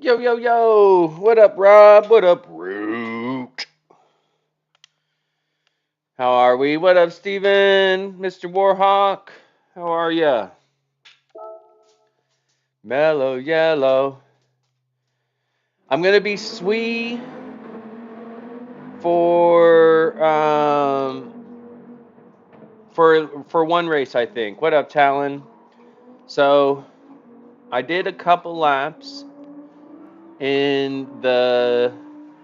Yo, yo, yo. What up, Rob? What up, Root? How are we? What up, Steven? Mr. Warhawk? How are ya? Mellow yellow. I'm gonna be sweet for for one race, I think. What up, Talon? So I did a couple laps in the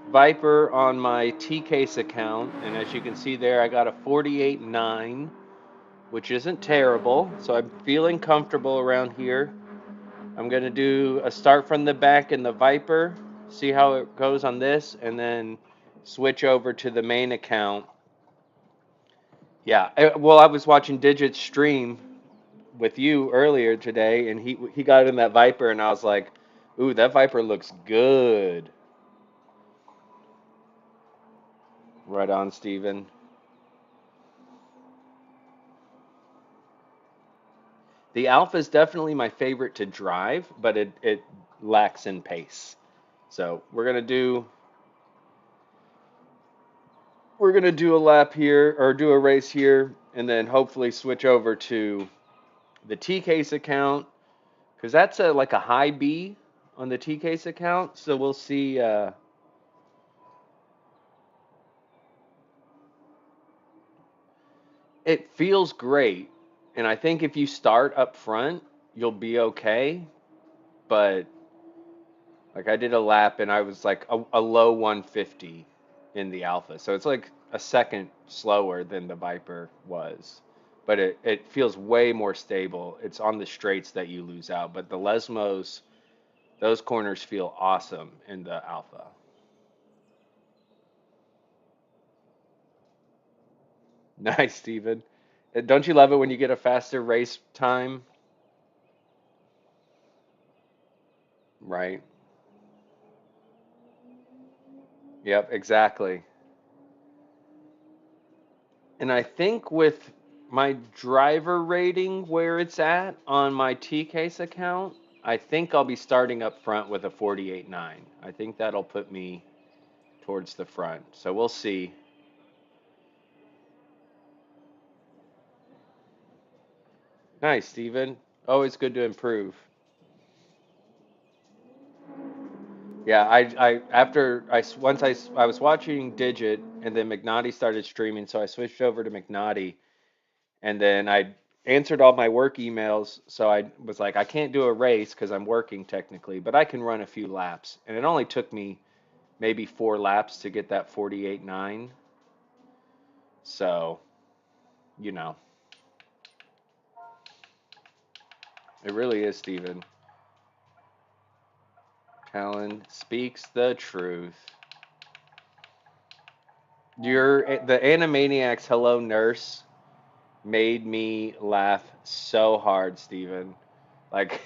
Viper on my T-Case account, and as you can see there, I got a 48.9, which isn't terrible. So I'm feeling comfortable around here. I'm going to do a start from the back in the Viper, see how it goes on this, and then switch over to the main account. Yeah, well, I was watching Digit's stream with you earlier today, and he got in that Viper, and I was like, ooh, that Viper looks good. Right on, Steven. The Alpha is definitely my favorite to drive, but it lacks in pace. So we're gonna do a lap here or do a race here, and then hopefully switch over to the T case account because that's like a high B on the T case account. So we'll see. It feels great, and I think if you start up front, you'll be okay. But like I did a lap and I was like a low 150 in the Alpha. So it's like a second slower than the Viper was. But it feels way more stable. It's on the straights that you lose out. But the Lesmos, those corners feel awesome in the Alpha. Nice, Steven. Don't you love it when you get a faster race time? Right. Yep, exactly. And I think with my driver rating where it's at on my T case account, I think I'll be starting up front with a 48.9. I think that'll put me towards the front. So we'll see. Nice, Steven. Always good to improve. Yeah, I was watching Digit and then McNaughty started streaming, so I switched over to McNaughty and then I answered all my work emails. So I was like, I can't do a race because I'm working technically, but I can run a few laps. And it only took me maybe 4 laps to get that 48.9. So, you know, it really is, Steven. Talon speaks the truth. The Animaniacs Hello Nurse made me laugh so hard, Steven. Like,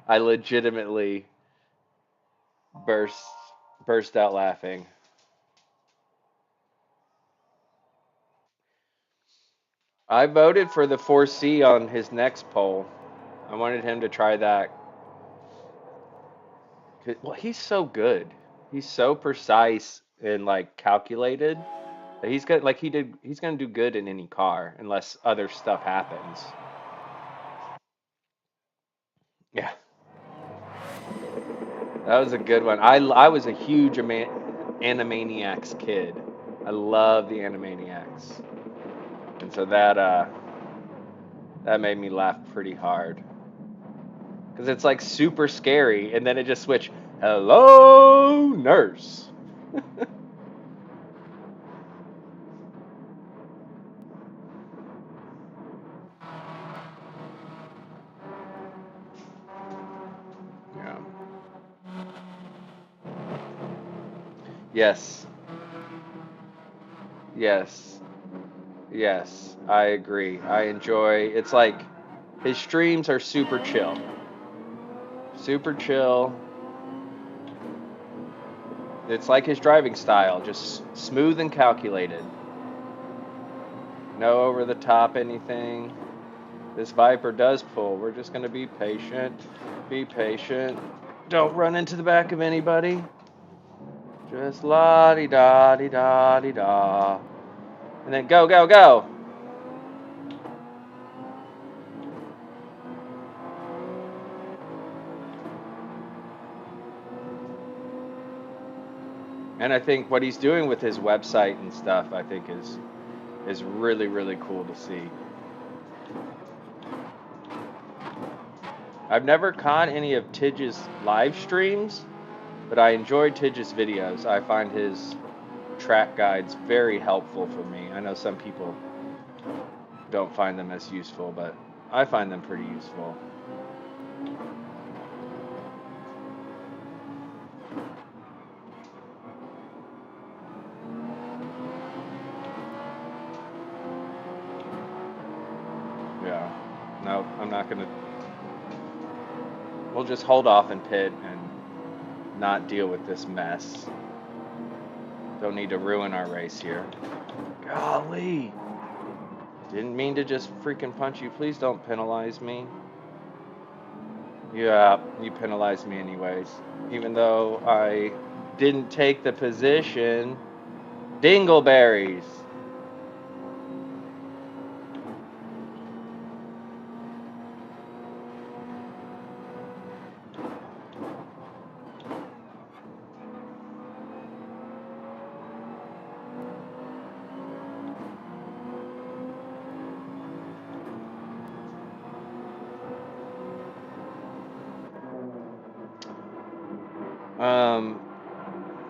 I legitimately burst burst out laughing. I voted for the 4C on his next poll. I wanted him to try that. Well, he's so good. He's so precise and like calculated that he's gonna do good in any car unless other stuff happens. Yeah, that was a good one. I was a huge Animaniacs kid. I love the Animaniacs, and so that made me laugh pretty hard because it's like super scary, and then it just switched. Hello, nurse. Yeah. Yes. Yes. Yes. I agree. I enjoy. It's like his streams are super chill. Super chill. It's like his driving style, just smooth and calculated. No over the top anything. This Viper does pull. We're just going to be patient. Be patient. Don't run into the back of anybody. Just la-di-da-di-da-di-da. And then go, go, go. And I think what he's doing with his website and stuff, I think is really, really cool to see. I've never caught any of Tidge's live streams, but I enjoy Tidge's videos. I find his track guides very helpful for me. I know some people don't find them as useful, but I find them pretty useful. Yeah. No, I'm not gonna. We'll just hold off in pit and not deal with this mess. Don't need to ruin our race here. Golly. Didn't mean to just freaking punch you. Please don't penalize me. Yeah, you penalized me anyways. Even though I didn't take the position. Dingleberries. Um,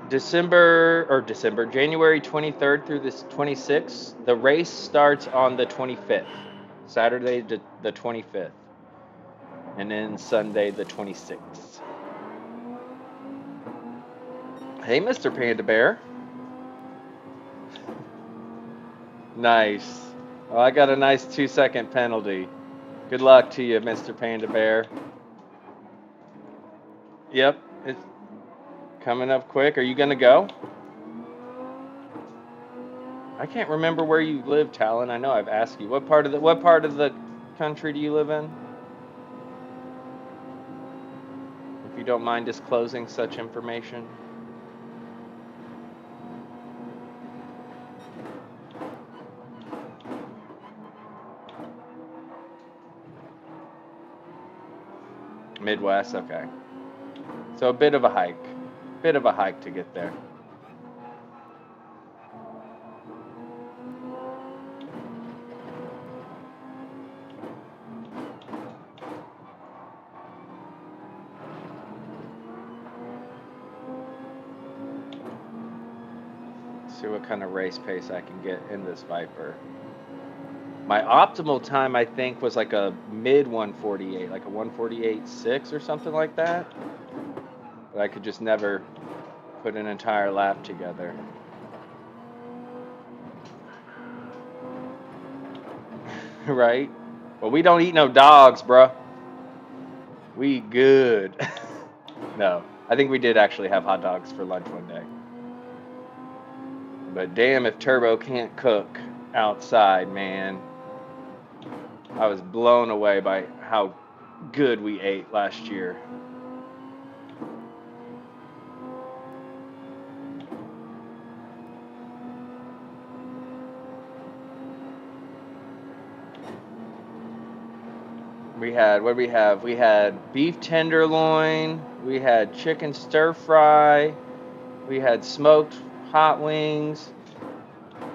January 23rd through the 26th. The race starts on the 25th, Saturday the 25th, and then Sunday the 26th. Hey, Mr. Panda Bear. Nice. Well, I got a nice 2-second penalty. Good luck to you, Mr. Panda Bear. Yep, it's coming up quick. Are you gonna go? I can't remember where you live, Talon. I know I've asked you. What part of the country do you live in? If you don't mind disclosing such information. Midwest, okay. So a bit of a hike. Bit of a hike to get there. See what kind of race pace I can get in this Viper. My optimal time, I think, was like a mid 148, like a 148.6 or something like that. But I could just never put an entire lap together. Right? Well, we don't eat no dogs, bruh. We good. No, I think we did actually have hot dogs for lunch one day. But damn if Turbo can't cook outside, man. I was blown away by how good we ate last year. We had, what did we have? We had beef tenderloin, we had chicken stir fry, we had smoked hot wings,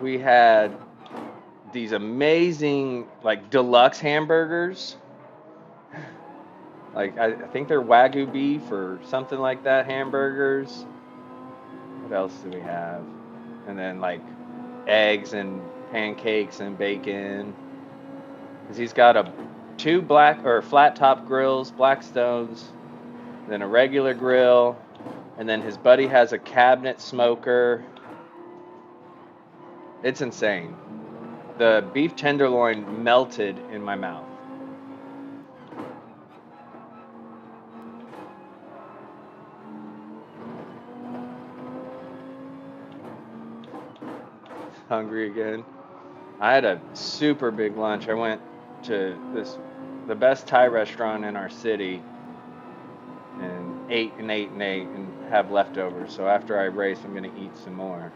we had these amazing, like, deluxe hamburgers. Like, I think they're Wagyu beef or something like that hamburgers. What else do we have? And then, like, eggs and pancakes and bacon. Because he's got two black or flat top grills, Blackstones, then a regular grill, and then his buddy has a cabinet smoker. It's insane. The beef tenderloin melted in my mouth. Hungry again. I had a super big lunch. I went to the best Thai restaurant in our city and ate and ate and ate and have leftovers. So after I race, I'm going to eat some more.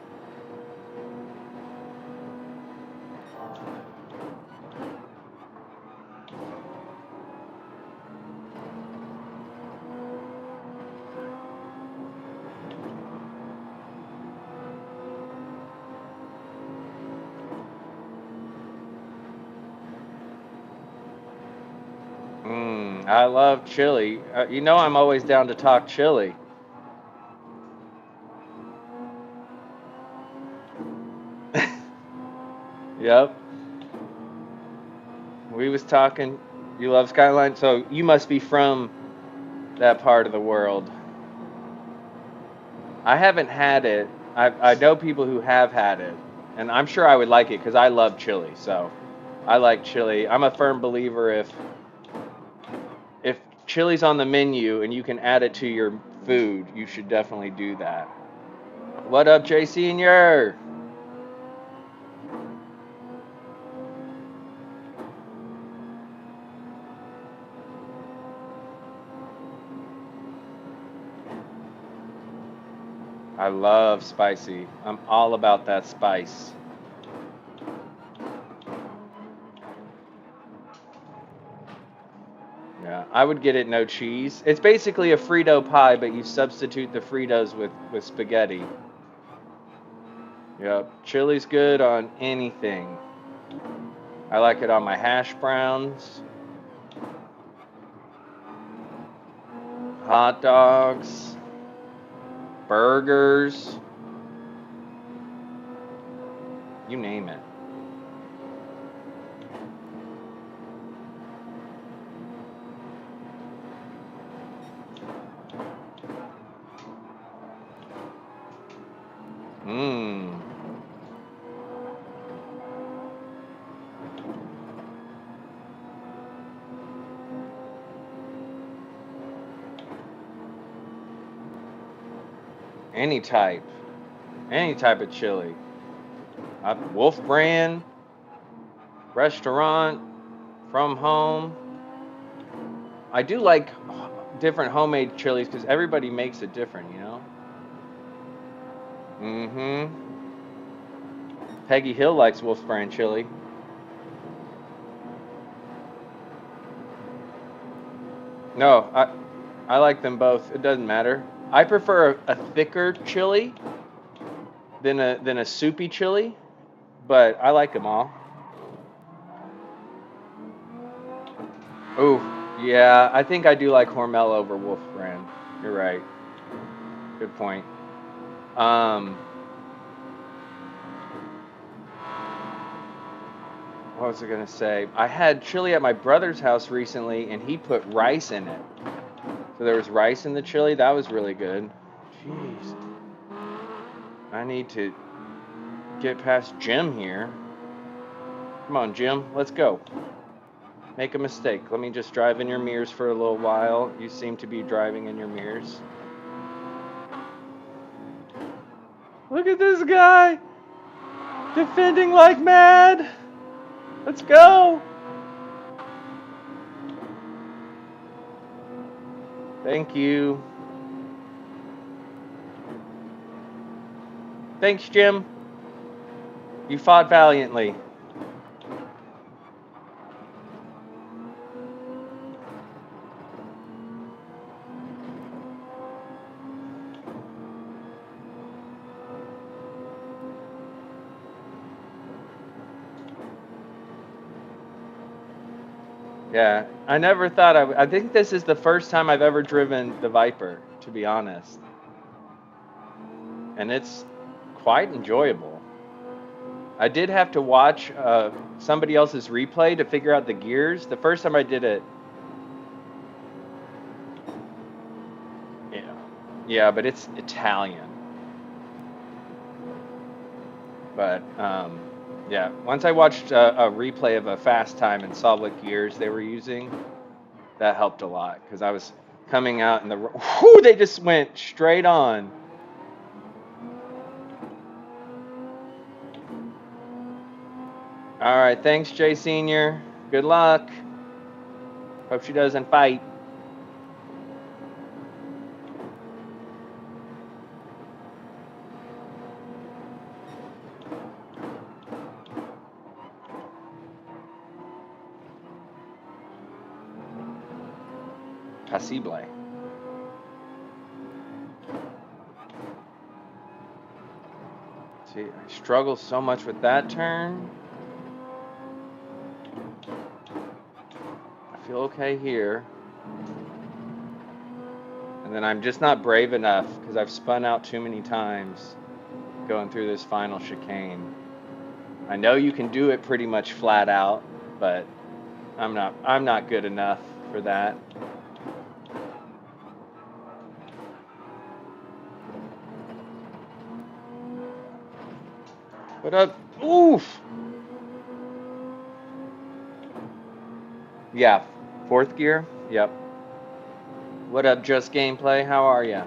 I love chili. You know I'm always down to talk chili. Yep. We was talking. You love Skyline, so you must be from that part of the world. I haven't had it. I know people who have had it, and I'm sure I would like it because I love chili. So I like chili. I'm a firm believer if chili's on the menu and you can add it to your food, you should definitely do that. What up, Jay Senior? I love spicy. I'm all about that spice. Yeah, I would get it no cheese. It's basically a Frito pie, but you substitute the Fritos with spaghetti. Yep, chili's good on anything. I like it on my hash browns, hot dogs, burgers, you name it. Mmm. Any type. Any type of chili. Wolf brand, restaurant, from home. I do like different homemade chilies because everybody makes it different, you know? Mm-hmm. Peggy Hill likes Wolf brand chili. No, I like them both. It doesn't matter. I prefer a thicker chili than a soupy chili, but I like them all. Oh, yeah, I think I do like Hormel over Wolf brand. You're right. Good point. Um, what was I gonna say? I had chili at my brother's house recently, and he put rice in it. So there was rice in the chili. That was really good. Jeez, I need to get past Jim here. Come on, Jim, let's go. Make a mistake. Let me just drive in your mirrors for a little while. You seem to be driving in your mirrors. Look at this guy defending like mad. Let's go. Thank you. Thanks, Jim. You fought valiantly. Yeah, I never thought I think this is the first time I've ever driven the Viper, to be honest. And it's quite enjoyable. I did have to watch somebody else's replay to figure out the gears. The first time I did it, yeah, yeah, but it's Italian. But yeah, once I watched a replay of a fast time and saw what gears they were using, that helped a lot because I was coming out and whoo, they just went straight on. All right, thanks, Jay Senior. Good luck. Hope she doesn't fight. Possible. See, I struggle so much with that turn. I feel okay here. And then I'm just not brave enough because I've spun out too many times going through this final chicane. I know you can do it pretty much flat out, but I'm not good enough for that. What up? Oof! Yeah, fourth gear? Yep. What up, Just Gameplay? How are ya?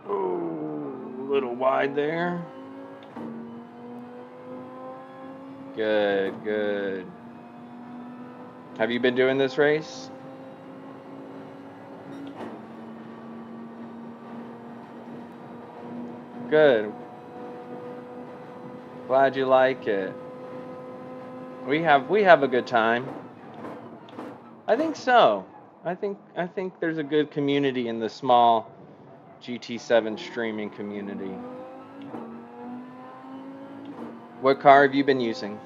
Oh, a little wide there. Good, good. Have you been doing this race? Good. Glad you like it. We have a good time. I think so. I think there's a good community in the small GT7 streaming community. What car have you been using?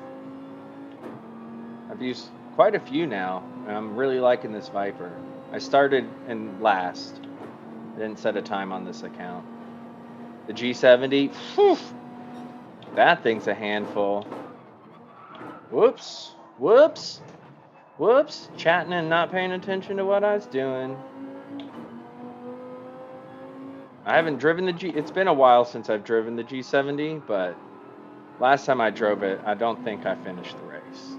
I've used quite a few now, and I'm really liking this Viper. I started in last. I didn't set a time on this account. The G70, whew, that thing's a handful. Whoops, whoops, whoops. Chatting and not paying attention to what I was doing. I haven't driven the it's been a while since I've driven the G70, but last time I drove it, I don't think I finished the race.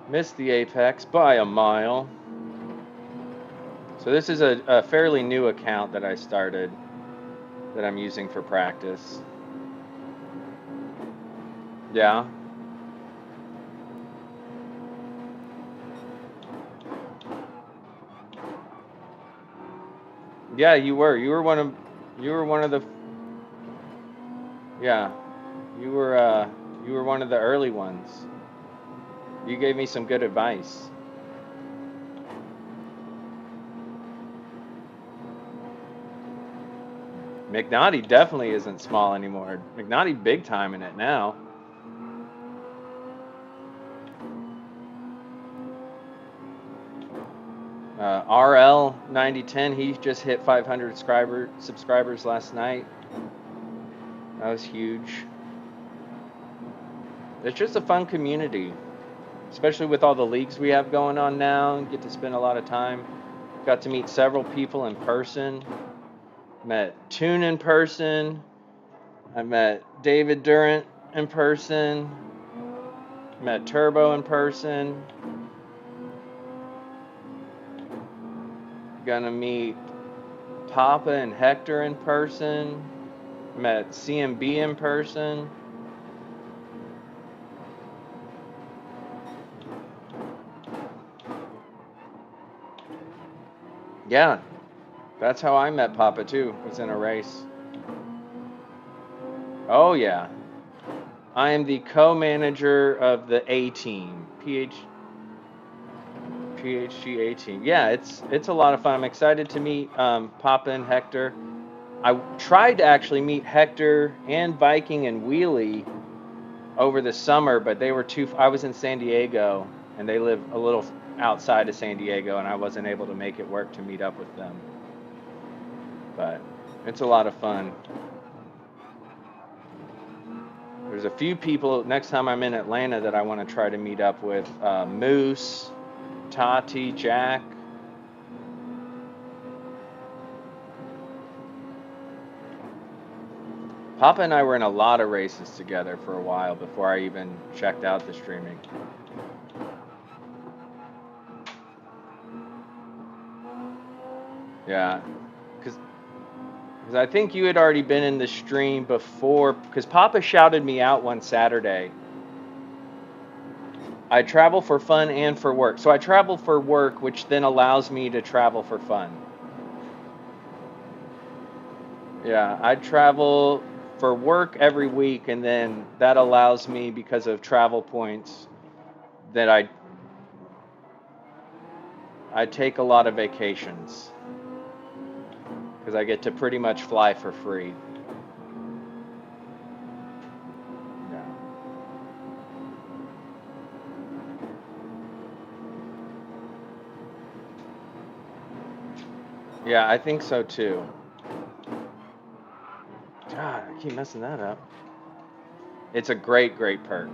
Missed the apex by a mile. So this is a fairly new account that I started that I'm using for practice. Yeah. Yeah, you were. You were one of the. Yeah, you were one of the early ones. You gave me some good advice. McNaughty definitely isn't small anymore. McNaughty big time in it now. RL 9010, he just hit 500 subscribers last night. That was huge. It's just a fun community, especially with all the leagues we have going on now, and get to spend a lot of time. Got to meet several people in person. Met Toon in person. I met David Durant in person. Met Turbo in person. Gonna meet Papa and Hector in person. Met CMB in person. Yeah, that's how I met Papa too, was in a race. Oh yeah. I am the co-manager of the A team, PHG A team. Yeah, it's a lot of fun. I'm excited to meet Papa and Hector. I tried to actually meet Hector and Viking and Wheelie over the summer, but they were I was in San Diego, and they live a little outside of San Diego, and I wasn't able to make it work to meet up with them. But it's a lot of fun. There's a few people next time I'm in Atlanta that I want to try to meet up with. Moose, Tati, Jack. Papa and I were in a lot of races together for a while before I even checked out the streaming. Yeah, because I think you had already been in the stream before, because Papa shouted me out one Saturday. I travel for fun and for work. So I travel for work, which then allows me to travel for fun. Yeah, I travel for work every week, and then that allows me, because of travel points, that I take a lot of vacations because I get to pretty much fly for free. Yeah. Yeah, I think so too. God, I keep messing that up. It's a great, great perk.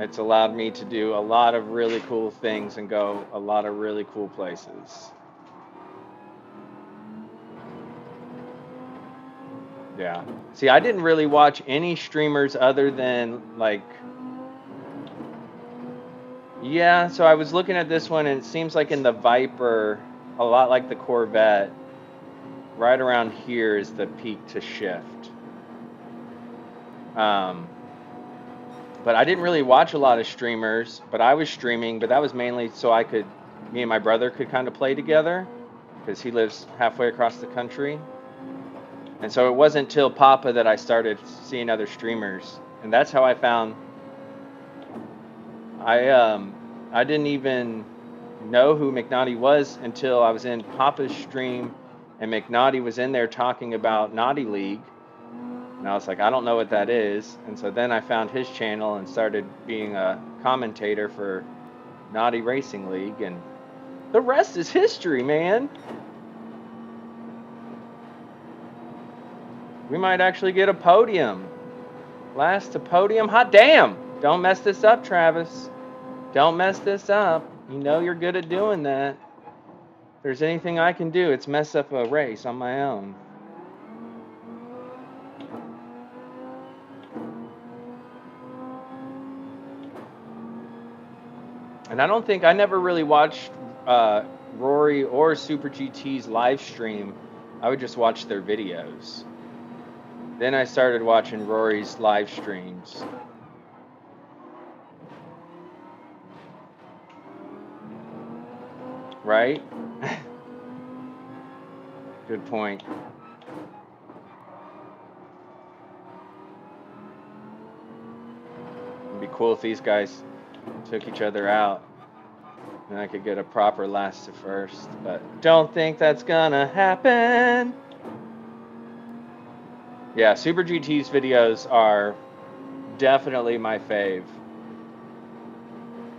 It's allowed me to do a lot of really cool things and go a lot of really cool places. Yeah. See, I didn't really watch any streamers other than like, yeah, so I was looking at this one and it seems like in the Viper, a lot like the Corvette, right around here is the peak to shift. But I didn't really watch a lot of streamers, but I was streaming, but that was mainly so me and my brother could kind of play together because he lives halfway across the country. And so it wasn't till Papa that I started seeing other streamers. And that's how I found I didn't even know who McNaughty was until I was in Papa's stream and McNaughty was in there talking about Naughty League. And I was like, I don't know what that is. And so then I found his channel and started being a commentator for Naughty Racing League. And the rest is history, man. We might actually get a podium. Last to podium. Hot damn. Don't mess this up, Travis. Don't mess this up. You know you're good at doing that. If there's anything I can do, it's mess up a race on my own. And I never really watched Rory or Super GT's live stream. I would just watch their videos. Then I started watching Rory's live streams. Right? Good point. It'd be cool if these guys took each other out. And I could get a proper last to first. But don't think that's gonna happen. Yeah, Super GT's videos are definitely my fave.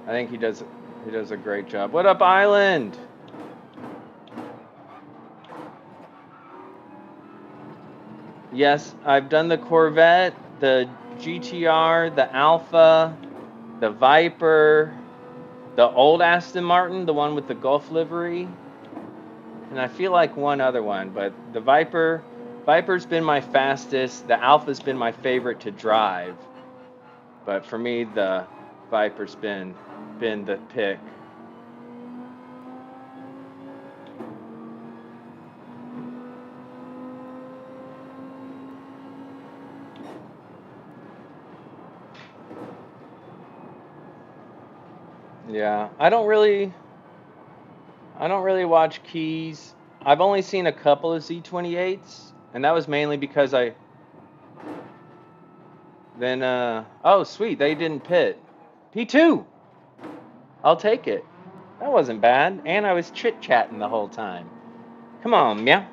I think he does a great job. What up, Island? Yes, I've done the Corvette, the GTR, the Alpha, the Viper, the old Aston Martin, the one with the Gulf livery, and I feel like one other one, but the Viper's been my fastest. The Alpha's been my favorite to drive, but for me, the Viper's been the pick. Yeah, I don't really watch keys. I've only seen a couple of Z28s, and that was mainly because oh sweet, they didn't pit. P2. I'll take it. That wasn't bad, and I was chit-chatting the whole time. Come on, yeah.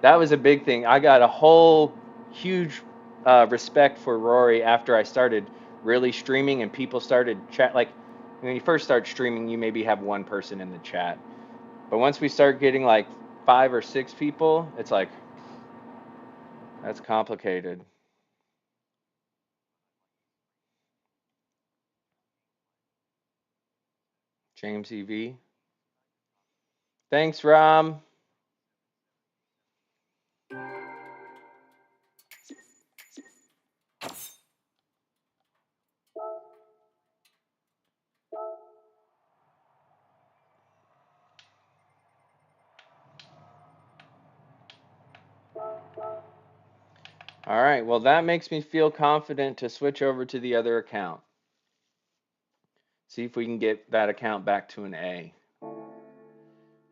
That was a big thing. I got a whole huge respect for Rory after I started really streaming and people started chat. Like when you first start streaming, you maybe have one person in the chat, but once we start getting like 5 or 6 people, it's like that's complicated. James EV. Thanks, Rom. All right, well, that makes me feel confident to switch over to the other account. See if we can get that account back to an A.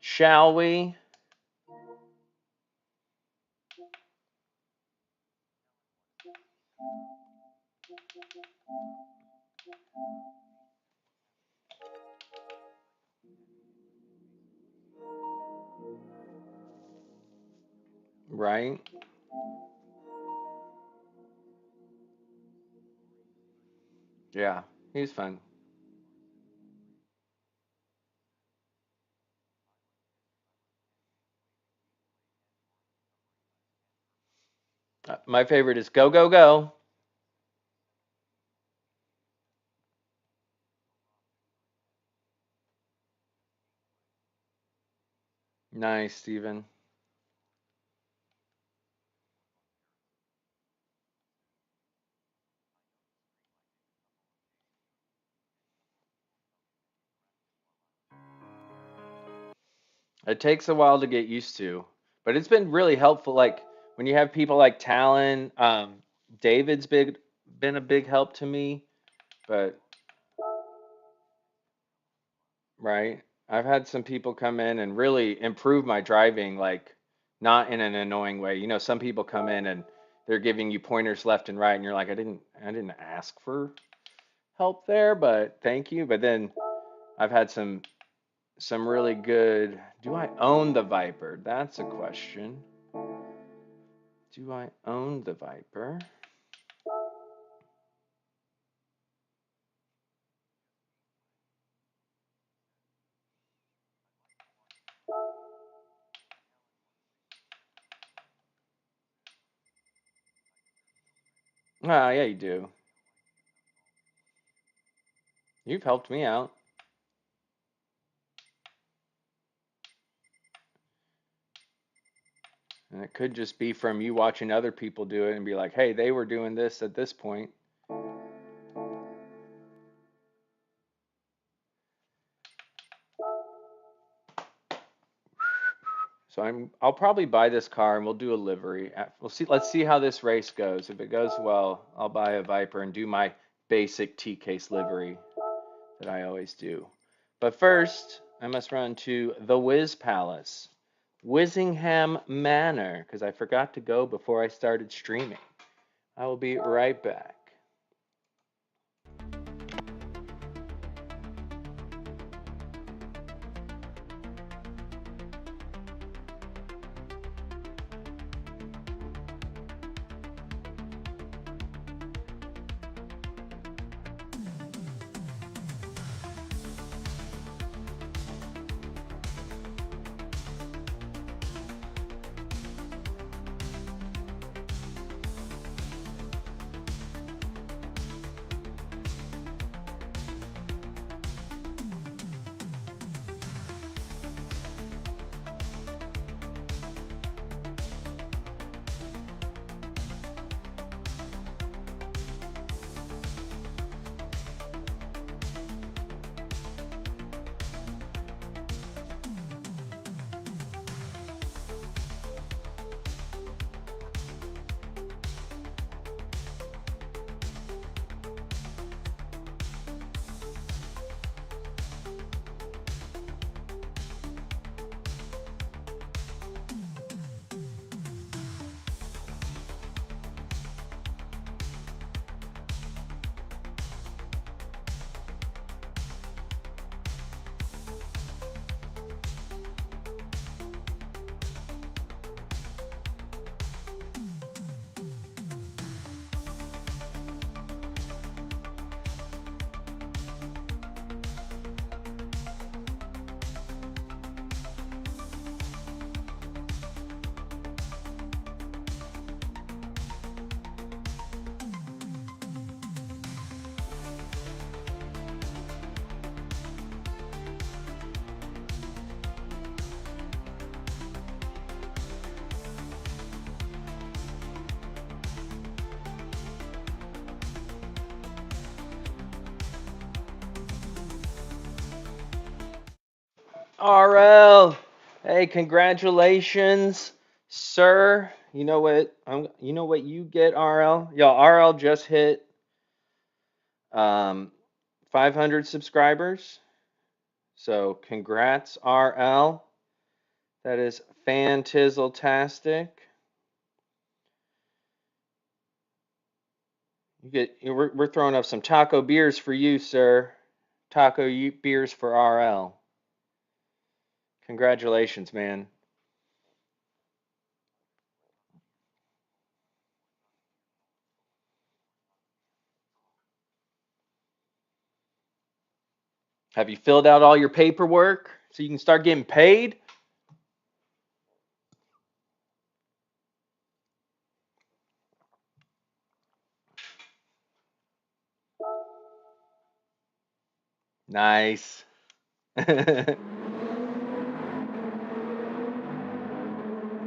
Shall we? Right? Yeah, he's fun. My favorite is Go Go Go. Nice, Steven. It takes a while to get used to, but it's been really helpful. Like when you have people like Talon, David's been a big help to me. But right, I've had some people come in and really improve my driving, like not in an annoying way. You know, some people come in and they're giving you pointers left and right, and you're like, I didn't ask for help there, but thank you. But then I've had some really good. Do I own the Viper? That's a question. Do I own the Viper? Ah, yeah, you do. You've helped me out. And it could just be from you watching other people do it and be like, hey, they were doing this at this point. So I'll probably buy this car and we'll do a livery. We'll see. Let's see how this race goes. If it goes well, I'll buy a Viper and do my basic T-case livery that I always do. But first, I must run to the Wiz Palace, Wisingham Manor, because I forgot to go before I started streaming. I will be right back. RL, hey, congratulations, sir. You know what you get, RL. Y'all, RL just hit um 500 subscribers. So congrats, RL. That is fantizzle-tastic. We're throwing up some taco beers for you, sir. Taco beers for RL. Congratulations, man. Have you filled out all your paperwork so you can start getting paid? Nice.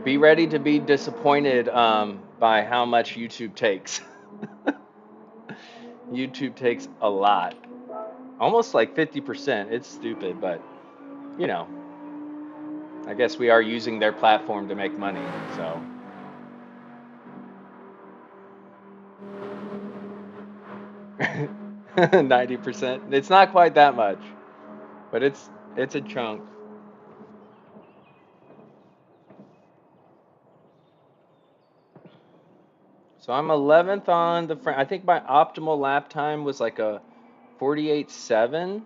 Be ready to be disappointed by how much YouTube takes. YouTube takes a lot, almost like 50%. It's stupid, but you know, I guess we are using their platform to make money. So 90%. It's not quite that much, but it's a chunk. So I'm 11th on the front. I think my optimal lap time was like a 48.7.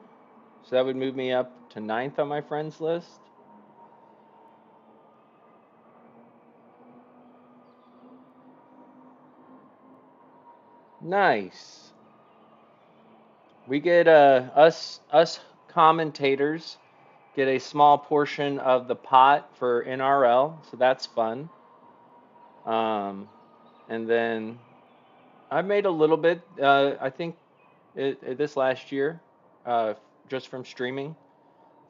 So that would move me up to ninth on my friends list. Nice. We get us commentators get a small portion of the pot for NRL, so that's fun. Um, and then I made a little bit. I think this last year, uh, just from streaming,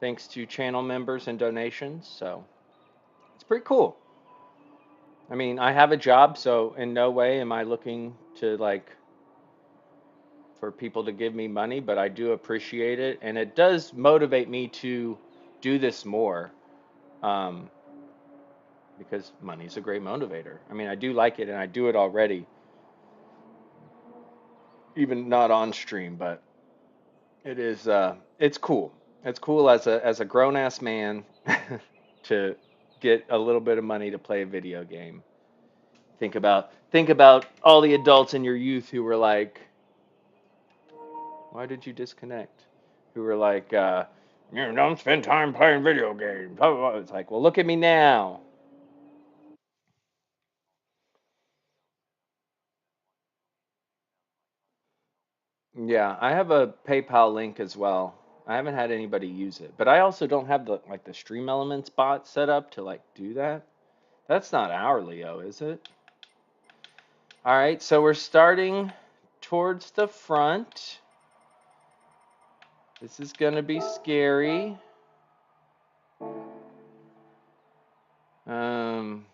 thanks to channel members and donations. So it's pretty cool. I mean, I have a job, so in no way am I looking to like for people to give me money, but I do appreciate it, and it does motivate me to do this more. Um, because money's a great motivator. I mean, I do like it, and I do it already, even not on stream, but it's cool. It's cool as a grown ass man to get a little bit of money to play a video game. Think about all the adults in your youth who were like, why did you disconnect? Who were like, you don't spend time playing video games. Blah, blah, blah. It's like, well, look at me now. Yeah, I have a PayPal link as well. I haven't had anybody use it, but I also don't have the like the Stream Elements bot set up to like do that. That's not hourly, oh, is it? All right, so we're starting towards the front. This is gonna be scary. Um,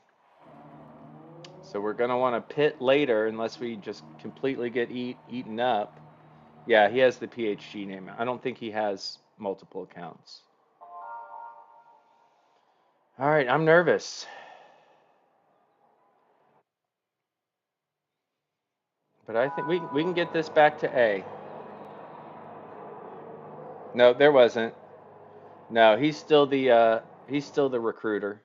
so we're gonna want to pit later unless we just completely get eaten up. Yeah, he has the PhD name. I don't think he has multiple accounts. All right, I'm nervous, but I think we can get this back to A. No, there wasn't. No, he's still the recruiter.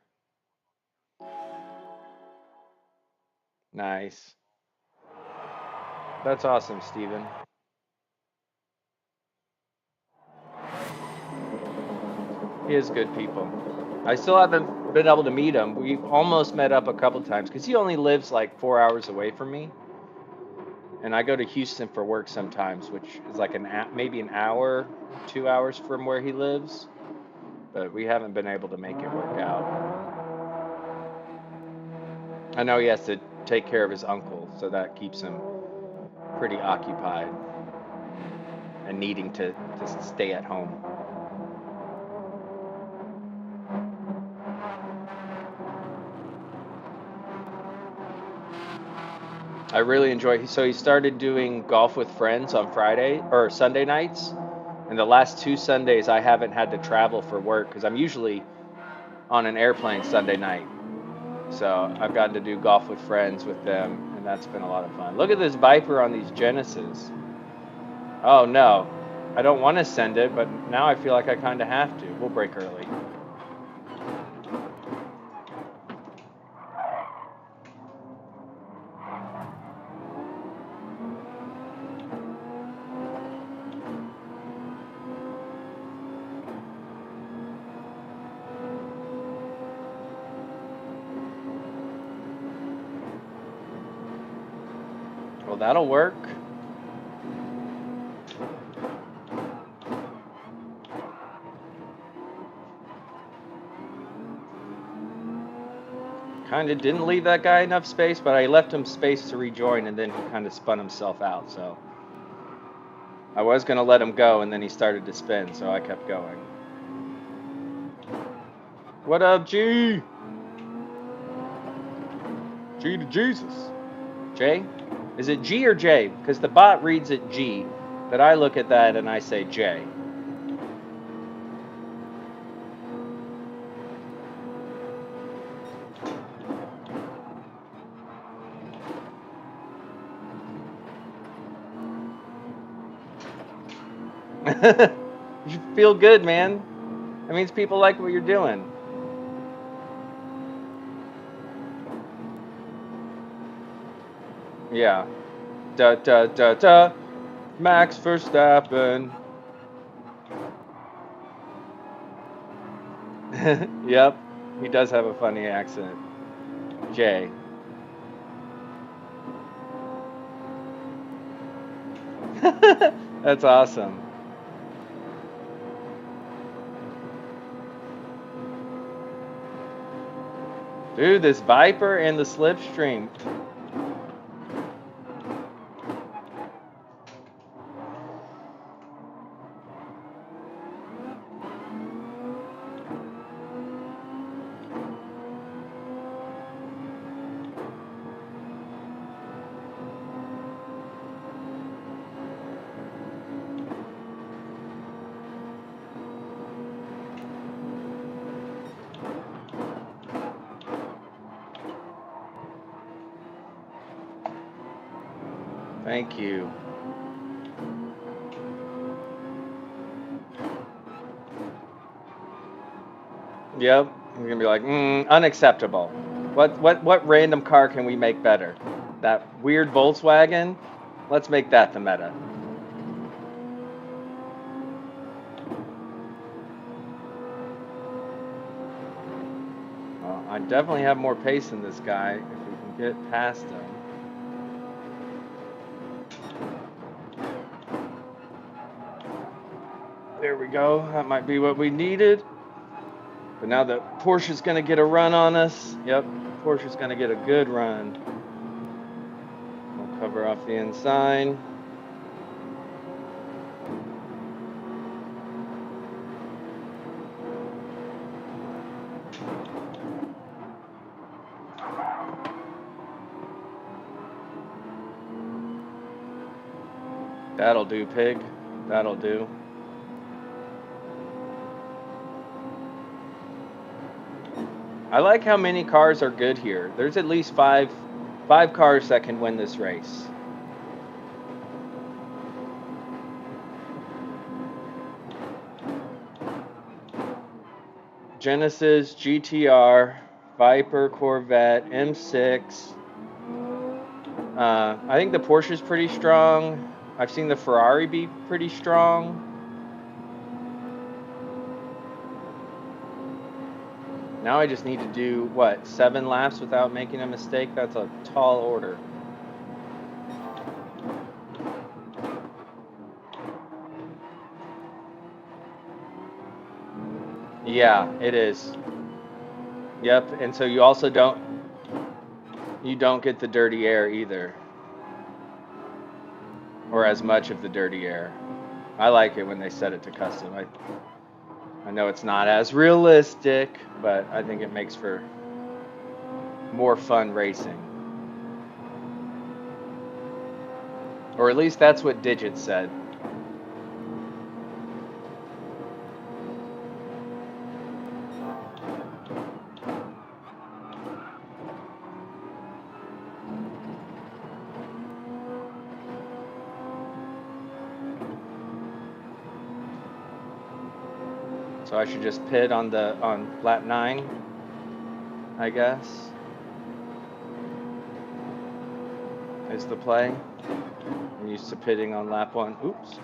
Nice. That's awesome, Steven. He is good people. I still haven't been able to meet him. We almost met up a couple times because he only lives like 4 hours away from me, and I go to Houston for work sometimes, which is like maybe an hour, 2 hours from where he lives. But we haven't been able to make it work out. I know he has to take care of his uncle, so that keeps him pretty occupied and needing to stay at home. I really enjoy. So he started doing golf with friends on Friday or Sunday nights, and the last two Sundays I haven't had to travel for work because I'm usually on an airplane Sunday night. So I've gotten to do golf with friends with them, and that's been a lot of fun. Look at this Viper on these Genesis. Oh no, I don't want to send it, but now I feel like I kind of have to. We'll break early. that'll work. Kind of didn't leave that guy enough space, but I left him space to rejoin, and then he kind of spun himself out. So I was going to let him go, and then he started to spin, so I kept going. What up, G? G to Jesus. J? Is it G or J? Because the bot reads it G, but I look at that and I say J. You should feel good, man. That means people like what you're doing. Yeah. Da da da da. Max Verstappen. Yep. He does have a funny accent. Jay. That's awesome. Dude, this Viper and the Slipstream. Thank you. Yep. You're gonna be like, unacceptable. What random car can we make better? That weird Volkswagen? Let's make that the meta. Well, I definitely have more pace than this guy if we can get past him. There we go. That might be what we needed. But now that Porsche's going to get a run on us. Yep, Porsche's going to get a good run. We'll cover off the inside. That'll do, pig. That'll do. I like how many cars are good here. There's at least five cars that can win this race. Genesis, GTR, Viper, Corvette, M6. I think the Porsche is pretty strong. I've seen the Ferrari be pretty strong. Now I just need to do, 7 laps without making a mistake? That's a tall order. Yeah, it is. Yep, and so you also don't get the dirty air either. Or as much of the dirty air. I like it when they set it to custom. I know it's not as realistic, but I think it makes for more fun racing. Or at least that's what Digit said. So I should just pit on lap 9, I guess. Is the play. I'm used to pitting on lap 1. Oops.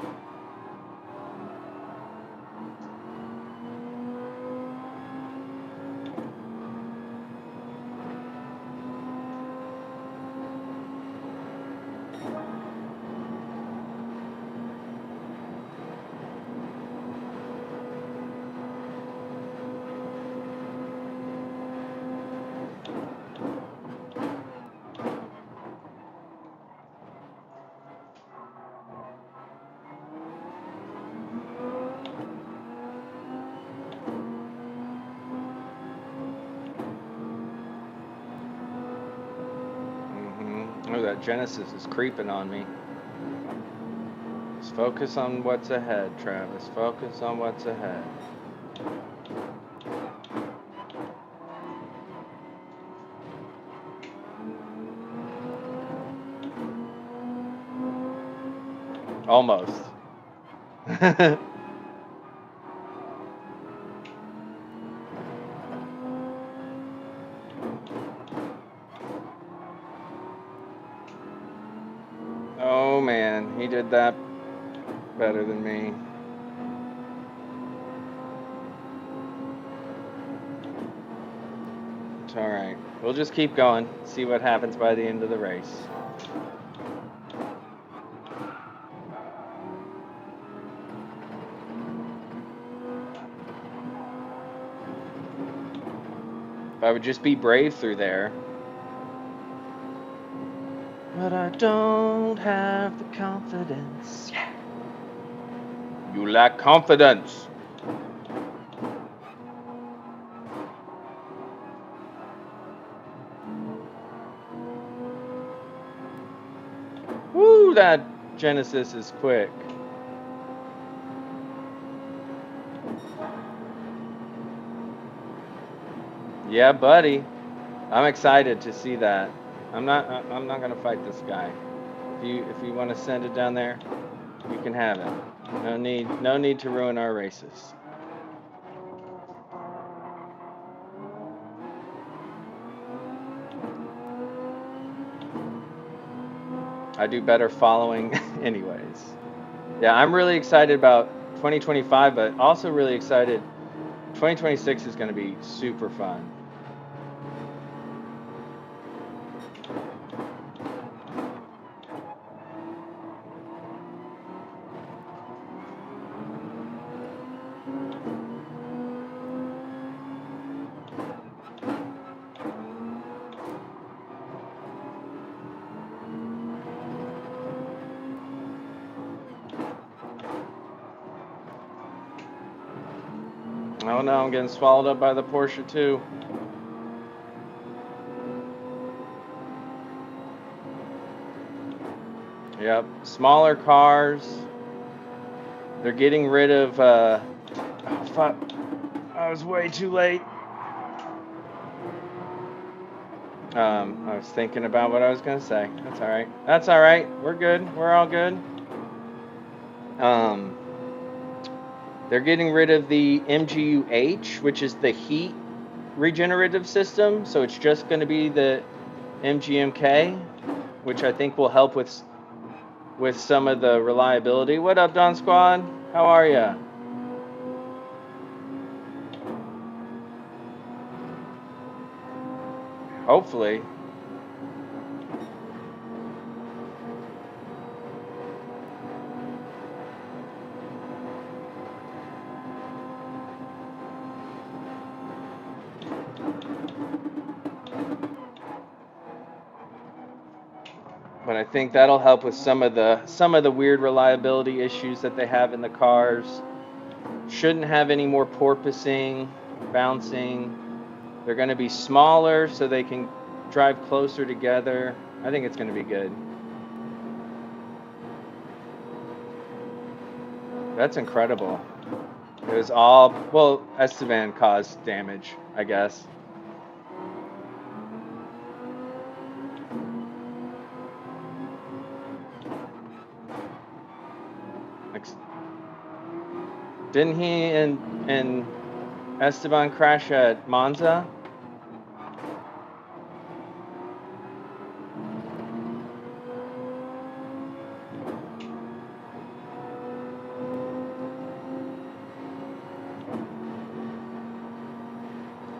Oh, that Genesis is creeping on me. Just focus on what's ahead, Travis. Focus on what's ahead. Almost. Oh man, he did that better than me. It's alright. We'll just keep going, see what happens by the end of the race. If I would just be brave through there. But I don't have the confidence. Yeah. You lack confidence. Woo, that Genesis is quick. Yeah, buddy. I'm excited to see that. I'm not gonna fight this guy. If you want to send it down there, you can have it. No need to ruin our races. I do better following anyways. Yeah, I'm really excited about 2025, but also really excited. 2026 is going to be super fun. Oh no, I'm getting swallowed up by the Porsche too. Yep, smaller cars. They're getting rid of. Oh fuck! I was way too late. I was thinking about what I was gonna say. That's all right. That's all right. We're good. We're all good. They're getting rid of the MGUH, which is the heat regenerative system. So it's just going to be the MGMK, which I think will help with some of the reliability. What up, Don Squad? How are ya? Hopefully. But I think that'll help with some of the weird reliability issues that they have in the cars. Shouldn't have any more porpoising, bouncing. They're going to be smaller so they can drive closer together. I think it's going to be good. That's incredible. It was all, well, Esteban caused damage, I guess. Didn't he and Esteban crash at Monza?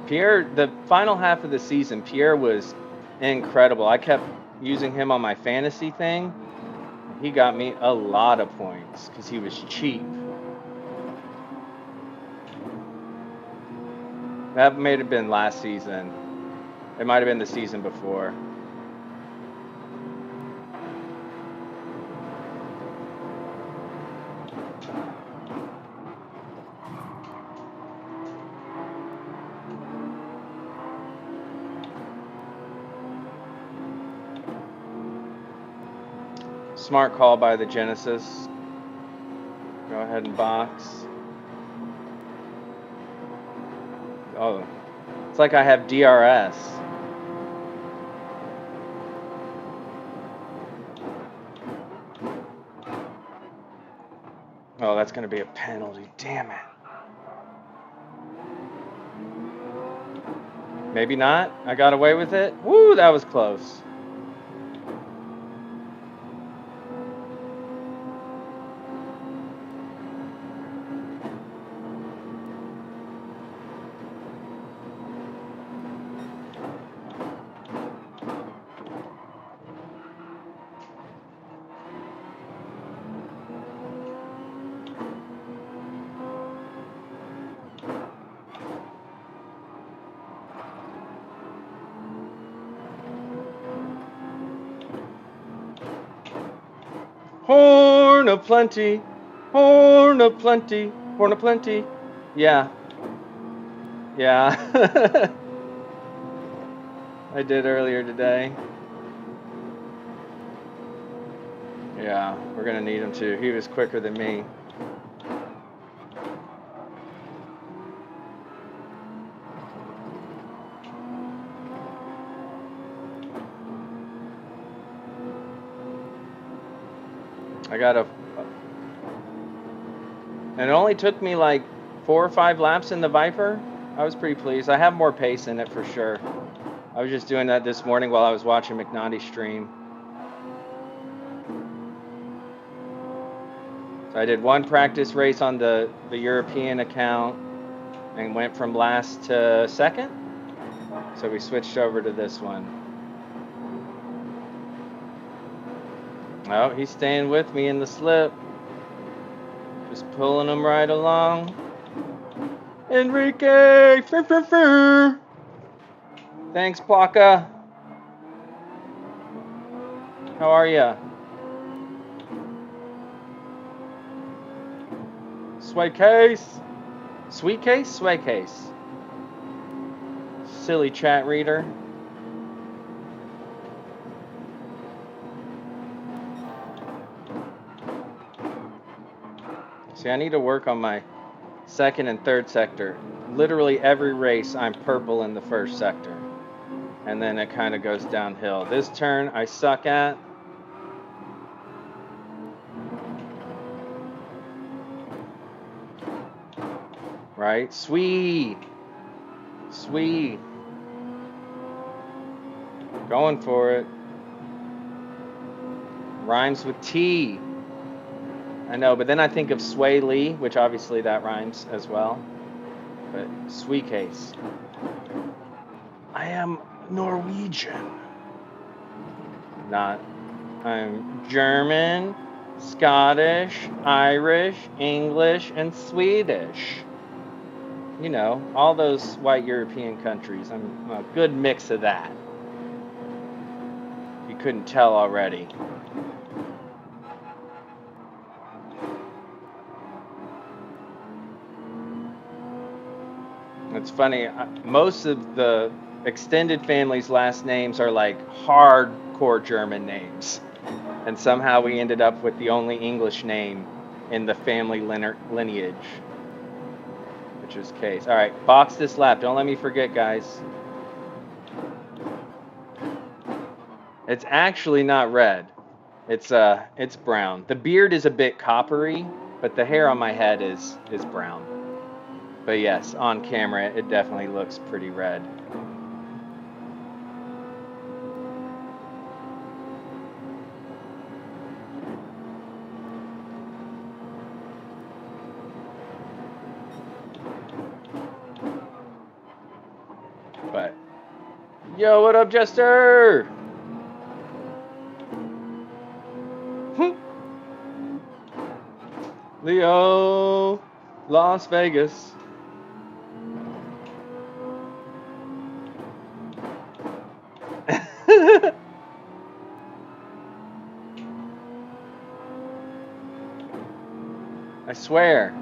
Pierre, the final half of the season, Pierre was incredible. I kept using him on my fantasy thing. He got me a lot of points because he was cheap. That may have been last season. It might have been the season before. Smart call by the Genesis. Go ahead and box. Oh, it's like I have DRS. Oh, that's going to be a penalty. Damn it. Maybe not. I got away with it. Woo, that was close. Horn of plenty, horn of plenty, horn of plenty. Yeah. Yeah. I did earlier today. Yeah, we're going to need him to. He was quicker than me. I got a... And it only took me like 4 or 5 laps in the Viper. I was pretty pleased. I have more pace in it for sure. I was just doing that this morning while I was watching McNaughty stream. So I did one practice race on the European account and went from last to second. So we switched over to this one. Oh, he's staying with me in the slip. Just pulling him right along. Enrique! Thanks, Plaka. How are ya? Sway case. Sweet case? Sway case. Silly chat reader. See, I need to work on my second and third sector. Literally every race, I'm purple in the first sector. And then it kind of goes downhill. This turn, I suck at. Right? Sweet. Sweet. Going for it. Rhymes with T. I know, but then I think of Sway Lee, which obviously that rhymes as well. But sweet case. I am Norwegian. Not. I'm German, Scottish, Irish, English, and Swedish. You know, all those white European countries. I'm a good mix of that. You couldn't tell already. It's funny, most of the extended family's last names are like hardcore German names. And somehow we ended up with the only English name in the family lineage, which is Case. All right, box this lap. Don't let me forget, guys. It's actually not red. It's brown. The beard is a bit coppery, but the hair on my head is brown. But yes, on camera, it definitely looks pretty red. But, yo, what up, Jester? Leo, Las Vegas. I swear.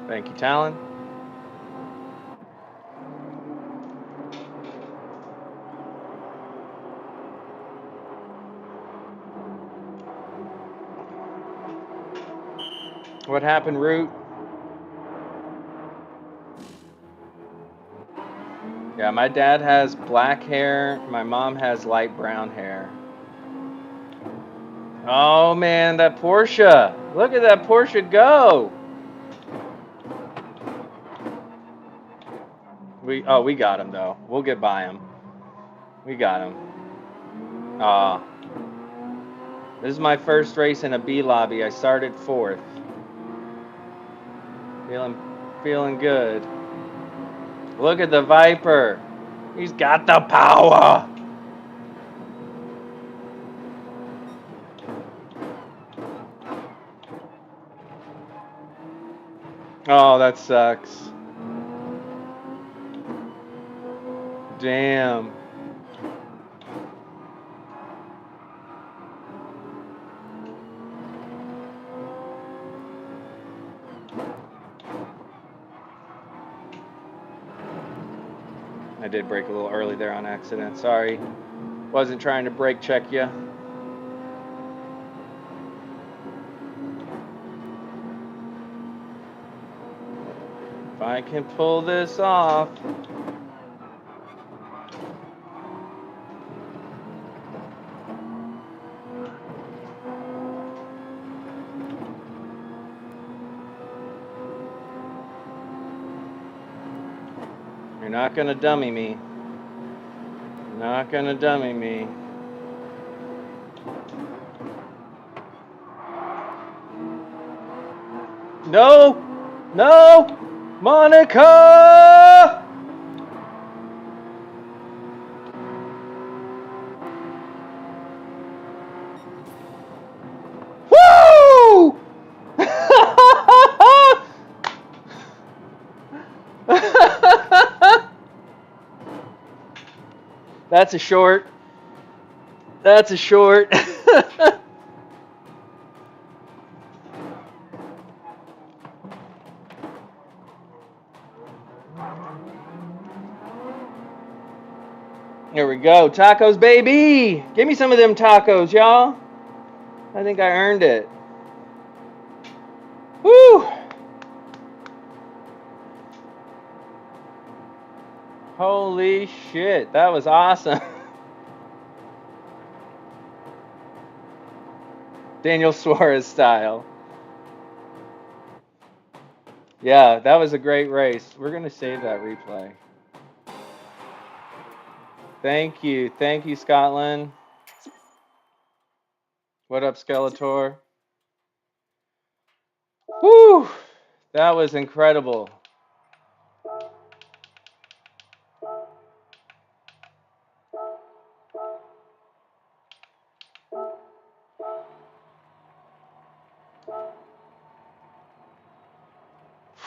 Thank you, Talon. What happened, Root? Yeah, my dad has black hair. My mom has light brown hair. Oh man, that Porsche! Look at that Porsche go! We got him though. We'll get by him. We got him. This is my first race in a B lobby. I started 4th. Feeling good. Look at the Viper. He's got the power. Oh, that sucks. Damn. I did brake a little early there on accident. Sorry. Wasn't trying to brake check you. If I can pull this off. You're not gonna dummy me. You're not gonna dummy me. No! No! Monica! Woo! That's a short. That's a short. Here we go. Tacos, baby. Give me some of them tacos, y'all. I think I earned it. Woo! Holy shit. That was awesome. Daniel Suarez style. Yeah, that was a great race. We're going to save that replay. Thank you. Thank you, Scotland. What up, Skeletor? Woo! That was incredible.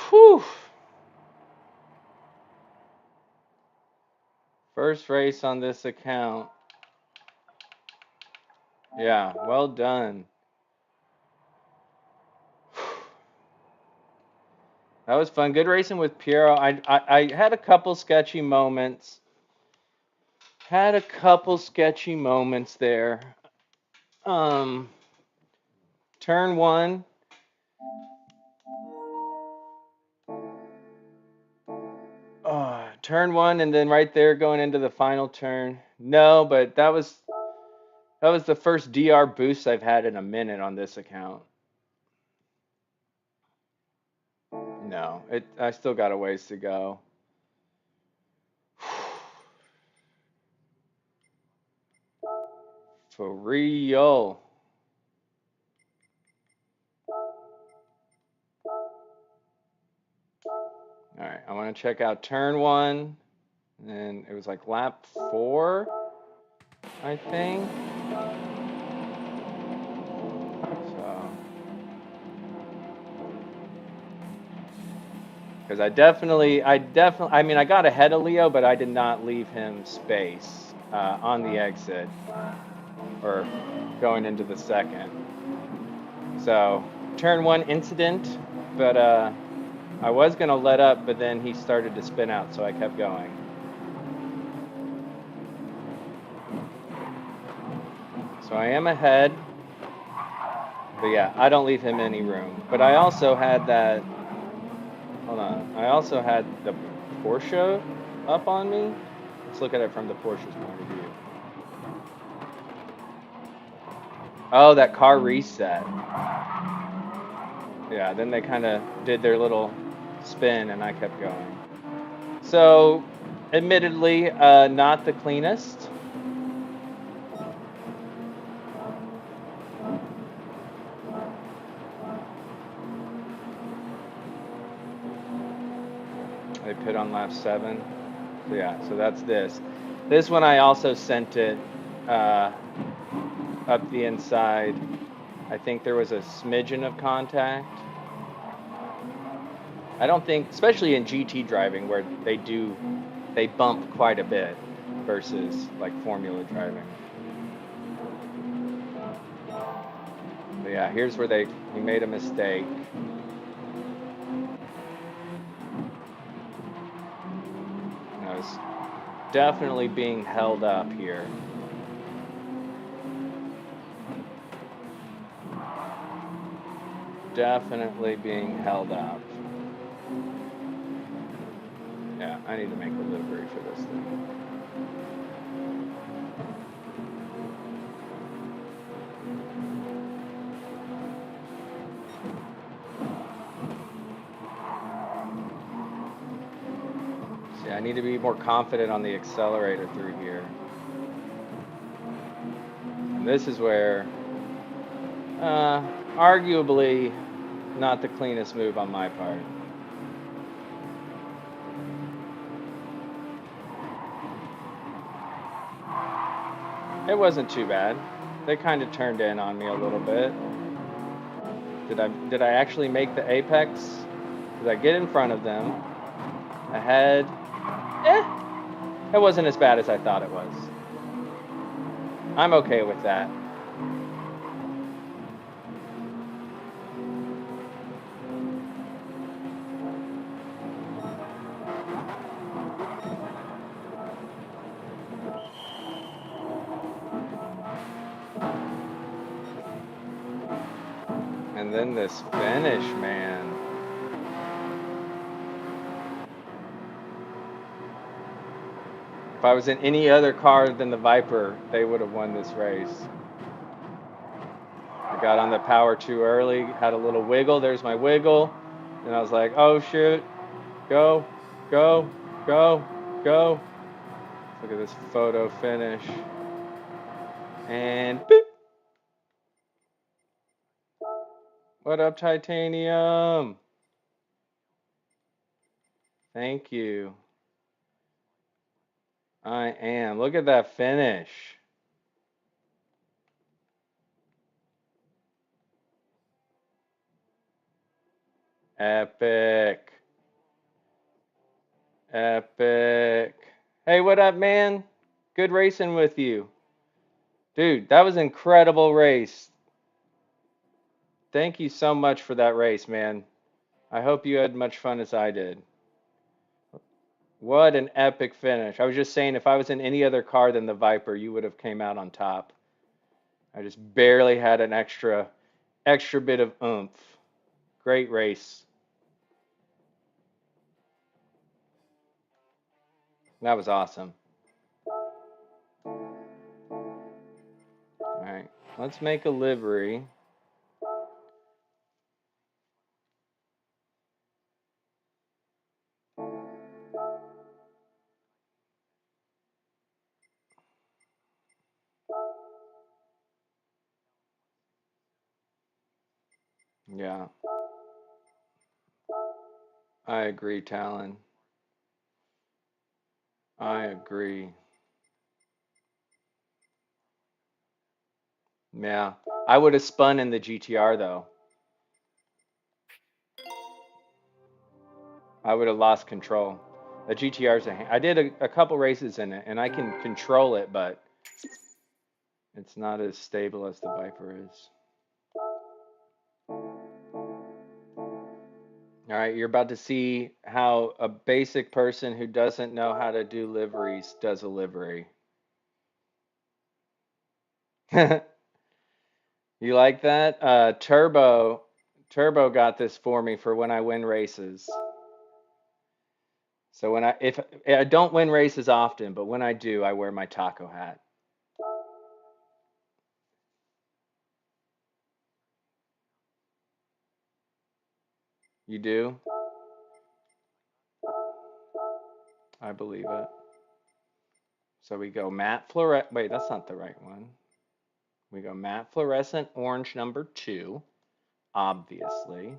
Whew. First race on this account. Yeah, well done. That was fun. Good racing with Piero. I had a couple sketchy moments. Had a couple sketchy moments there. Turn one. Turn one, and then right there going into the final turn. No, but that was the first DR boost I've had in a minute on this account. No, I still got a ways to go. For real. All right, I want to check out turn one. And it was like lap 4, I think. So, because I mean, I got ahead of Leo, but I did not leave him space on the exit. or going into the second. So turn one incident, but I was gonna let up, but then he started to spin out, so I kept going. So I am ahead, but yeah, I don't leave him any room. But I also had that, hold on, I also had the Porsche up on me. Let's look at it from the Porsche's point of view. Oh, that car reset. Yeah, then they kind of did their little spin and I kept going. So, admittedly, not the cleanest. They pit on lap 7. So yeah, so that's this. This one I also sent it up the inside. I think there was a smidgen of contact. I don't think, especially in GT driving where they bump quite a bit versus like Formula driving. But yeah, here's where he made a mistake. I was definitely being held up here. Definitely being held up. Yeah, I need to make a livery for this thing. See, I need to be more confident on the accelerator through here. And this is where, arguably, not the cleanest move on my part. It wasn't too bad. They kind of turned in on me a little bit. Did I actually make the apex? Did I get in front of them? Ahead? It wasn't as bad as I thought it was. I'm okay with that. And then this finish, man. If I was in any other car than the Viper, they would have won this race. I got on the power too early, had a little wiggle. There's my wiggle. And I was like, oh shoot. Go, go, go, go. Look at this photo finish. And boop. What up, Titanium? Thank you. I am. Look at that finish. Epic. Epic. Hey, what up, man? Good racing with you. Dude, that was an incredible race. Thank you so much for that race, man. I hope you had much fun as I did. What an epic finish. I was just saying, if I was in any other car than the Viper, you would have came out on top. I just barely had an extra bit of oomph. Great race. That was awesome. All right, let's make a livery. Yeah, I agree, Talon. I agree. Yeah, I would have spun in the GTR though. I would have lost control. The GTR's I did a couple races in it, and I can control it, but It's not as stable as the Viper is. All right, you're about to see how a basic person who doesn't know how to do liveries does a livery. You like that? Turbo got this for me for when I win races. So when if I don't win races often, but when I do, I wear my taco hat. You do? I believe it. So we go matte fluorescent. Wait, that's not the right one. We go matte fluorescent orange number 2, obviously.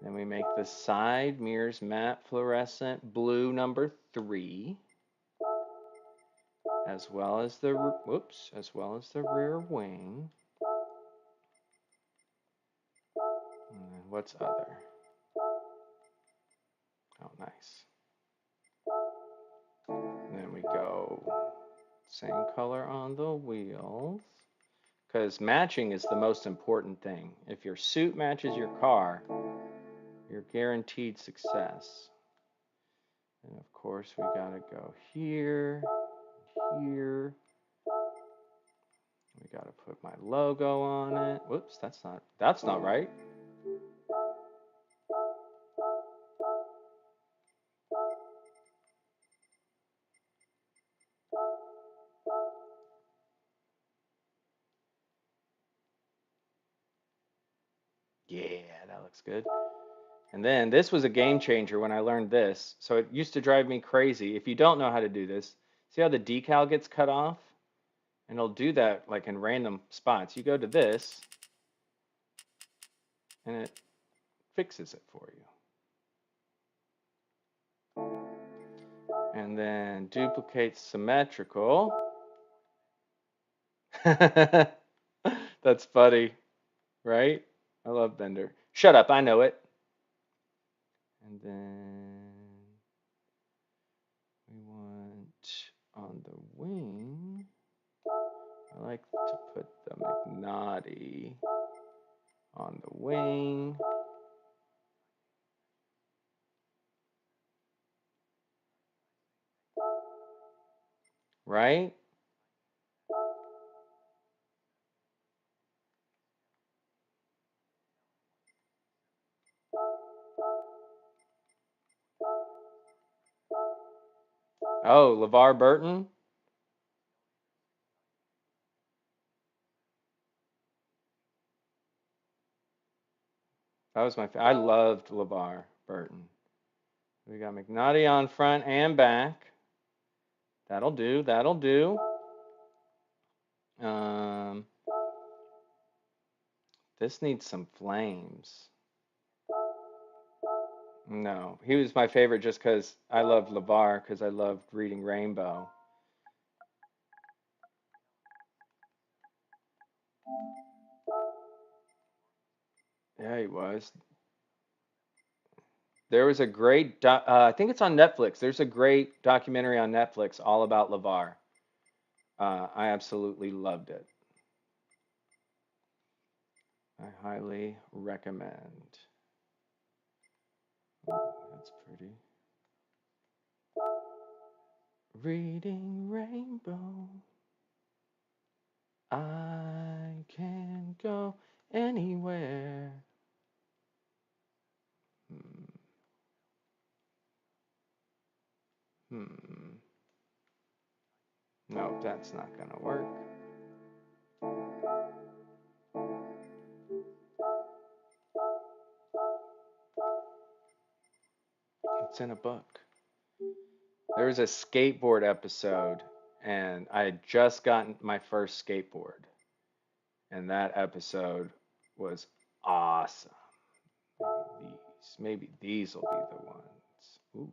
Then we make the side mirrors matte fluorescent blue number 3, as well as the rear wing. And then what's other? Oh, nice. And then we go same color on the wheels. Because matching is the most important thing. If your suit matches your car, you're guaranteed success. And of course, we gotta go here, here. We gotta put my logo on it. Whoops, that's not right. Yeah, that looks good. And then this was a game changer when I learned this. So it used to drive me crazy. If you don't know how to do this, see how the decal gets cut off? And it'll do that like in random spots. You go to this, and it fixes it for you. And then duplicate symmetrical. That's funny, right? I love Bender. Shut up, I know it. And then we want on the wing, I like to put the Magnati on the wing. Right? Oh, LeVar Burton? That was I loved LeVar Burton. We got Magnati on front and back. That'll do, that'll do. Um, this needs some flames. No, he was my favorite just because I loved LeVar because I loved reading Rainbow. Yeah, he was. There was a great, I think it's on Netflix. There's a great documentary on Netflix all about LeVar. I absolutely loved it. I highly recommend. Ooh, that's pretty. Reading Rainbow. I can go anywhere. Hmm. Hmm. Nope, that's not gonna work. It's in a book. There was a skateboard episode, and I had just gotten my first skateboard, and that episode was awesome. Maybe these will be the ones. Ooh,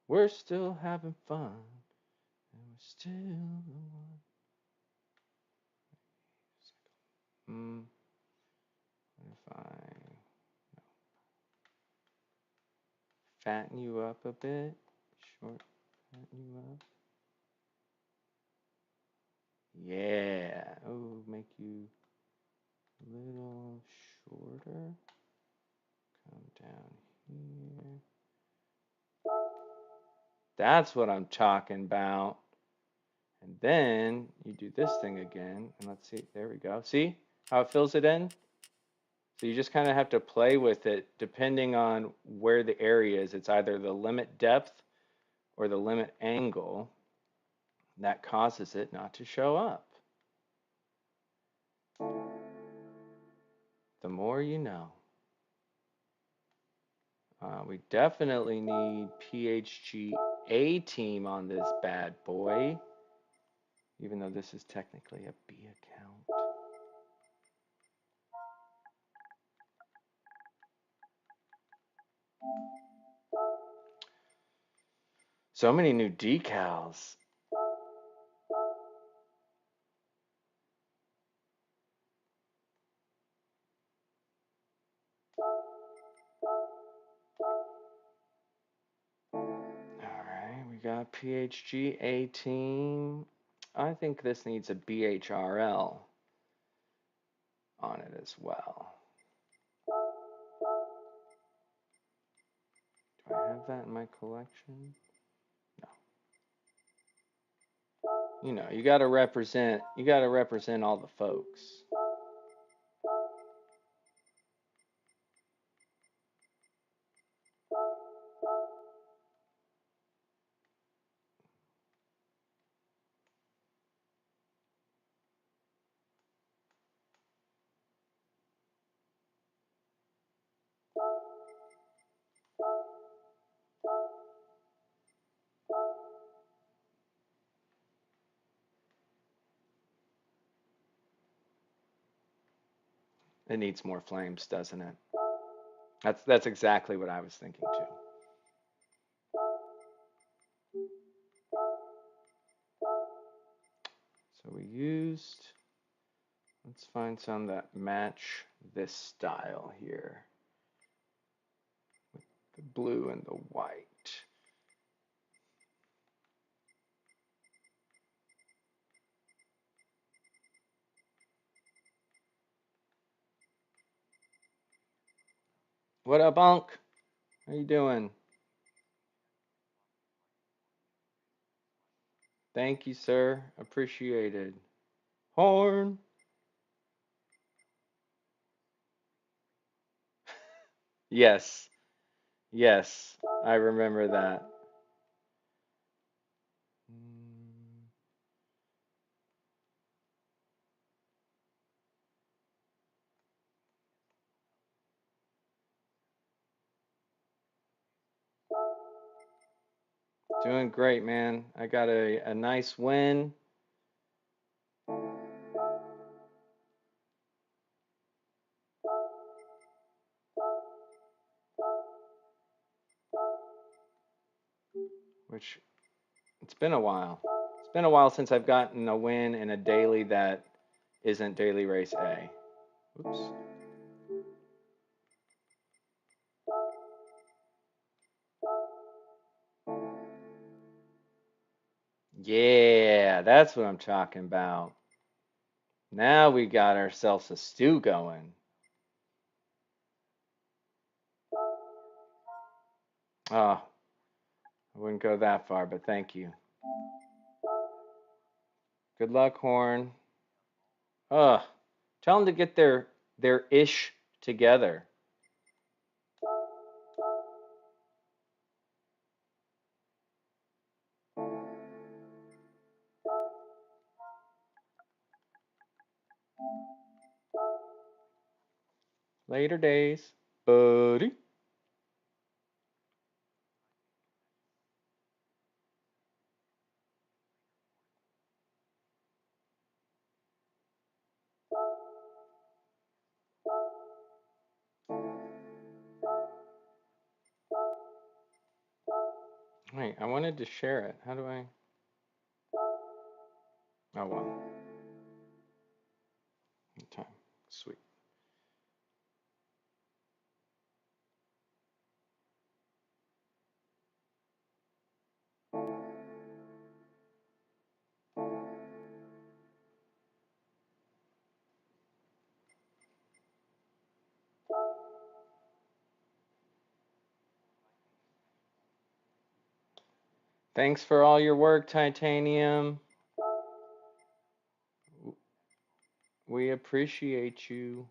we're still having fun, and we're still the one. Hmm. What if I fatten you up a bit? Short, fatten you up. Yeah. you a little shorter. Come down here. That's what I'm talking about. And then you do this thing again. And let's see. There we go. See how it fills it in? So you just kind of have to play with it depending on where the area is. It's either the limit depth or the limit angle that causes it not to show up. The more you know. We definitely need PHG A team on this bad boy, even though this is technically a B account. So many new decals. Alright, we got PHG A team. I think this needs a BHRL on it as well. Do I have that in my collection? No. You know, you gotta represent all the folks. It needs more flames, doesn't it? That's exactly what I was thinking too. So we used, let's find some that match this style here with the blue and the white. What up, Unc? How you doing? Thank you, sir. Appreciated. Horn. Yes. Yes. I remember that. Doing great, man. I got a nice win. Which it's been a while. It's been a while since I've gotten a win in a daily that isn't daily race A. Oops. Yeah, that's what I'm talking about. Now we got ourselves a stew going. Oh, I wouldn't go that far, but thank you. Good luck, Horn. Ugh. Tell them to get their ish together. Later days, buddy. Wait, I wanted to share it. How do I? Oh well. Time. Sweet. Thanks for all your work, Titanium. We appreciate you.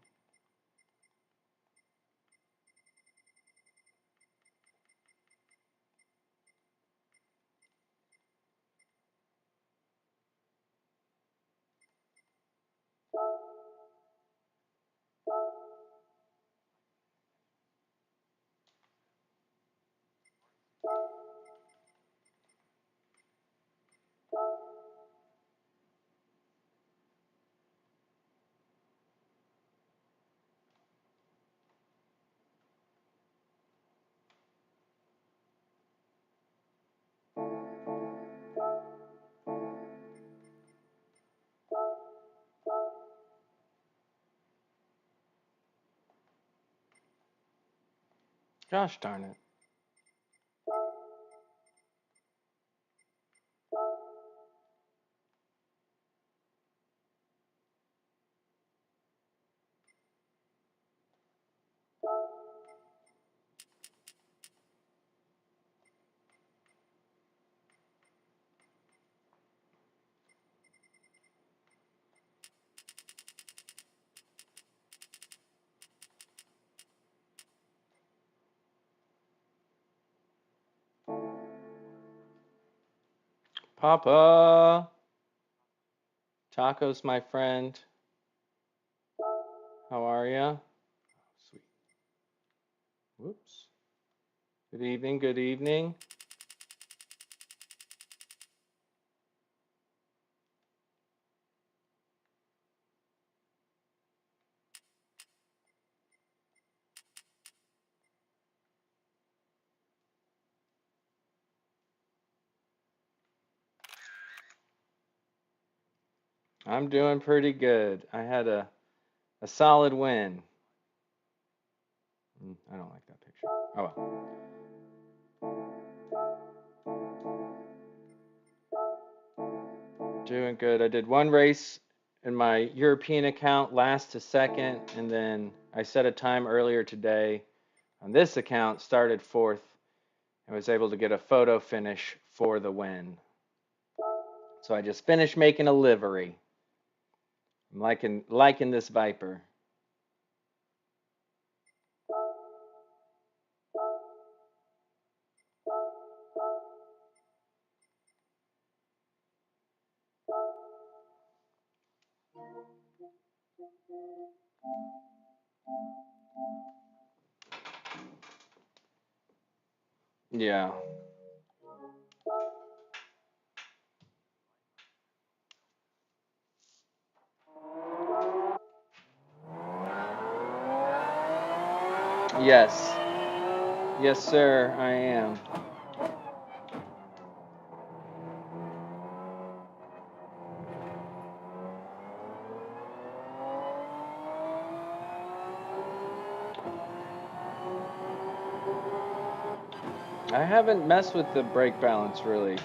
Gosh darn it. Papa. Tacos, my friend. How are ya? Sweet. Whoops. Good evening, good evening. I'm doing pretty good. I had a solid win. I don't like that picture. Oh well. Doing good. I did one race in my European account, last to second, and then I set a time earlier today on this account, started fourth, and was able to get a photo finish for the win. So I just finished making a livery. I'm liking this Viper. Yeah. Yes. Yes, sir, I am. I haven't messed with the brake balance really.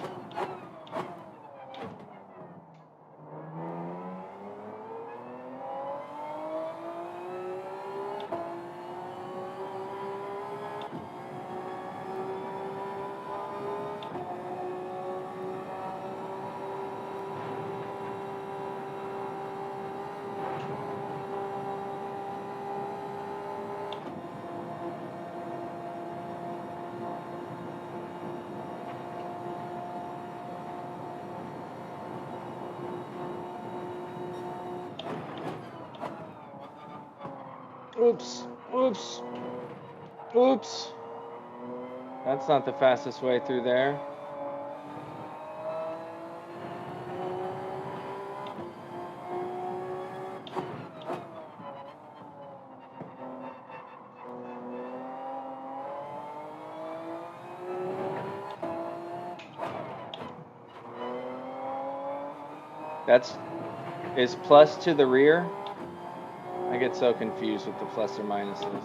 Oops. Oops. Oops. That's not the fastest way through there. That's is plus to the rear. I get so confused with the plus or minuses.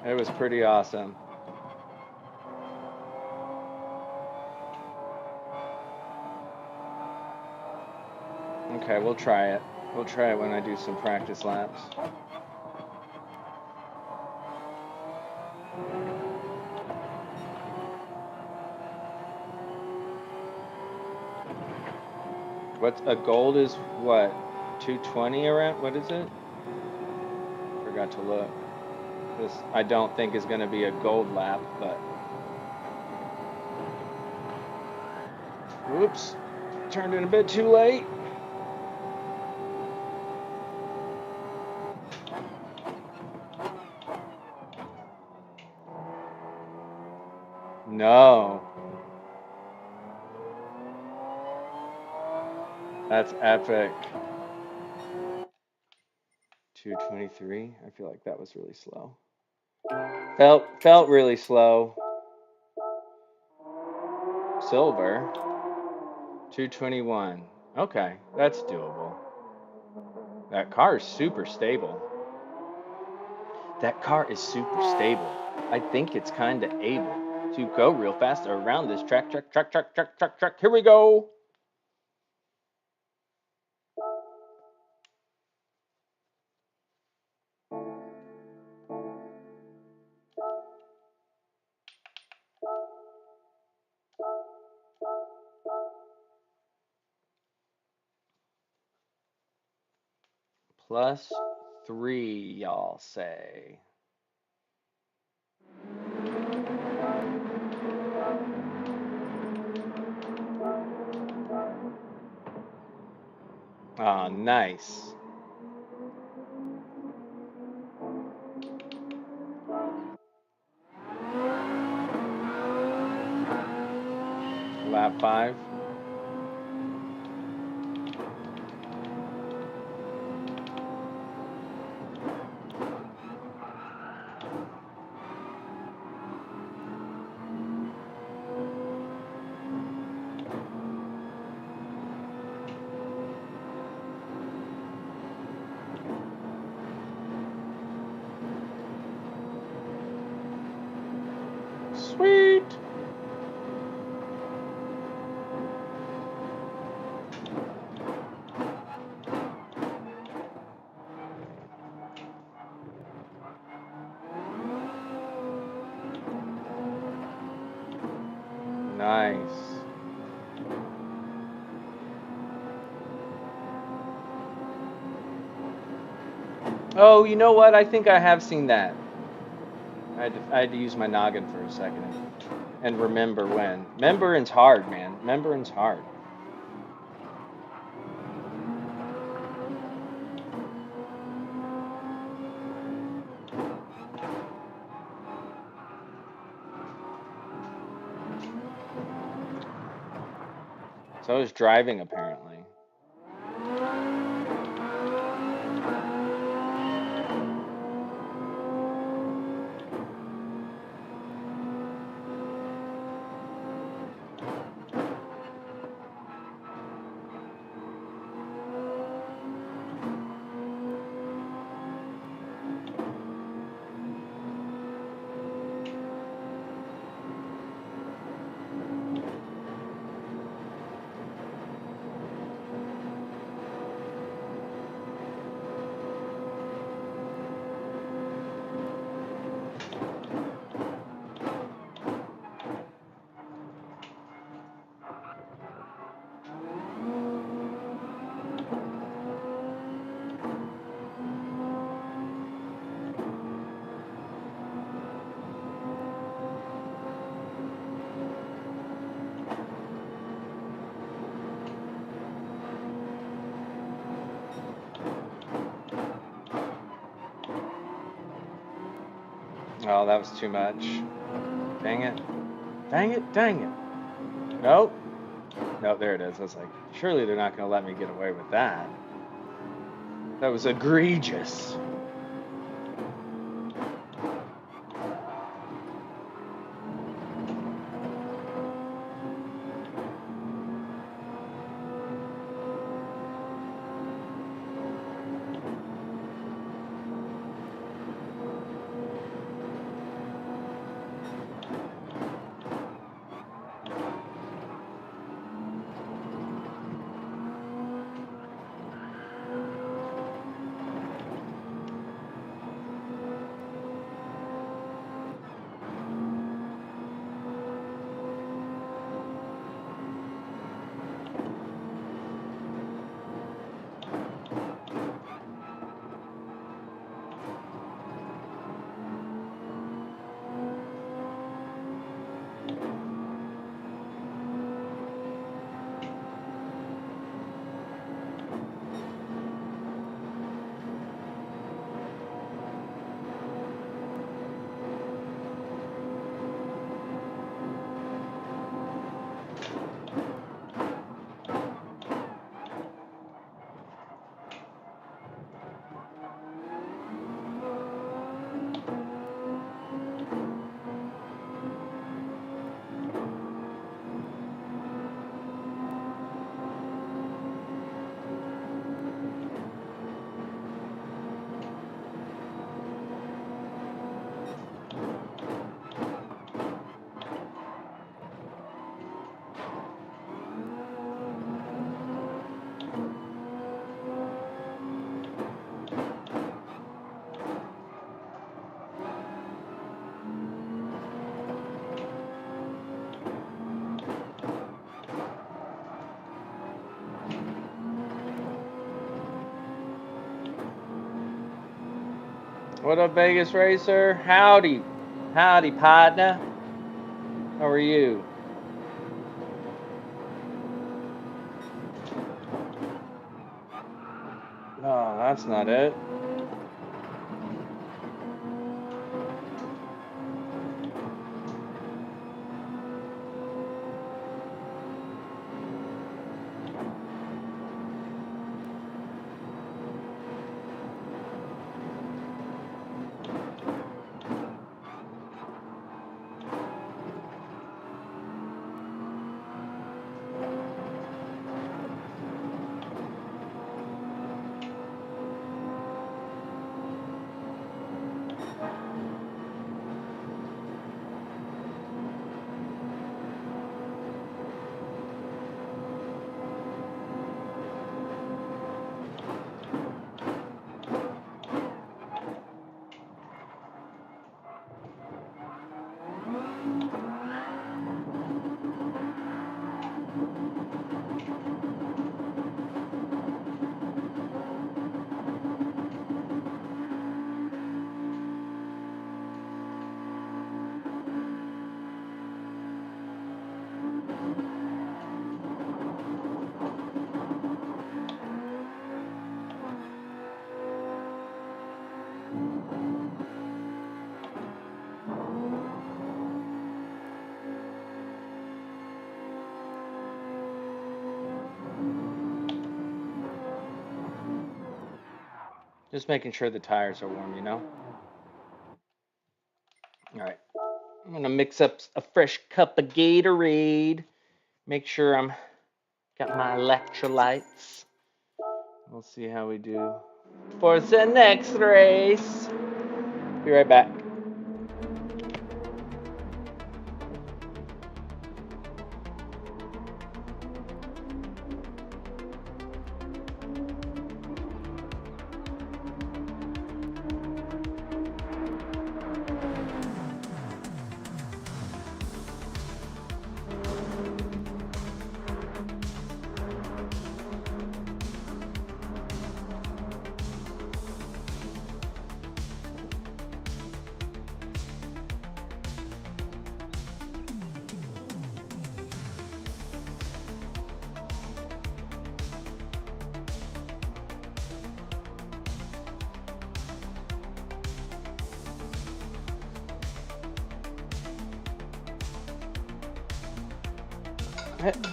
It was pretty awesome. Okay, we'll try it. We'll try it when I do some practice laps. What's a gold is what? 220 around? What is it? Forgot to look. This I don't think is going to be a gold lap, but whoops, turned in a bit too late. No. That's epic. 223. I feel like that was really slow. Felt really slow. Silver. 221. Okay, that's doable. That car is super stable. That car is super stable. I think it's kind of able to go real fast around this track. Here we go. +3, y'all say. Ah, nice. Lap 5. Sweet. Nice. Oh, you know what? I think I have seen that. I had to use my noggin for a second and remember when. Remembering's hard, man. Remembering's hard. So is driving, apparently. Oh, that was too much. Dang it. Dang it, dang it. Nope. Nope, there it is. I was like, surely they're not going to let me get away with that. That was egregious. What up, Vegas Racer? Howdy. Howdy, partner. How are you? Oh, that's not it. Just making sure the tires are warm, you know? All right. I'm going to mix up a fresh cup of Gatorade. Make sure I'm got my electrolytes. We'll see how we do for the next race. Be right back.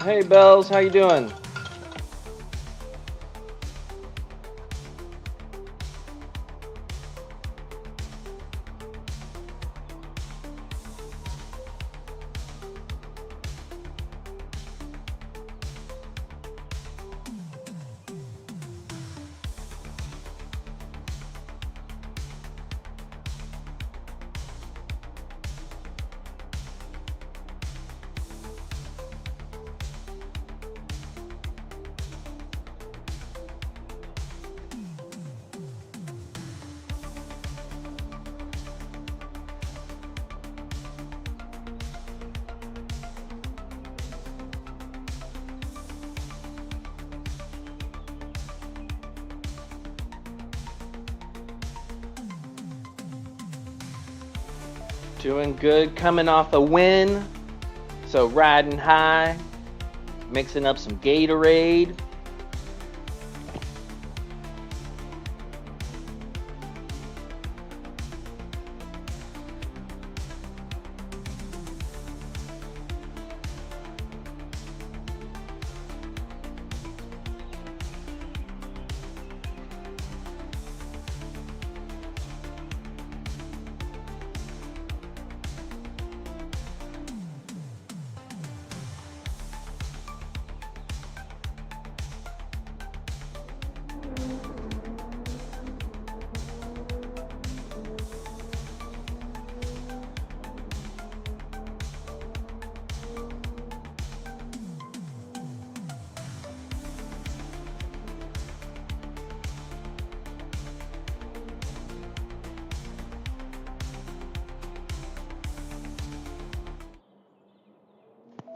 Hey, Bells, how you doing? Doing good, coming off a win. So riding high, mixing up some Gatorade.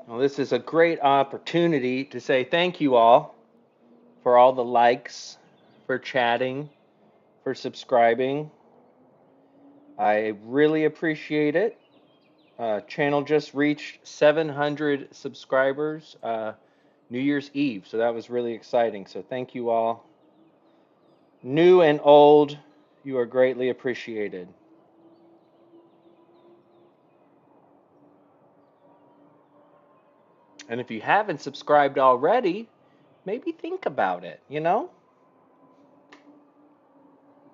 Well, this is a great opportunity to say thank you all for all the likes, for chatting, for subscribing. I really appreciate it. Channel just reached 700 subscribers New Year's Eve, so that was really exciting. So thank you all. New and old, you are greatly appreciated. And if you haven't subscribed already, maybe think about it, you know?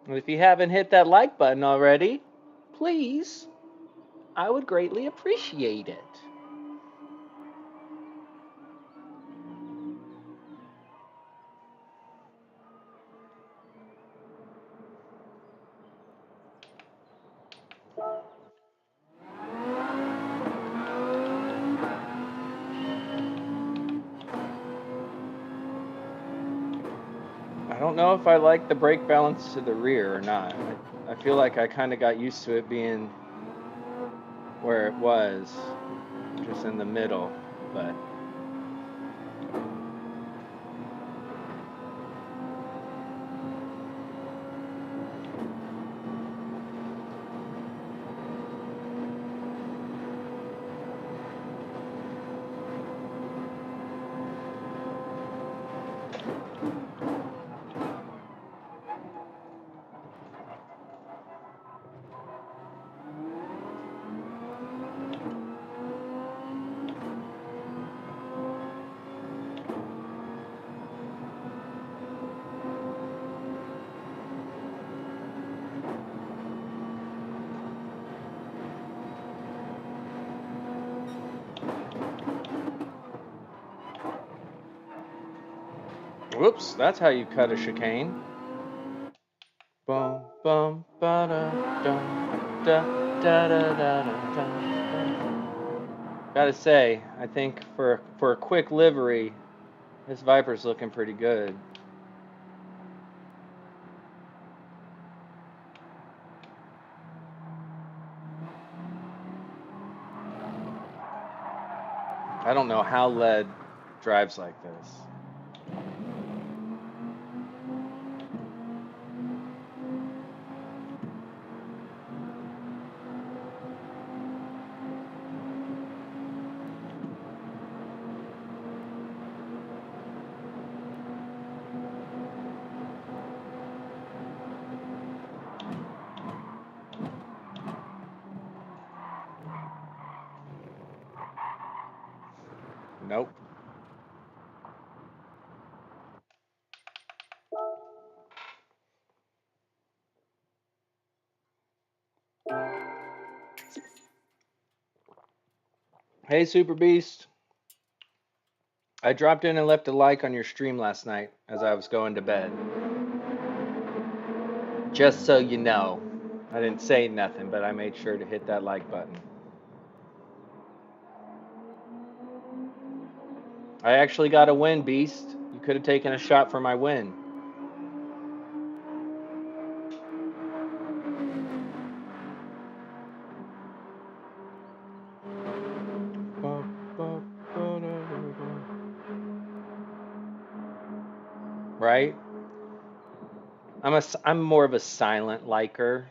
And if you haven't hit that like button already, please, I would greatly appreciate it. I don't know if I like the brake balance to the rear or not. I feel like I kind of got used to it being where it was, just in the middle, but whoops, that's how you cut a chicane. Bum bum ba da dum da da da da da da. Gotta say, I think for a quick livery, this Viper's looking pretty good. I don't know how lead drives like this. Nope. Hey, Super Beast. I dropped in and left a like on your stream last night as I was going to bed. Just so you know. I didn't say nothing, but I made sure to hit that like button. I actually got a win, Beast. You could have taken a shot for my win. Right? I'm more of a silent liker.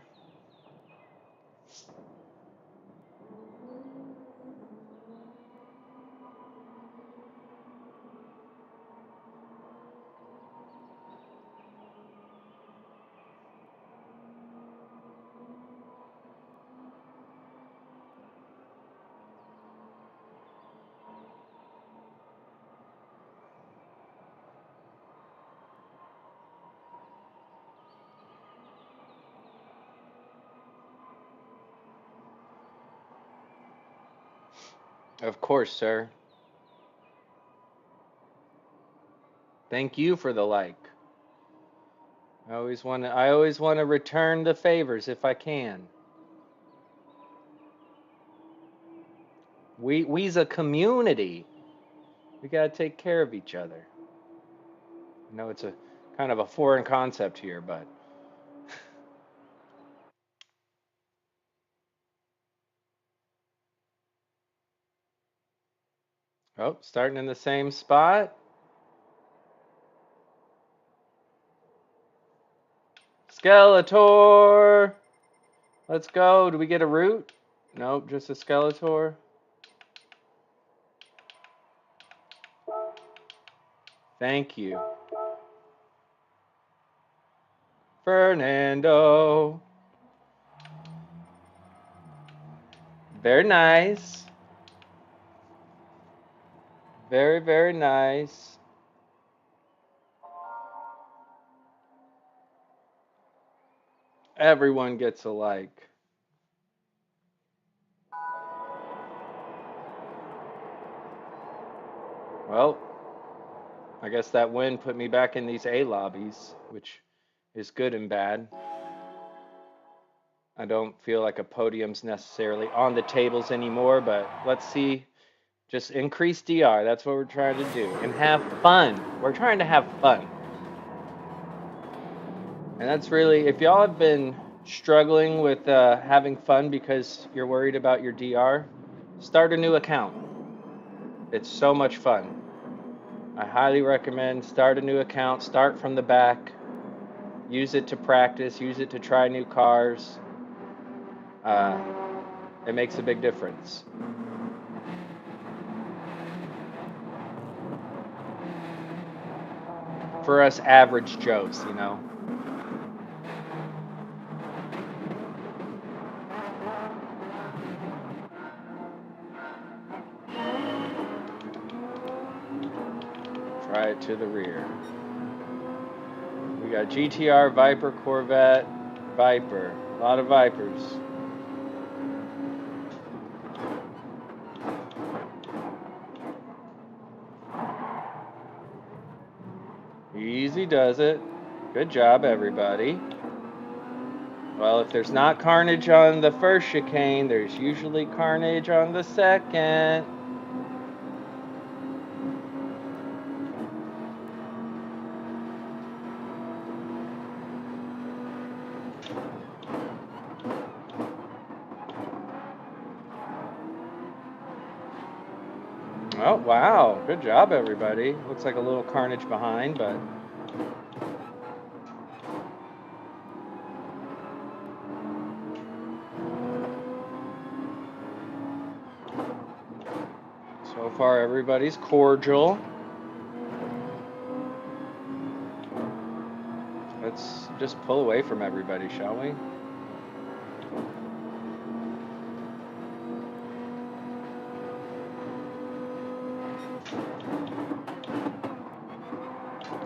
Of course, sir. Thank you for the like. I always want to return the favors if I can. We's a community. We got to take care of each other. I know it's a kind of a foreign concept here, but oh, starting in the same spot. Skeletor. Let's go. Do we get a root? Nope, just a Skeletor. Thank you. Fernando. Very nice. Very, very nice. Everyone gets a like. Well, I guess that win put me back in these A lobbies, which is good and bad. I don't feel like a podium's necessarily on the tables anymore, but let's see. Just increase DR. That's what we're trying to do. And have fun. We're trying to have fun. And that's really, if y'all have been struggling with having fun because you're worried about your DR, start a new account. It's so much fun. I highly recommend start a new account, start from the back, use it to practice, use it to try new cars. It makes a big difference. For us average Joes, you know. Try it to the rear. We got GTR, Viper, Corvette, Viper. A lot of Vipers. Easy does it. Good job, everybody. Well, if there's not carnage on the first chicane, there's usually carnage on the second. Oh, wow. Good job, everybody. Looks like a little carnage behind, but... so far, everybody's cordial. Let's just pull away from everybody, shall we?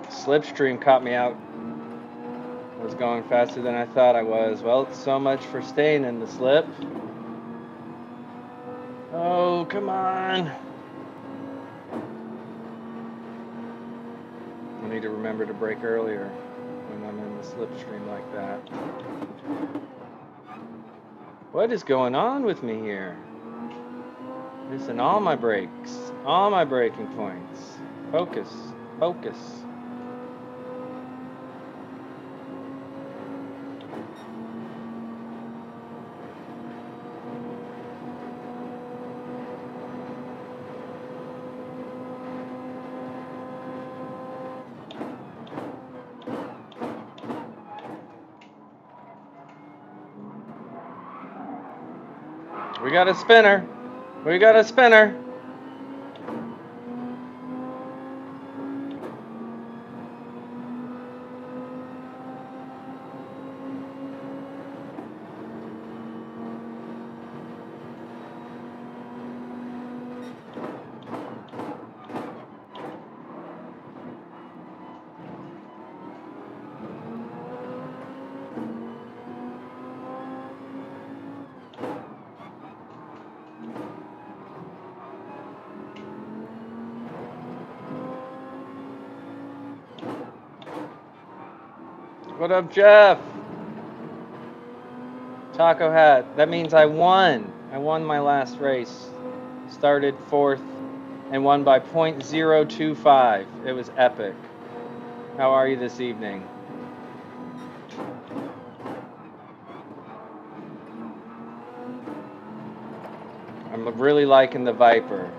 Slipstream caught me out. I was going faster than I thought I was. Well, so much for staying in the slip. Oh, come on. I need to remember to brake earlier when I'm in the slipstream like that. What is going on with me here? Missing all my brakes, all my braking points. Focus, focus. We got a spinner. We got a spinner. What up, Jeff? Taco hat. That means I won. I won my last race. Started fourth and won by .025. It was epic. How are you this evening? I'm really liking the Viper.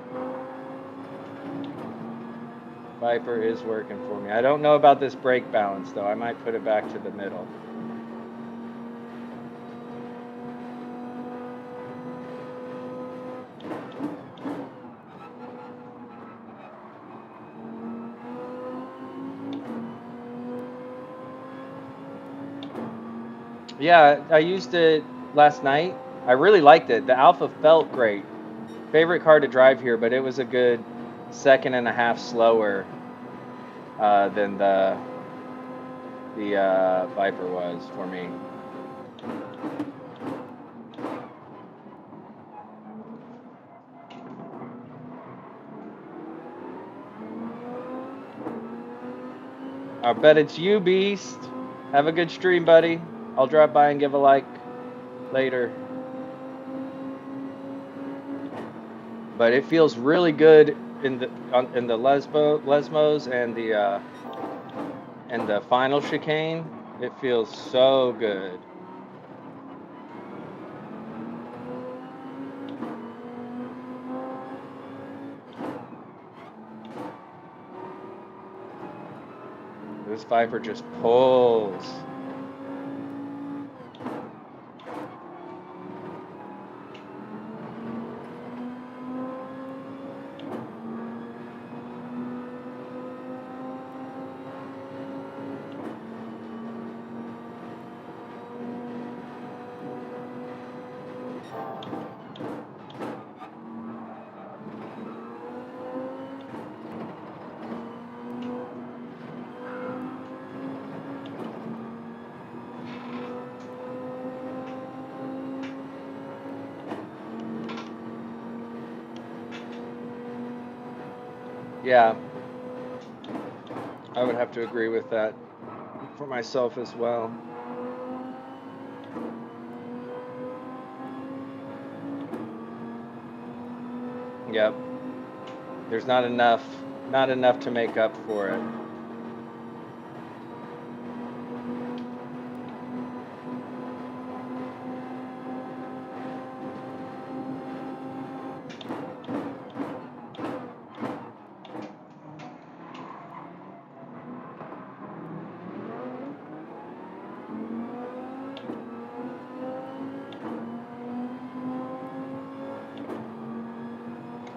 Viper is working for me. I don't know about this brake balance, though. I might put it back to the middle. Yeah, I used it last night. I really liked it. The Alpha felt great. Favorite car to drive here, but it was a good second and a half slower than the Viper was for me. I bet it's you, Beast. Have a good stream, buddy. I'll drop by and give a like later. But it feels really good in the Lesmos and the final chicane. It feels so good. This Viper just pulls. Yeah, I would have to agree with that for myself as well. Yep. There's not enough to make up for it.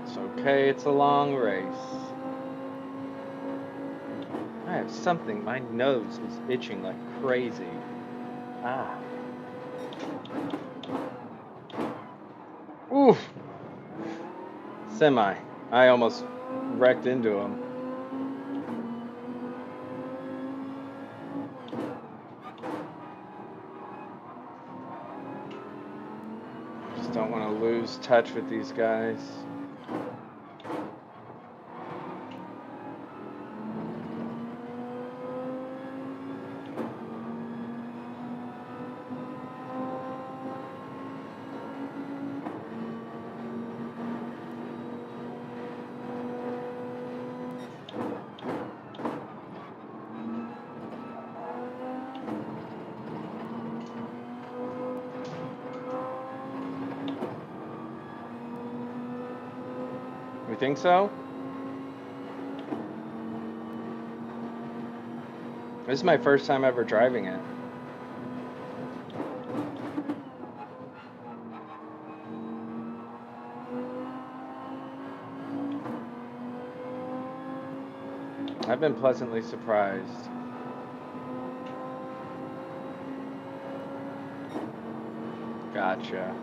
It's okay, it's a long race. I have something, my nose is itching like crazy. Ah. Oof. Semi. I almost wrecked into him. Just don't want to lose touch with these guys. You think so? This is my first time ever driving it. I've been pleasantly surprised. Gotcha.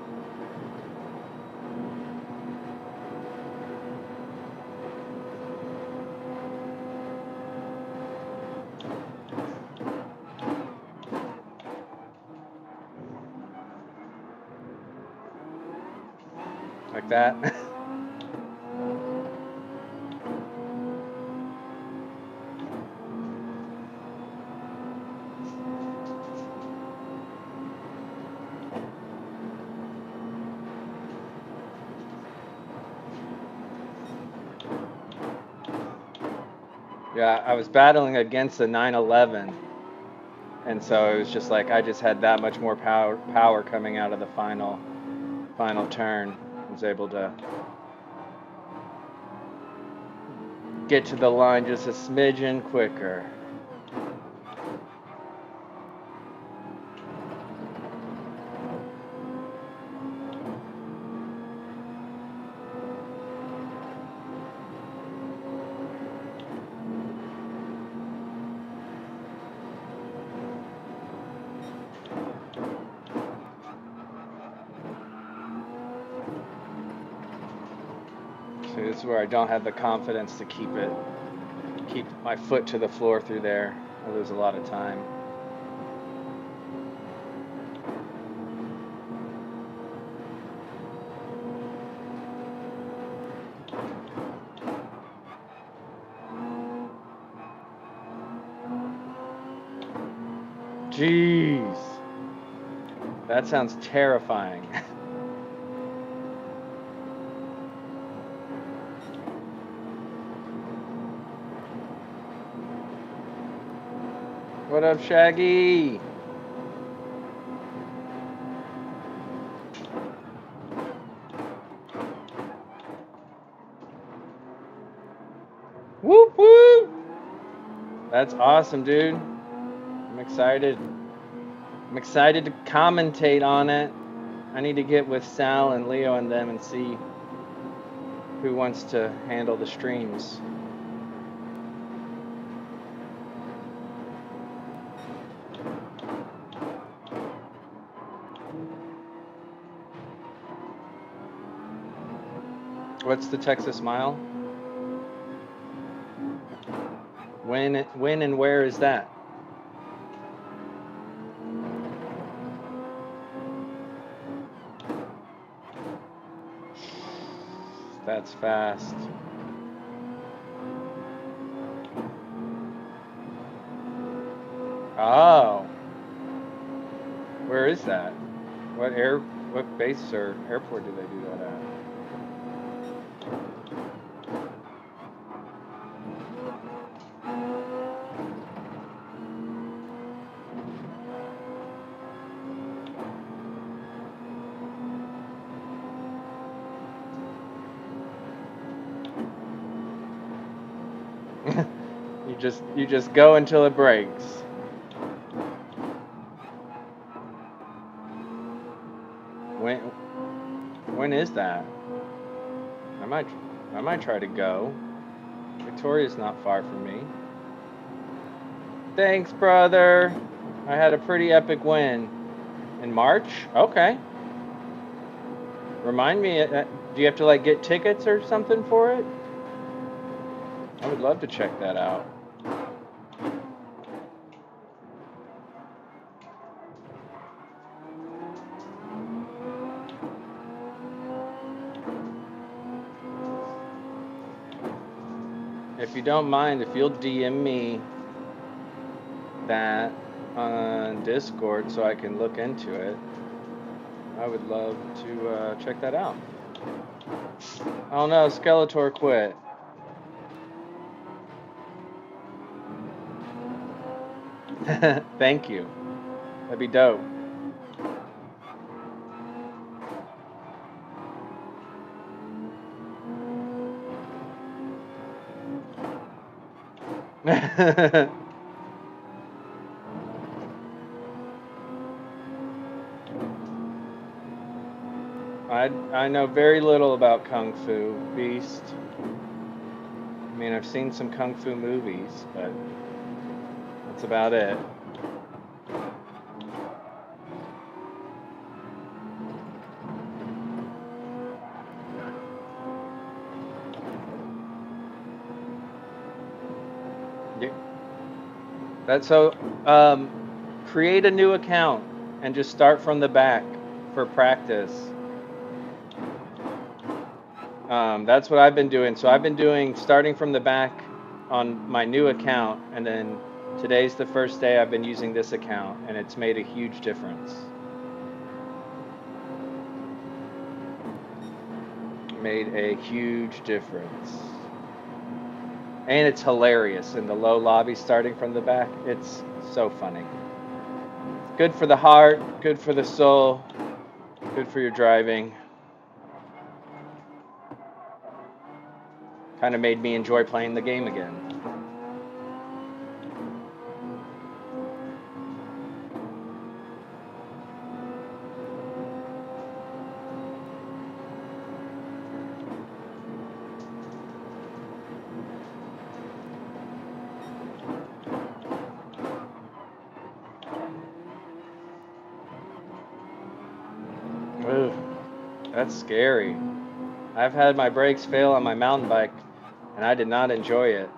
Like that. Yeah, I was battling against the 911, and so it was just like I just had that much more power coming out of the final turn. I was able to get to the line just a smidgen quicker. So this is where I don't have the confidence to keep my foot to the floor through there. I lose a lot of time. Jeez. That sounds terrifying. What up, Shaggy? Whoop whoop! That's awesome, dude. I'm excited. I'm excited to commentate on it. I need to get with Sal and Leo and them and see who wants to handle the streams. What's the Texas Mile? When and where is that? That's fast. Oh. Where is that? What base or airport do they do that at? You just go until it breaks. When is that? I might try to go. Victoria's not far from me. Thanks, brother. I had a pretty epic win. In March? Okay. Remind me, do you have to like get tickets or something for it? I would love to check that out. If you don't mind, if you'll DM me that on Discord so I can look into it, I would love to check that out. Oh no, Skeletor quit. Thank you. That'd be dope. I know very little about Kung Fu Beast. I mean, I've seen some Kung Fu movies, but that's about it. Create a new account and just start from the back for practice. That's what I've been doing. So I've been starting from the back on my new account, and then today's the first day I've been using this account, and it's made a huge difference. Made a huge difference. And it's hilarious in the low lobby starting from the back. It's so funny. Good for the heart, good for the soul, good for your driving. Kind of made me enjoy playing the game again. Ooh, that's scary. I've had my brakes fail on my mountain bike, and I did not enjoy it.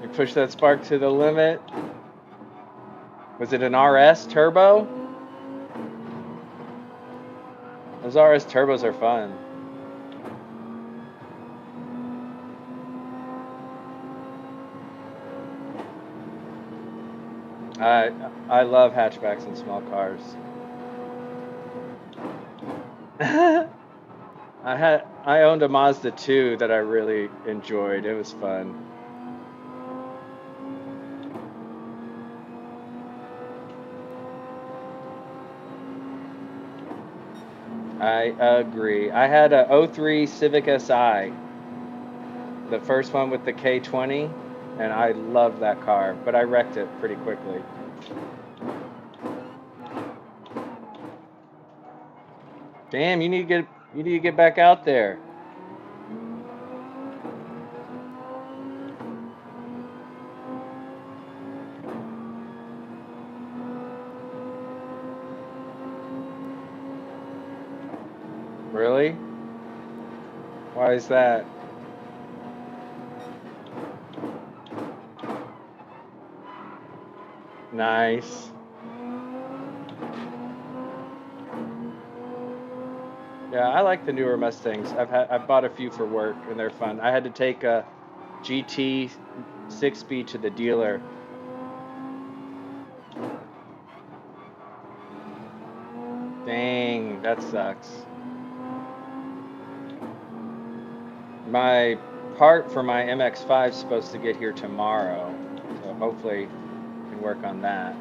You push that spark to the limit. Was it an RS turbo? Those RS turbos are fun. I love hatchbacks and small cars. I owned a Mazda 2 that I really enjoyed. It was fun. I agree. I had a 03 Civic Si, the first one with the K20, and I loved that car, but I wrecked it pretty quickly. Damn, you need to get back out there. Really? Why is that? Nice. Yeah, I like the newer Mustangs. I've bought a few for work and they're fun. I had to take a GT 6-speed to the dealer. Dang, that sucks. My part for my MX-5 is supposed to get here tomorrow, so hopefully we can work on that.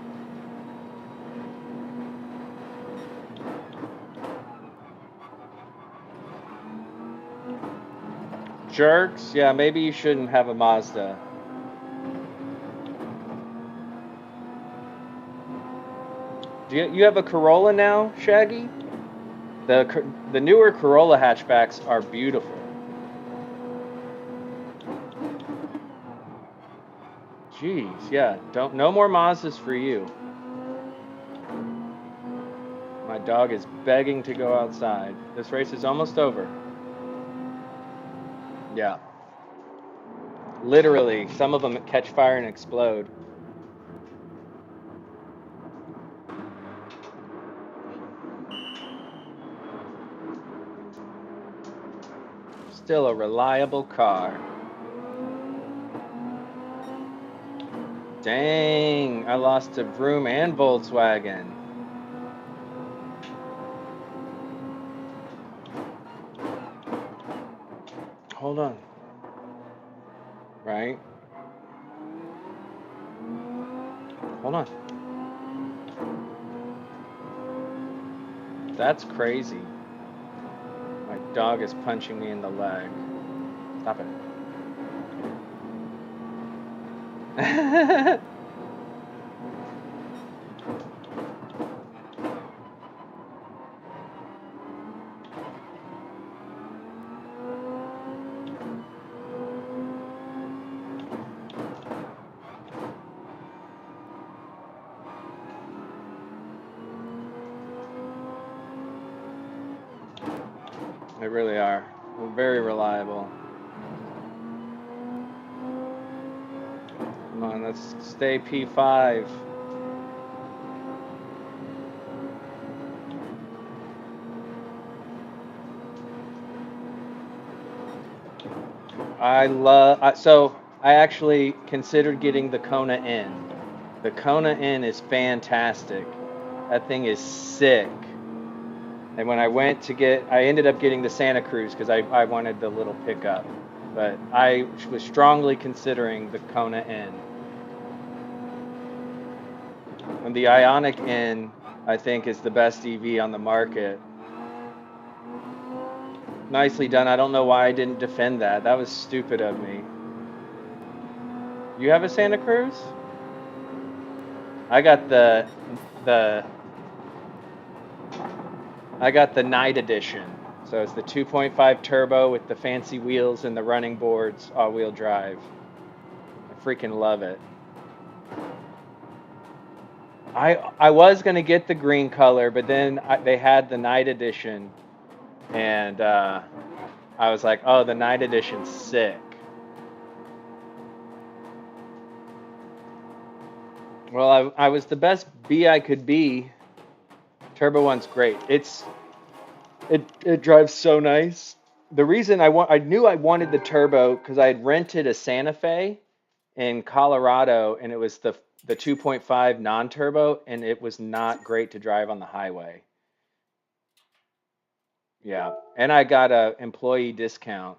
Jerks? Yeah, maybe you shouldn't have a Mazda. Do you have a Corolla now, Shaggy? The newer Corolla hatchbacks are beautiful. Jeez, yeah. No more Mazdas for you. My dog is begging to go outside. This race is almost over. Yeah. Literally, some of them catch fire and explode. Still a reliable car. Dang, I lost to Vroom and Volkswagen. Hold on. Right? Hold on. That's crazy. My dog is punching me in the leg. Stop it. They really are. They're very reliable. Come on, let's stay P5. So I actually considered getting the Kona N. The Kona N is fantastic. That thing is sick. And when I went to I ended up getting the Santa Cruz because I wanted the little pickup. But I was strongly considering the Kona N. And the Ioniq N, I think, is the best EV on the market. Nicely done. I don't know why I didn't defend that. That was stupid of me. You have a Santa Cruz? I got the I got the night edition. So it's the 2.5 turbo with the fancy wheels and the running boards, all-wheel drive. I freaking love it. I was gonna get the green color, but then they had the night edition, and I was like, oh, the night edition's sick. Well, I was the best B I could be. Turbo one's great. It drives so nice. The reason I knew I wanted the turbo because I had rented a Santa Fe in Colorado, and it was the 2.5 non-turbo, and it was not great to drive on the highway. Yeah, and I got a employee discount.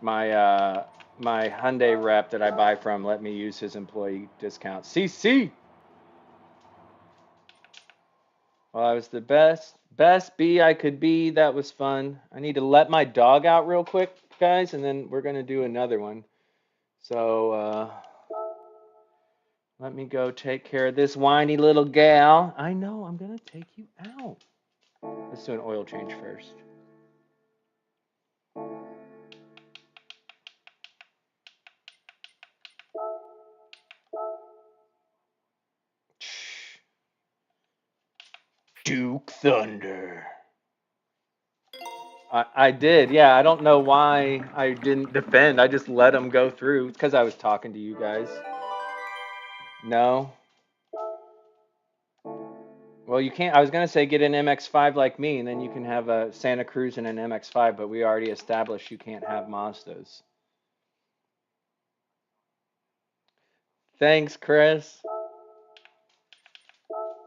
My Hyundai rep that I buy from let me use his employee discount. CC. Well, I was the best B I could be. That was fun. I need to let my dog out real quick, guys, and then we're gonna do another one. So let me go take care of this whiny little gal. I know, I'm gonna take you out. Let's do an oil change first. Duke Thunder. I did, yeah. I don't know why I didn't defend. I just let him go through because I was talking to you guys. No. Well, you can't. I was gonna say get an MX-5 like me, and then you can have a Santa Cruz and an MX-5. But we already established you can't have Mazdas. Thanks, Chris.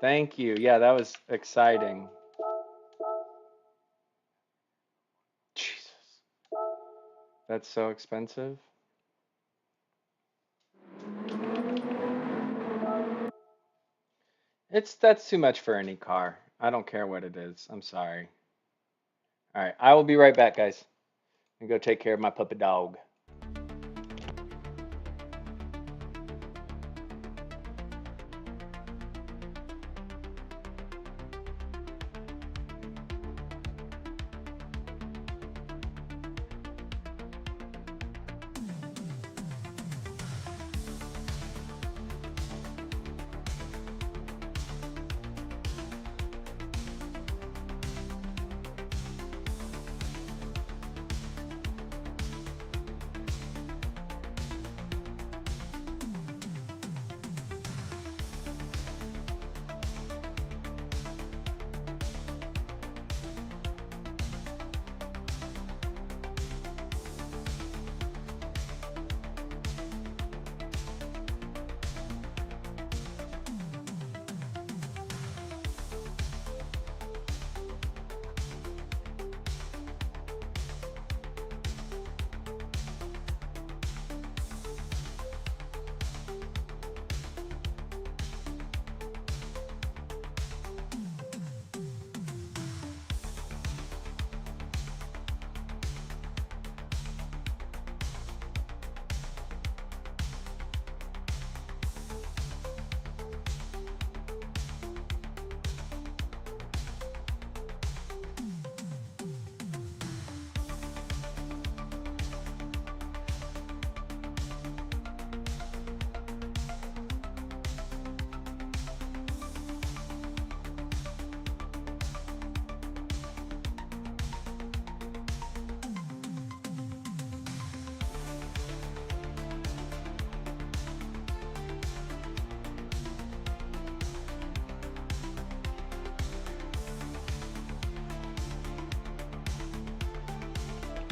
Thank you. Yeah, that was exciting. Jesus, that's so expensive. That's too much for any car. I don't care what it is. I'm sorry. All right, I will be right back, guys. And go take care of my puppy dog.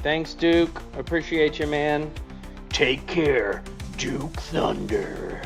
Thanks, Duke. Appreciate you, man. Take care, Duke Thunder.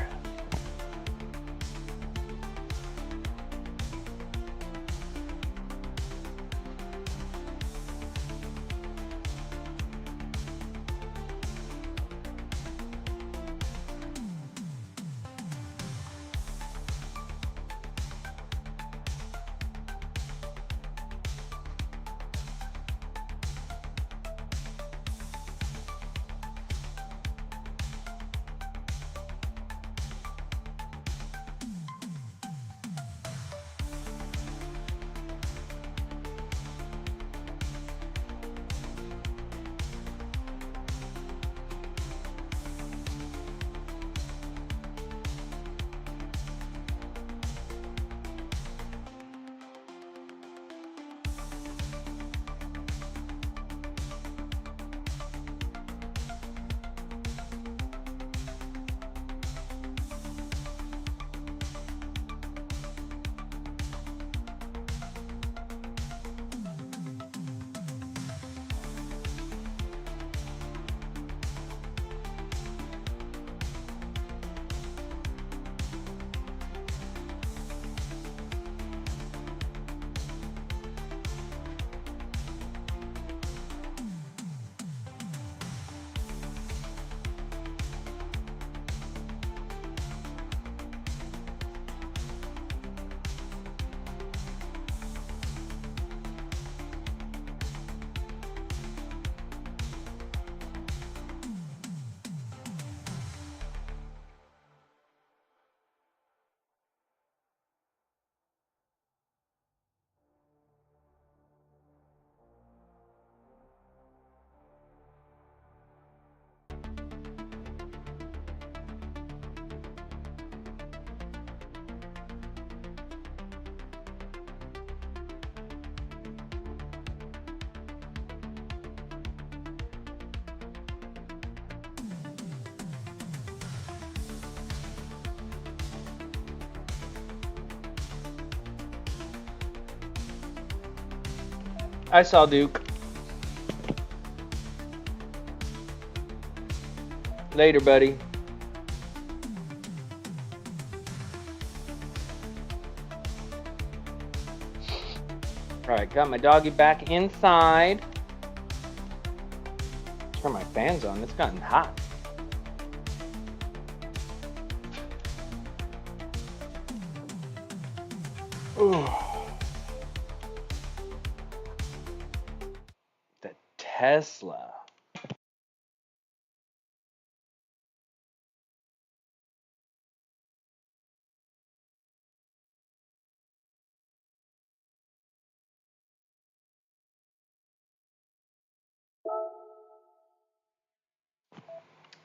I saw Duke. Later, buddy. Alright, got my doggy back inside. Turn my fans on. It's gotten hot. Ooh. The Tesla.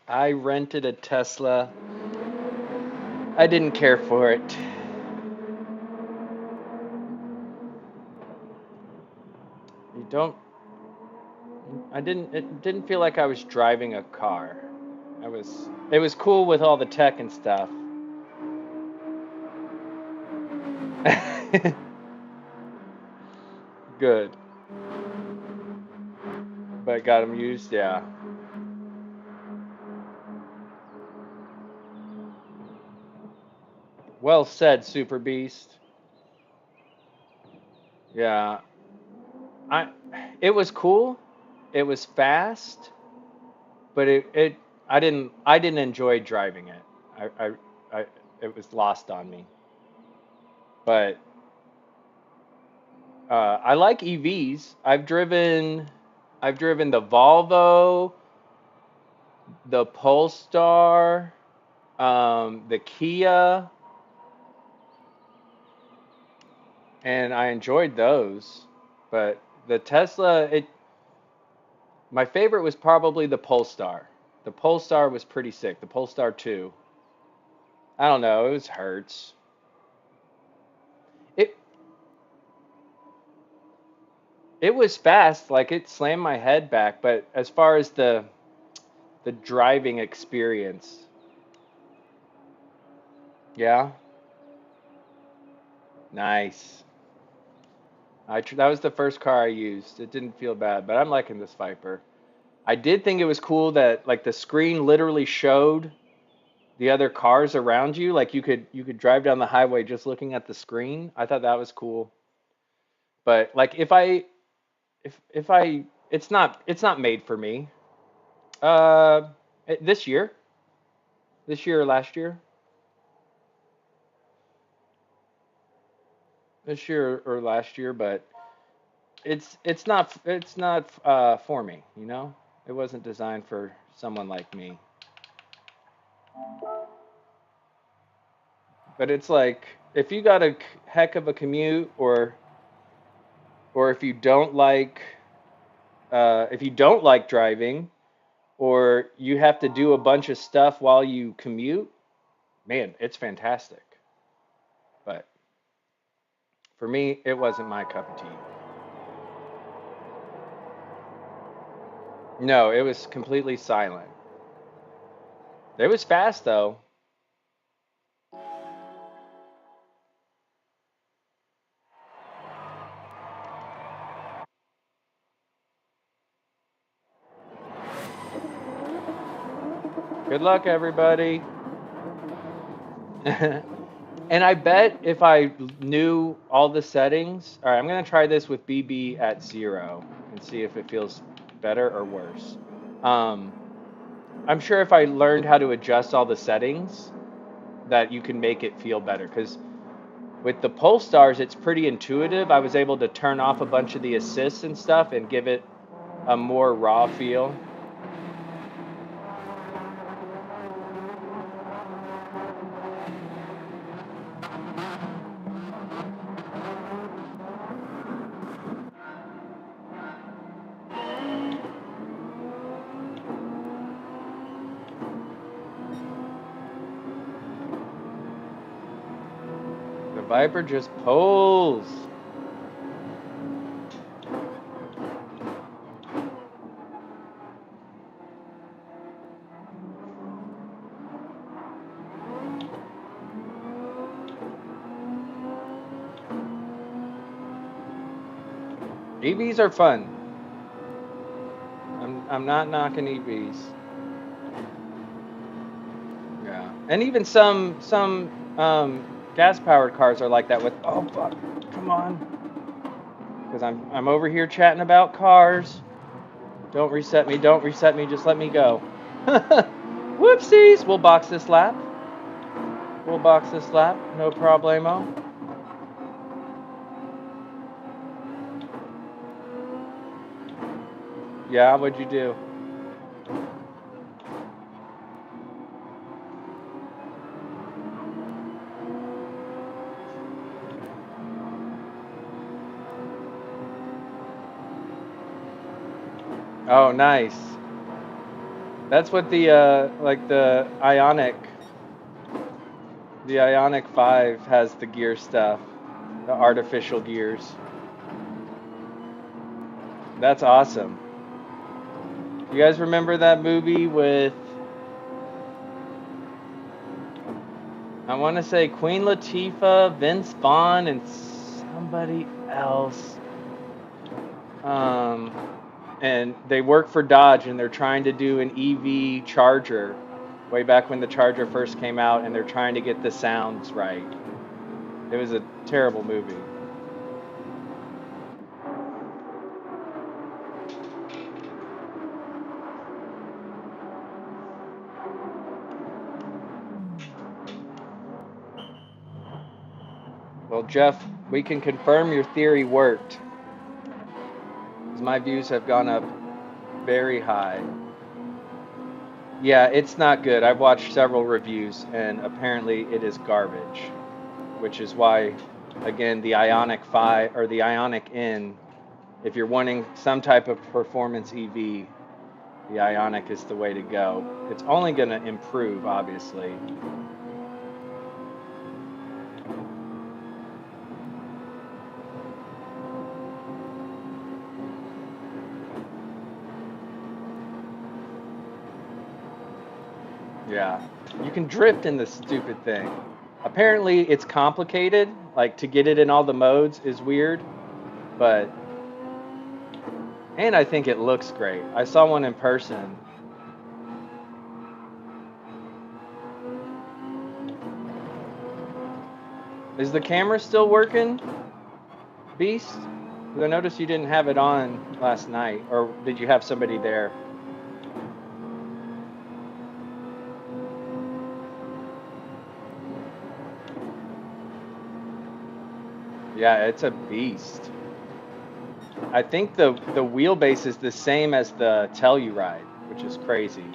I rented a Tesla. I didn't care for it. You don't. It didn't feel like I was driving a car. It was cool with all the tech and stuff. Good. But got them used, yeah. Well said, Super Beast. Yeah. I it was cool. It was fast, but I didn't enjoy driving it. I it was lost on me. But I like EVs. I've driven the Volvo, the Polestar, the Kia, and I enjoyed those. But the Tesla, my favorite was probably the Polestar. The Polestar was pretty sick. The Polestar 2. I don't know, it was Hertz. It it was fast, like it slammed my head back, but as far as the driving experience, yeah, nice. That was the first car I used. It didn't feel bad, but I'm liking this Viper. I did think it was cool that like the screen literally showed the other cars around you. Like you could drive down the highway just looking at the screen. I thought that was cool. But like if I it's not made for me. Uh, this year, this year or last year, this year or last year, but it's not for me. You know, it wasn't designed for someone like me. But it's like if you got a heck of a commute, or if you don't like driving, or you have to do a bunch of stuff while you commute, man, it's fantastic. But for me, it wasn't my cup of tea. No, it was completely silent. It was fast though. Good luck, everybody. And I bet if I knew all the settings, all right, I'm gonna try this with BB at 0 and see if it feels better or worse. Um, I'm sure if I learned how to adjust all the settings, that you can make it feel better. Because with the Polestars, it's pretty intuitive. I was able to turn off a bunch of the assists and stuff and give it a more raw feel. The Viper just pulls. EVs are fun. I'm not knocking EVs. Yeah, and even some gas powered cars are like that with. Oh fuck! Come on, because I'm over here chatting about cars. Don't reset me. Don't reset me. Just let me go. Whoopsies. We'll box this lap. We'll box this lap. No problemo. Yeah, what'd you do? Oh, nice. That's what the like the Ionic 5 has the gear stuff, the artificial gears. That's awesome. You guys remember that movie with I want to say Queen Latifah, Vince Vaughn, and somebody else. Um, and they work for Dodge, and they're trying to do an EV charger. Way back when the Charger first came out, and they're trying to get the sounds right. It was a terrible movie. Well, Jeff, we can confirm your theory worked. 'Cause my views have gone up very high. Yeah, it's not good. I've watched several reviews, and apparently it is garbage. Which is why, again, the Ionic 5 or the Ionic N, if you're wanting some type of performance EV, the Ionic is the way to go. It's only going to improve, obviously. Yeah. You can drift in this stupid thing. Apparently, it's complicated. Like, to get it in all the modes is weird. But, and I think it looks great. I saw one in person. Is the camera still working, Beast? 'Cause I noticed you didn't have it on last night. Or did you have somebody there? Yeah, it's a beast. I think the wheelbase is the same as the Telluride, which is crazy.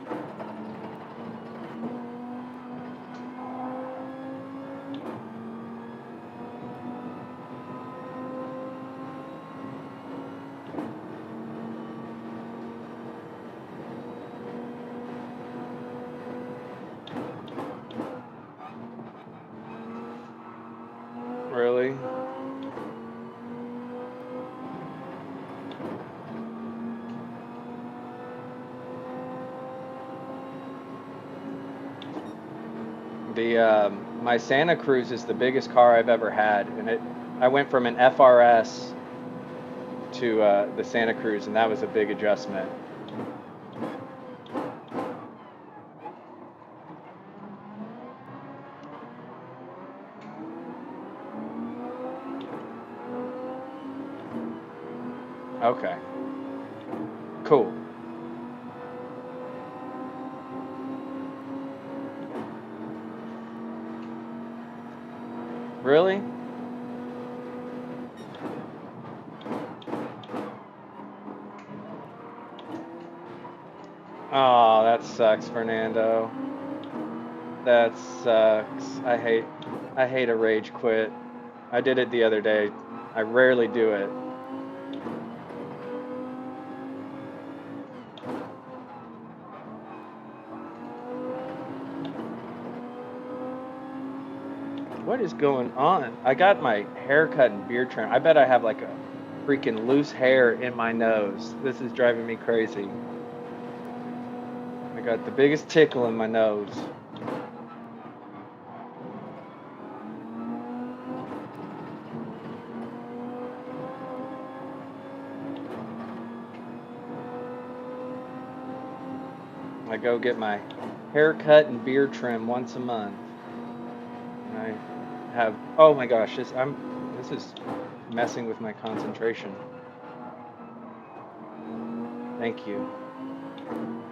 Really? The my Santa Cruz is the biggest car I've ever had, and I went from an FRS to the Santa Cruz, and that was a big adjustment. Okay, cool. Really? Oh, that sucks, Fernando. That sucks. I hate a rage quit. I did it the other day. I rarely do it. What is going on? I got my haircut and beard trim. I bet I have like a freaking loose hair in my nose. This is driving me crazy. I got the biggest tickle in my nose. go get my haircut and beard trim once a month. And I have, oh my gosh, this is messing with my concentration. Thank you.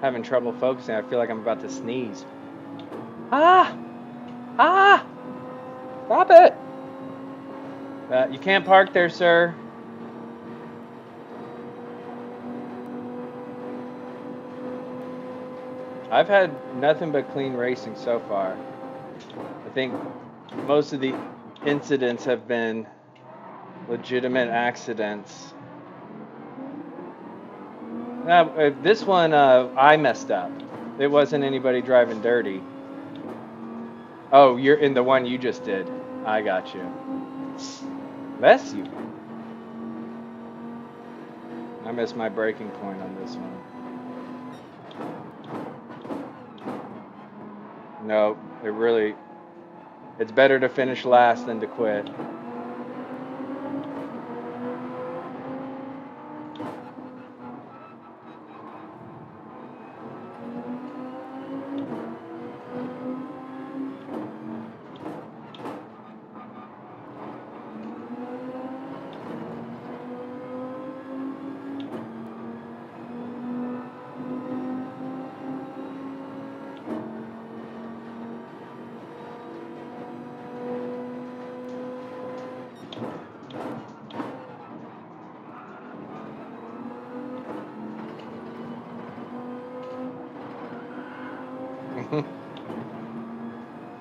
Having trouble focusing. I feel like I'm about to sneeze. Ah! Ah! Stop it! You can't park there, sir. I've had nothing but clean racing so far. I think most of the incidents have been legitimate accidents. This one, I messed up. It wasn't anybody driving dirty. Oh, you're in the one you just did. I got you. Bless you. I missed my breaking point on this one. No, it's better to finish last than to quit.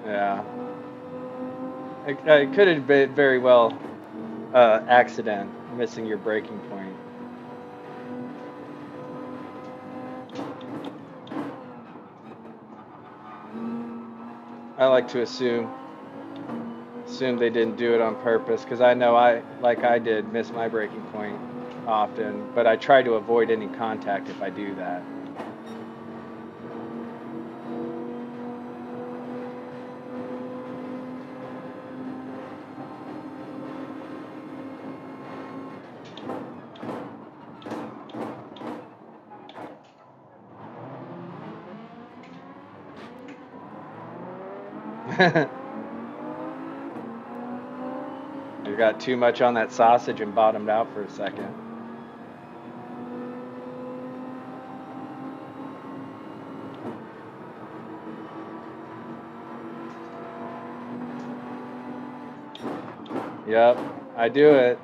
Yeah. It could have been very well accident, missing your breaking point. I like to assume they didn't do it on purpose, because I know like I did, miss my breaking point often, but I try to avoid any contact if I do that. You got too much on that sausage and bottomed out for a second. Yep, I do it.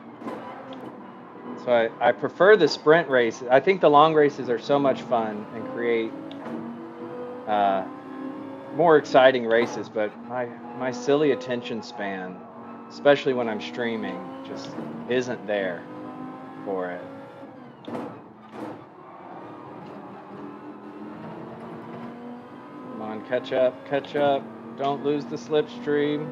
So I prefer the sprint race. I think the long races are so much fun and create more exciting races, but my silly attention span, especially when I'm streaming, just isn't there for it. Come on, catch up. Don't lose the slipstream.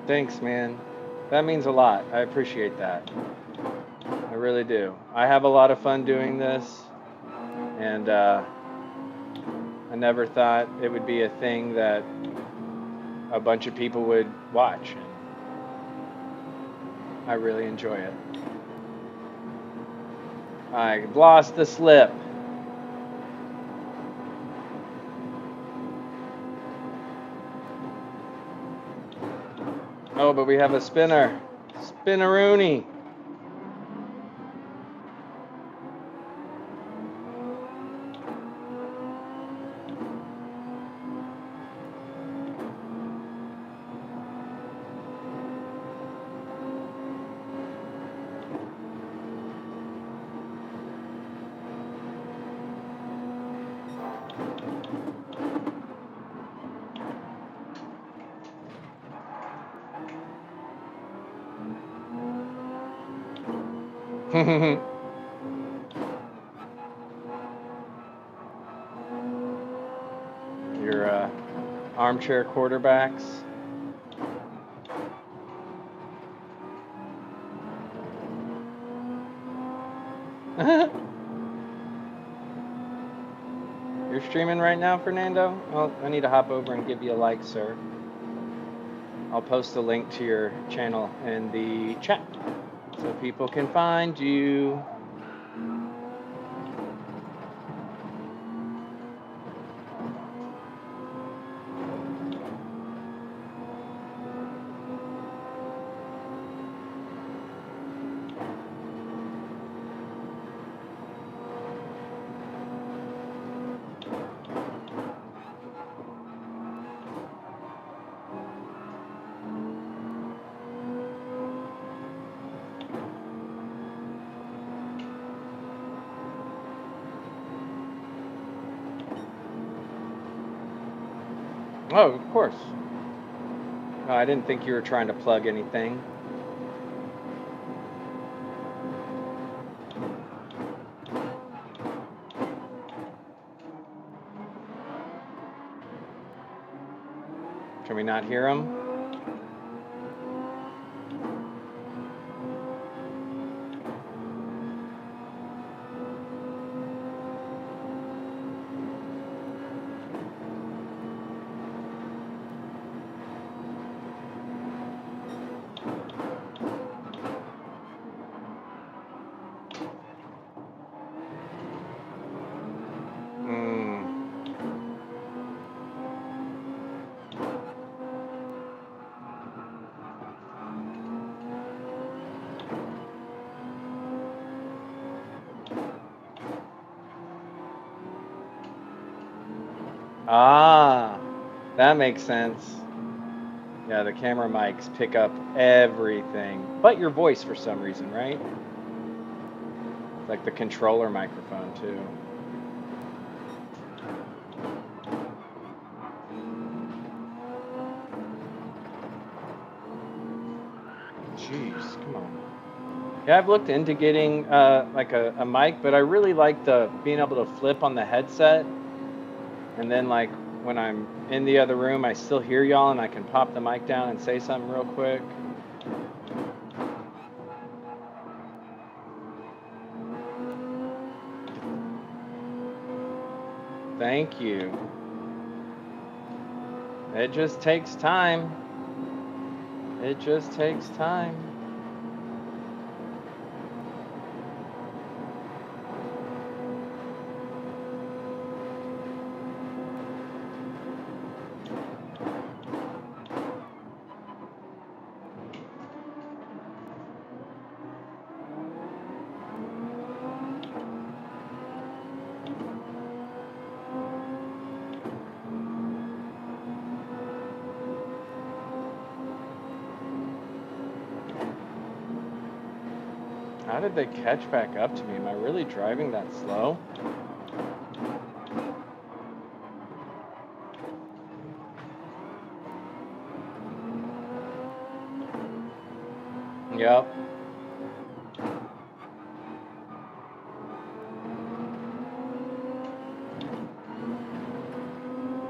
Thanks, man. That means a lot. I appreciate that. I really do. I have a lot of fun doing this, and I never thought it would be a thing that a bunch of people would watch. And I really enjoy it. I lost the slip. Oh, but we have a spinner. Spinneroony. Your armchair quarterbacks. You're streaming right now, Fernando? Well, I need to hop over and give you a like, sir. I'll post a link to your channel in the chat so people can find you. Oh, of course. No, I didn't think you were trying to plug anything. Can we not hear him? Ah, that makes sense. Yeah, the camera mics pick up everything, but your voice for some reason, right? Like the controller microphone too. Jeez, come on. Yeah, I've looked into getting like a mic, but I really like the being able to flip on the headset, and then like when I'm in the other room, I still hear y'all, and I can pop the mic down and say something real quick. Thank you. It just takes time. It just takes time. How did they catch back up to me? Am I really driving that slow? Yep.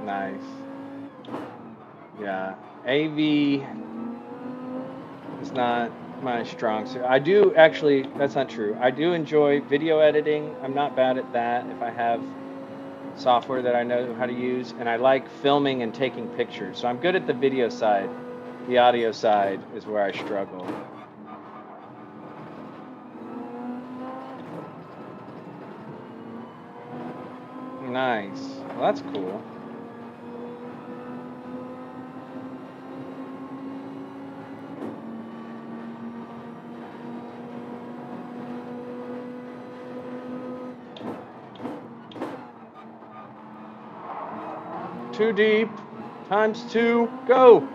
Nice. Yeah. AV is not my strong suit. I do actually, that's not true. I do enjoy video editing. I'm not bad at that if I have software that I know how to use, and I like filming and taking pictures. So I'm good at the video side. The audio side is where I struggle. Nice. Well, that's cool. Too deep. Times 2. Go.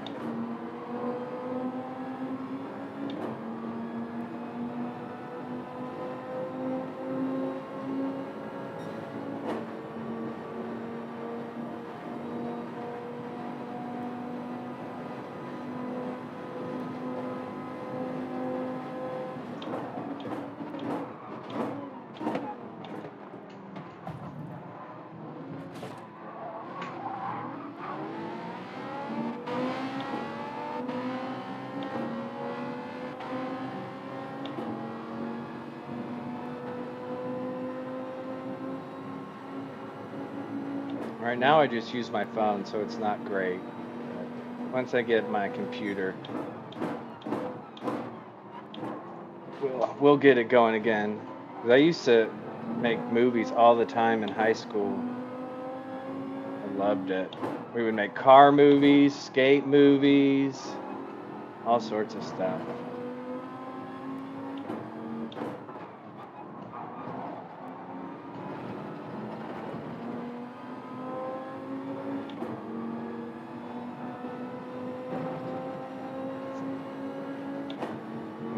Right now I just use my phone, so it's not great. Once I get my computer, we'll get it going again. 'Cause I used to make movies all the time in high school. I loved it. We would make car movies, skate movies, all sorts of stuff.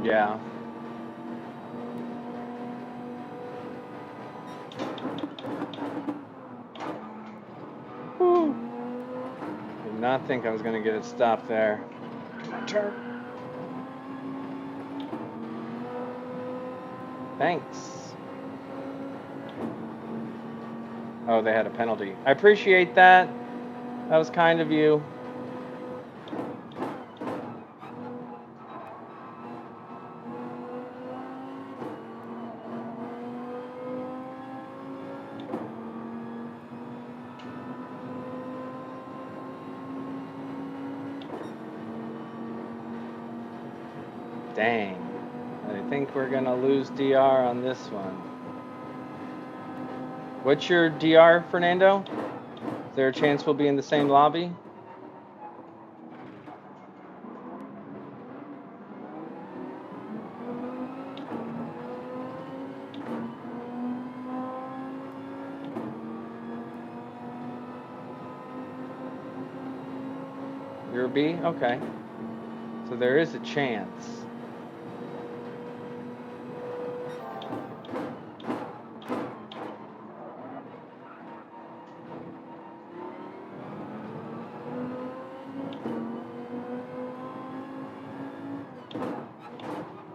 Yeah. Woo. Did not think I was going to get it stopped there. My turn. Thanks. Oh, they had a penalty. I appreciate that. That was kind of you. Dang. I think we're going to lose DR on this one. What's your DR, Fernando? Is there a chance we'll be in the same lobby? You're a B? Okay. So there is a chance.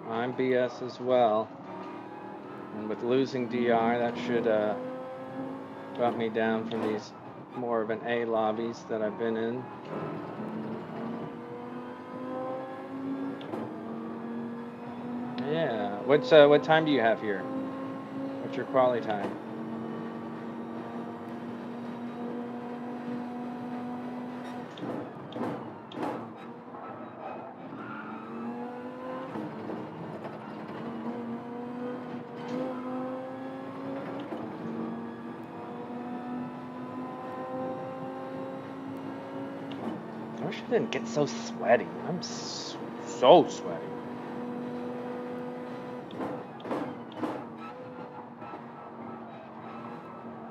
I'm BS as well. And with losing DR, that should bump me down from these more of an A lobbies that I've been in. Yeah. What time do you have here? What's your quality time? I wish I didn't get so sweaty. I'm so sweaty.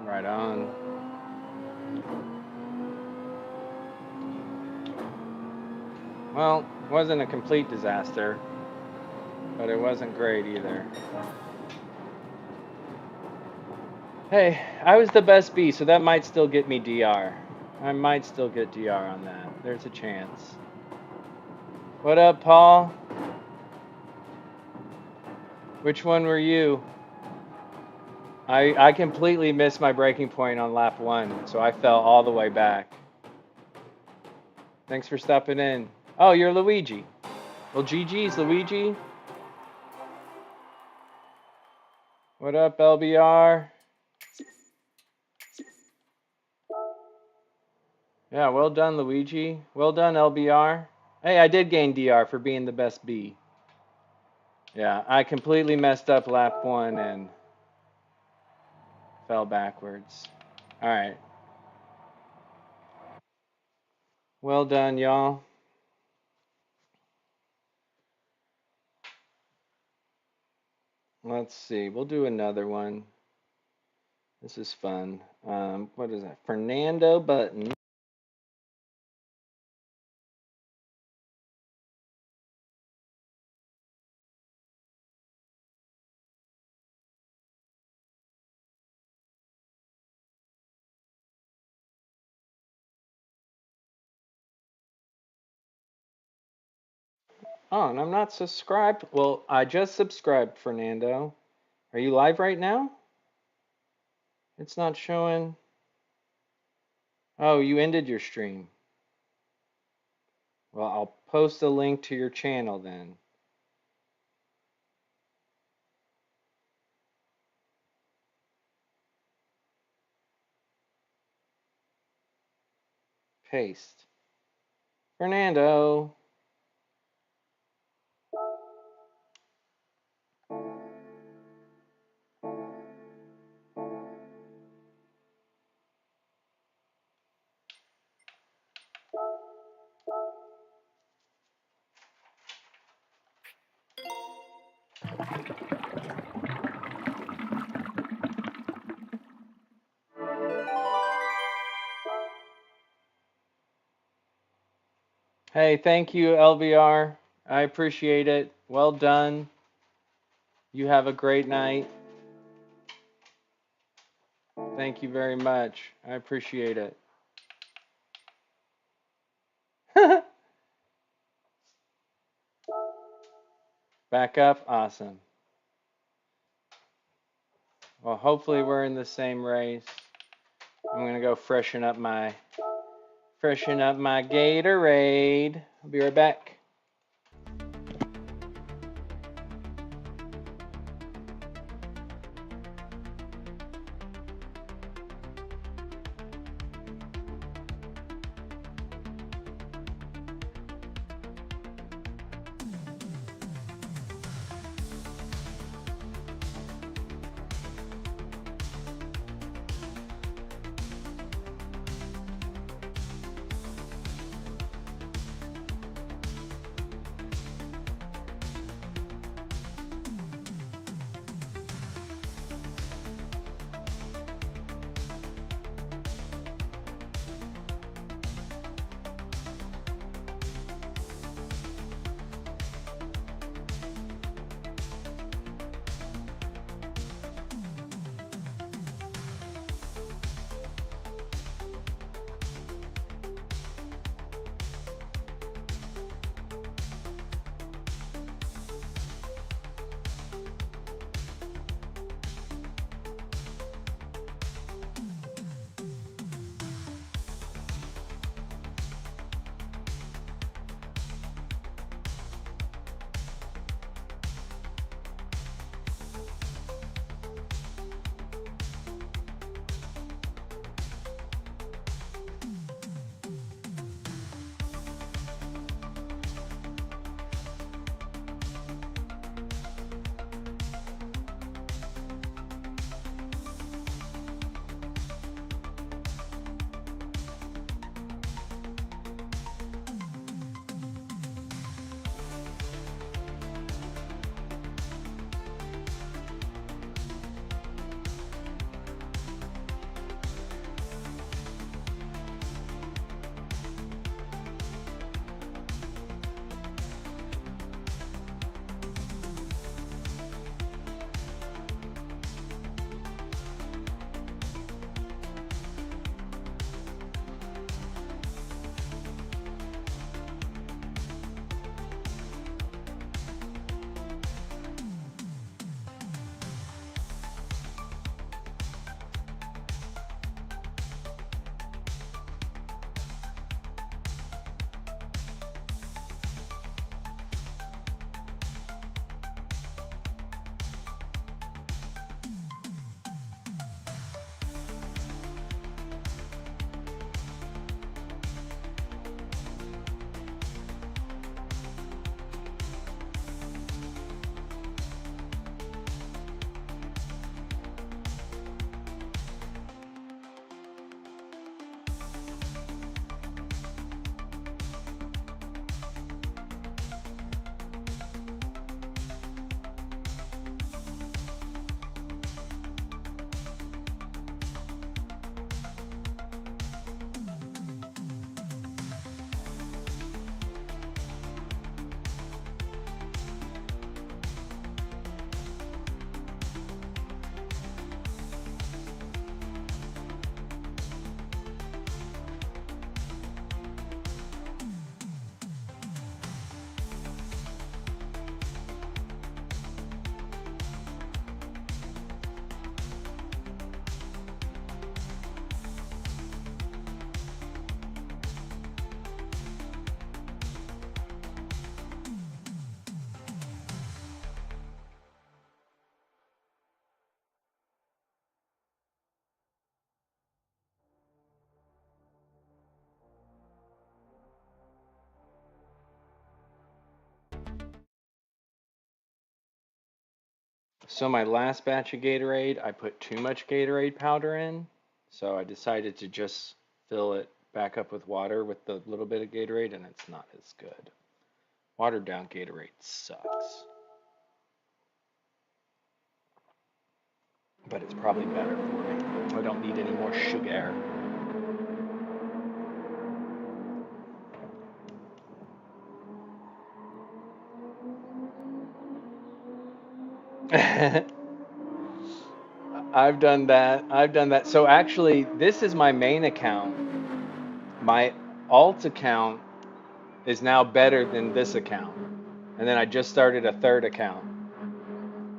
Right on. Well, it wasn't a complete disaster, but it wasn't great either. Hey, I was the best B, so that might still get me DR. I might still get DR on that. There's a chance. What up, Paul? Which one were you? I completely missed my breaking point on lap 1, so I fell all the way back. Thanks for stopping in. Oh, you're Luigi. Well, GG's, Luigi. What up, LBR? Yeah, well done, Luigi. Well done, LBR. Hey, I did gain DR for being the best B. Yeah, I completely messed up lap 1 and fell backwards. All right. Well done, y'all. Let's see. We'll do another one. This is fun. What is that? Fernando Button. Oh, and I'm not subscribed. Well, I just subscribed, Fernando. Are you live right now? It's not showing. Oh, you ended your stream. Well, I'll post a link to your channel then. Paste. Fernando. Hey, thank you, LVR. I appreciate it. Well done. You have a great night. Thank you very much. I appreciate it. Back up? Awesome. Well, hopefully we're in the same race. I'm gonna go freshen up my Gatorade. I'll be right back. So my last batch of Gatorade, I put too much Gatorade powder in, so I decided to just fill it back up with water with the little bit of Gatorade, and it's not as good. Watered down Gatorade sucks. But it's probably better for me. I don't need any more sugar. I've done that. I've done that. So actually, this is my main account. My alt account is now better than this account. And then I just started a third account.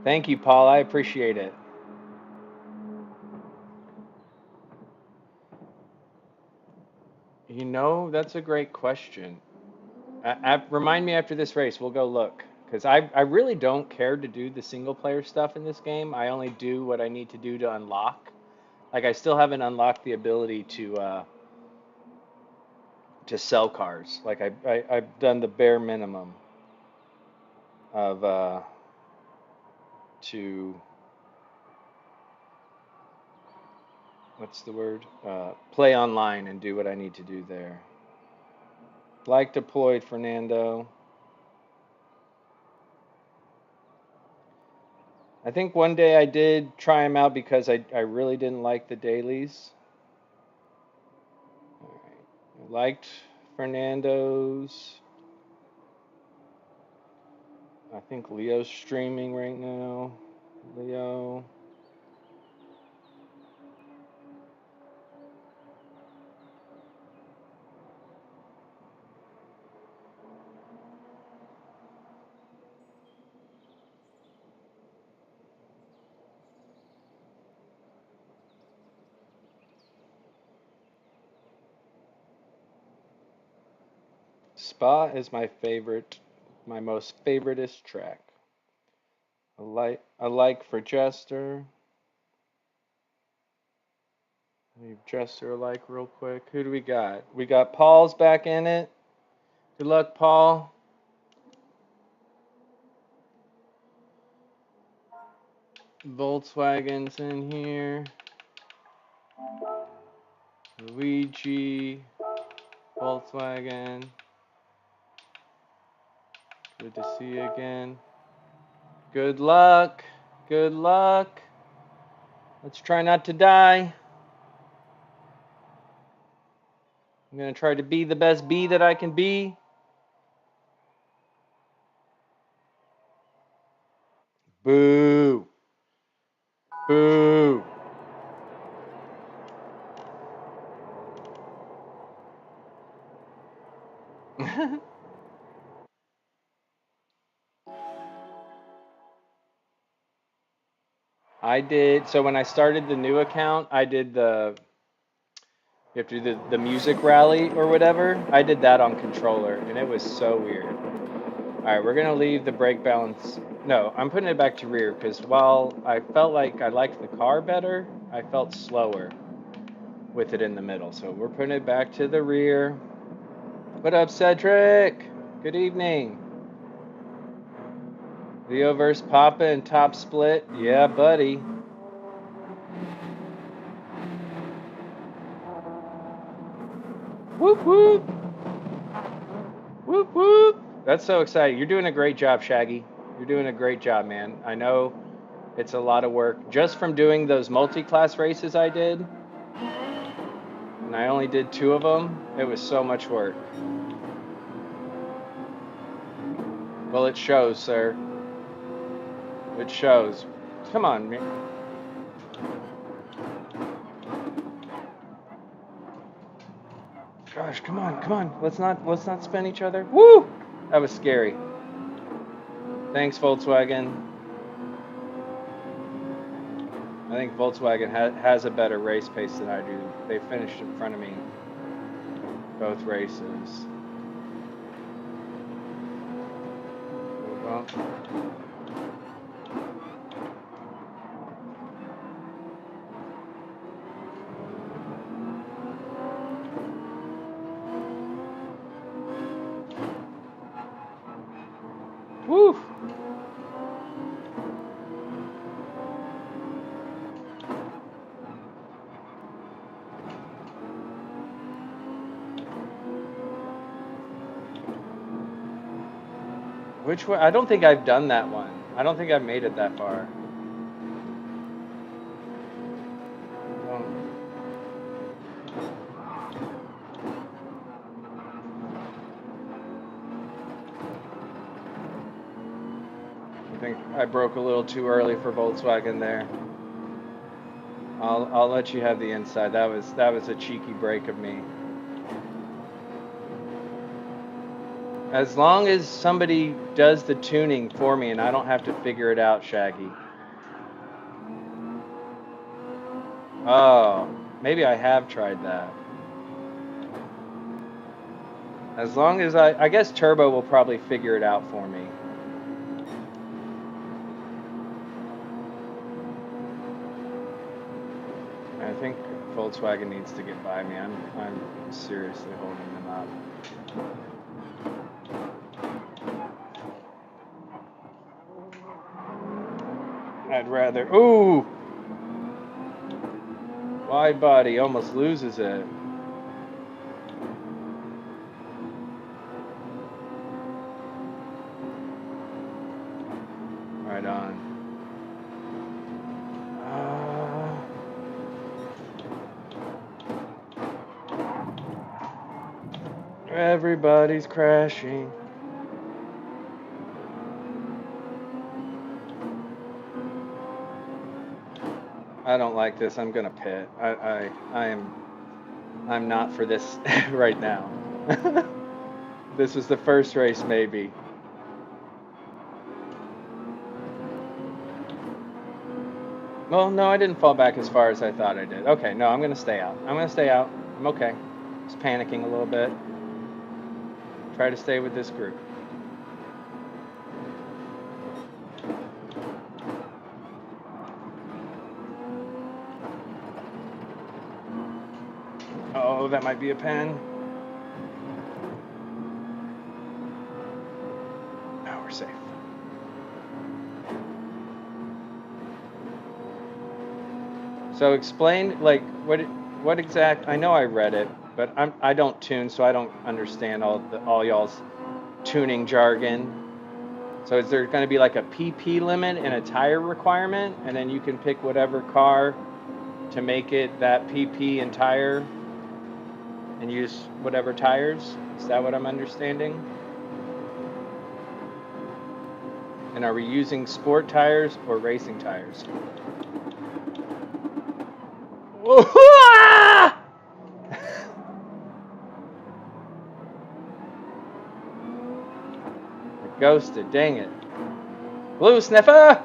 Thank you, Paul. I appreciate it. You know, that's a great question. Remind me after this race. We'll go look. Because I really don't care to do the single player stuff in this game. I only do what I need to do to unlock. Like, I still haven't unlocked the ability to sell cars. Like, I've done the bare minimum of to what's the word? Play online and do what I need to do there. Like deployed, Fernando. I think one day I did try them out because I really didn't like the dailies. All right. I liked Fernando's. I think Leo's streaming right now. Leo. Spa is my favorite, my most favoriteest track. I like for Jester. Leave Jester a like real quick. Who do we got? We got Paul's back in it. Good luck, Paul. Volkswagen's in here. Luigi. Volkswagen. Good to see you again. Good luck. Good luck. Let's try not to die. I'm going to try to be the best bee that I can be. Boo. Boo. I did, so when I started the new account, I did you have to do the music rally or whatever. I did that on controller, and it was so weird. All right, we're going to leave the brake balance. No, I'm putting it back to rear, because while I felt like I liked the car better, I felt slower with it in the middle. So we're putting it back to the rear. What up, Cedric? Good evening. Leo versus Papa and top split. Yeah, buddy. Whoop, whoop. Whoop, whoop. That's so exciting. You're doing a great job, Shaggy. You're doing a great job, man. I know it's a lot of work. Just from doing those multi-class races I did, and I only did 2 of them, it was so much work. Well, it shows, sir. It shows. Come on, man. Gosh, come on, come on. Let's not spin each other. Woo! That was scary. Thanks, Volkswagen. I think Volkswagen has a better race pace than I do. They finished in front of me both races. Well, woo! Which one? I don't think I've done that one. I don't think I've made it that far. Um, I think I broke a little too early for Volkswagen there. I'll let you have the inside. That was a cheeky break of me. As long as somebody does the tuning for me and I don't have to figure it out, Shaggy. Oh, maybe I have tried that. As long as I guess Turbo will probably figure it out for me. I think Volkswagen needs to get by me. I'm seriously holding them up. I'd rather. Ooh! Wide body almost loses it. Right on. Everybody's crashing. I don't like this. I'm gonna pit. I'm not for this right now. This was the first race, maybe. Well, no, I didn't fall back as far as I thought I did. Okay, no, I'm gonna stay out. I'm gonna stay out. I'm okay. Just panicking a little bit. Try to stay with this group. Oh, that might be a pen. No, we're safe. So explain, like, what exact? I know I read it, but I don't tune, so I don't understand all y'all's tuning jargon. So is there going to be like a PP limit and a tire requirement, and then you can pick whatever car to make it that PP and tire, and use whatever tires? Is that what I'm understanding? And are we using sport tires or racing tires? Ghosted, dang it. Blue sniffer!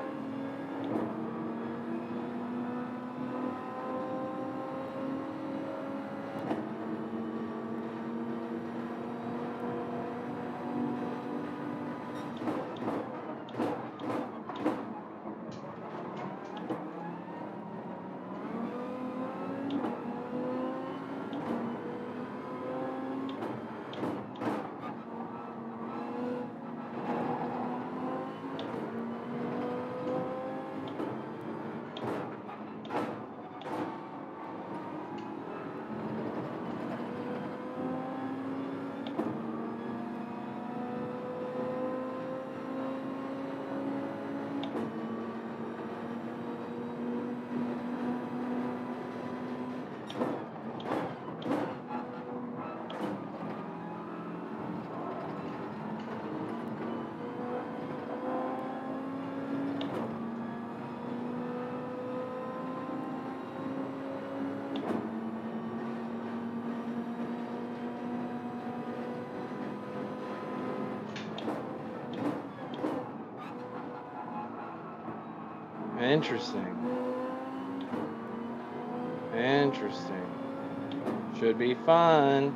Interesting. Interesting. Should be fun.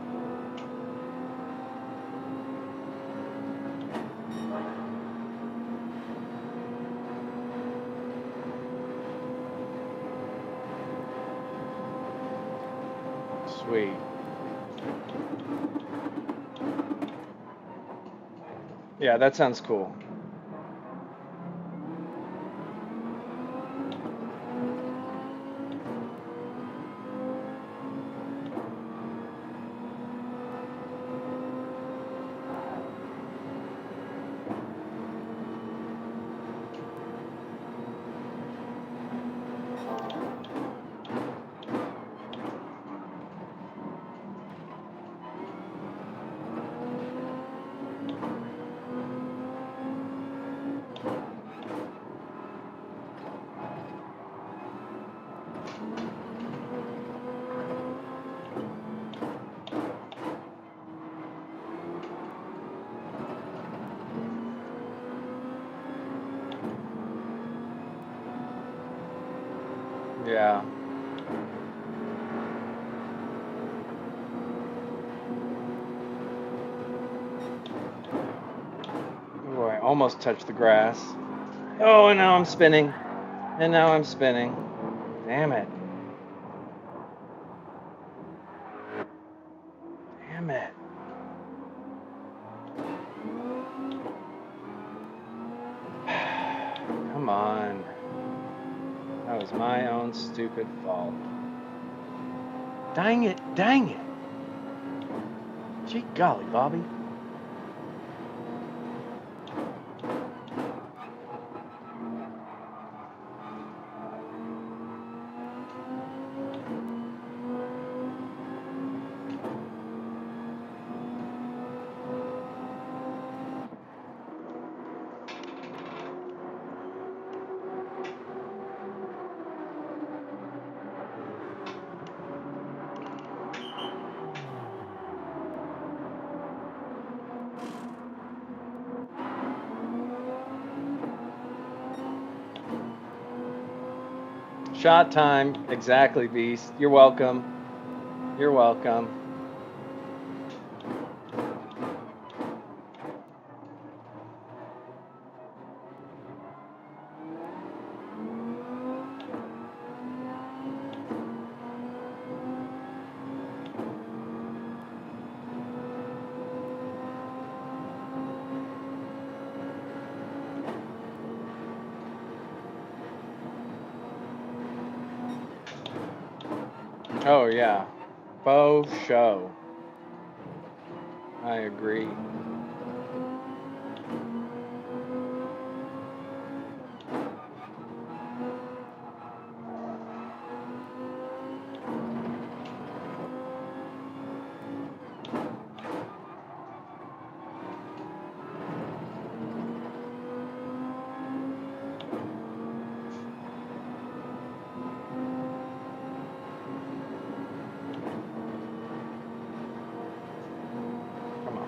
Sweet. Yeah, that sounds cool. Yeah. Oh, I almost touched the grass. Oh, and now I'm spinning. And now I'm spinning. Damn it. Damn it. Come on. That was my own stupid fault. Dang it. Dang it. Gee golly, Bobby. Shot time. Exactly, Beast. You're welcome. You're welcome. Oh, yeah. Faux show. I agree. Come on.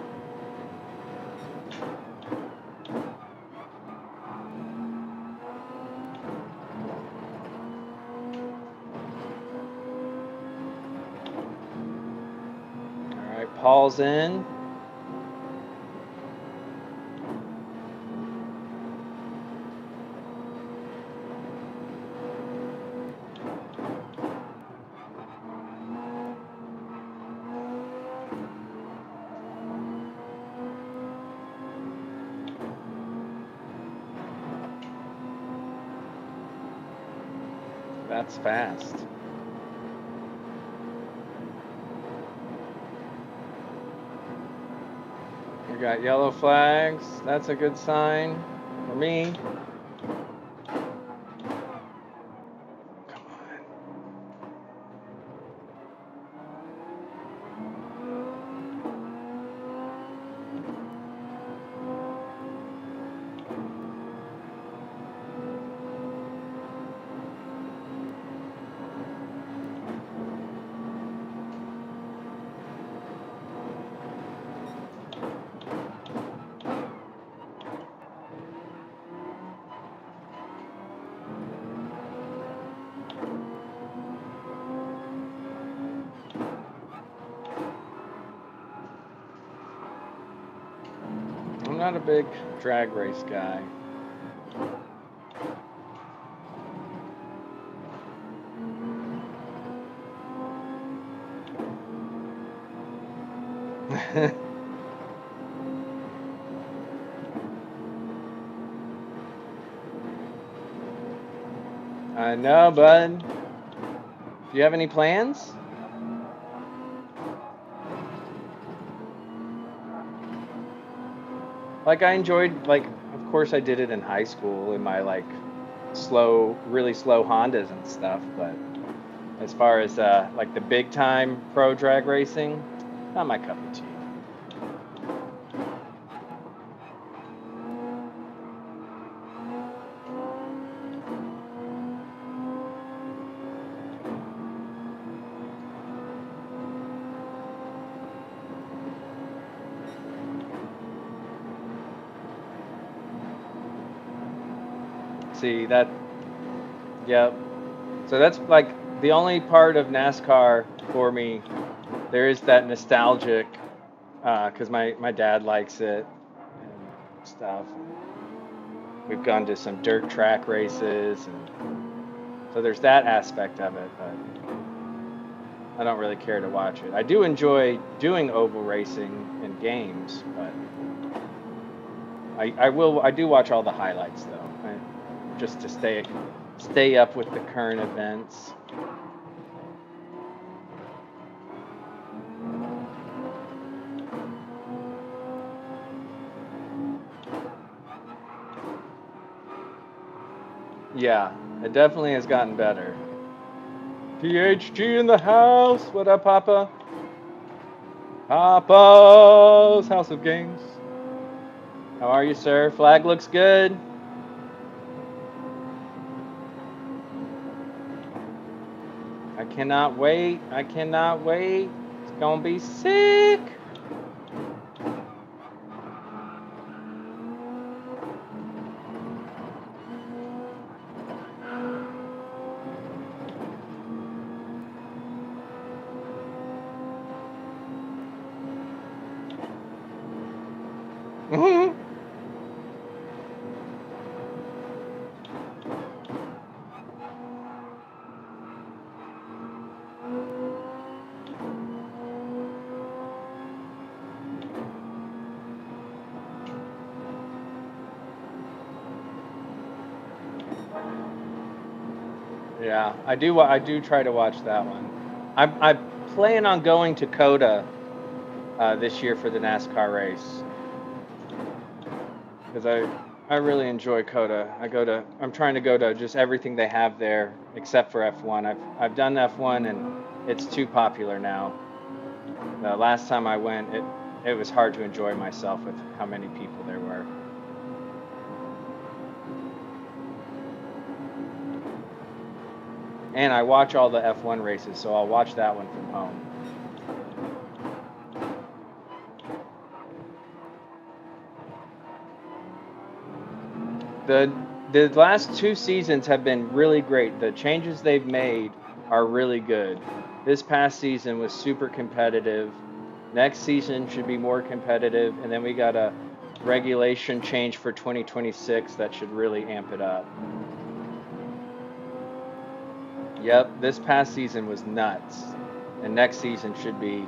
All right, Paul's in. That's fast. We got yellow flags. That's a good sign for me. Come on. I'm not a big drag race guy. I know, bud. Do you have any plans? Like I enjoyed, like, of course I did it in high school in my like slow, really slow Hondas and stuff, but as far as like the big time pro drag racing, not my cup of tea. See that? Yep. So that's like the only part of NASCAR for me. There is that nostalgic, because my dad likes it and stuff. We've gone to some dirt track races, and so there's that aspect of it. But I don't really care to watch it. I do enjoy doing oval racing in games, but I do watch all the highlights though, just to stay up with the current events. Yeah, it definitely has gotten better. PHG in the house. What up, Papa? Papa's House of Games. How are you, sir? Flag looks good. I cannot wait. I cannot wait. It's gonna be sick. Yeah, I do. I do try to watch that one. I plan on going to Coda this year for the NASCAR race because I really enjoy Coda. I'm trying to go to just everything they have there except for F1. I've done F1 and it's too popular now. The last time I went, it was hard to enjoy myself with how many people there were. And I watch all the F1 races, so I'll watch that one from home. The the last two seasons have been really great. The changes they've made are really good. This past season was super competitive. Next season should be more competitive, and then we got a regulation change for 2026 that should really amp it up. Yep, this past season was nuts, and next season should be.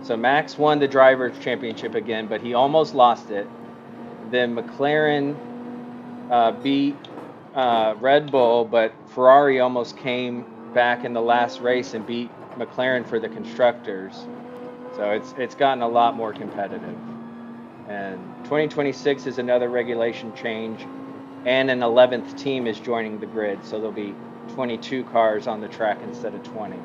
So Max won the drivers' championship again, but he almost lost it. Then McLaren beat Red Bull, but Ferrari almost came back in the last race and beat McLaren for the constructors. So it's gotten a lot more competitive. And 2026 is another regulation change, and an 11th team is joining the grid, so there'll be 22 cars on the track instead of 20.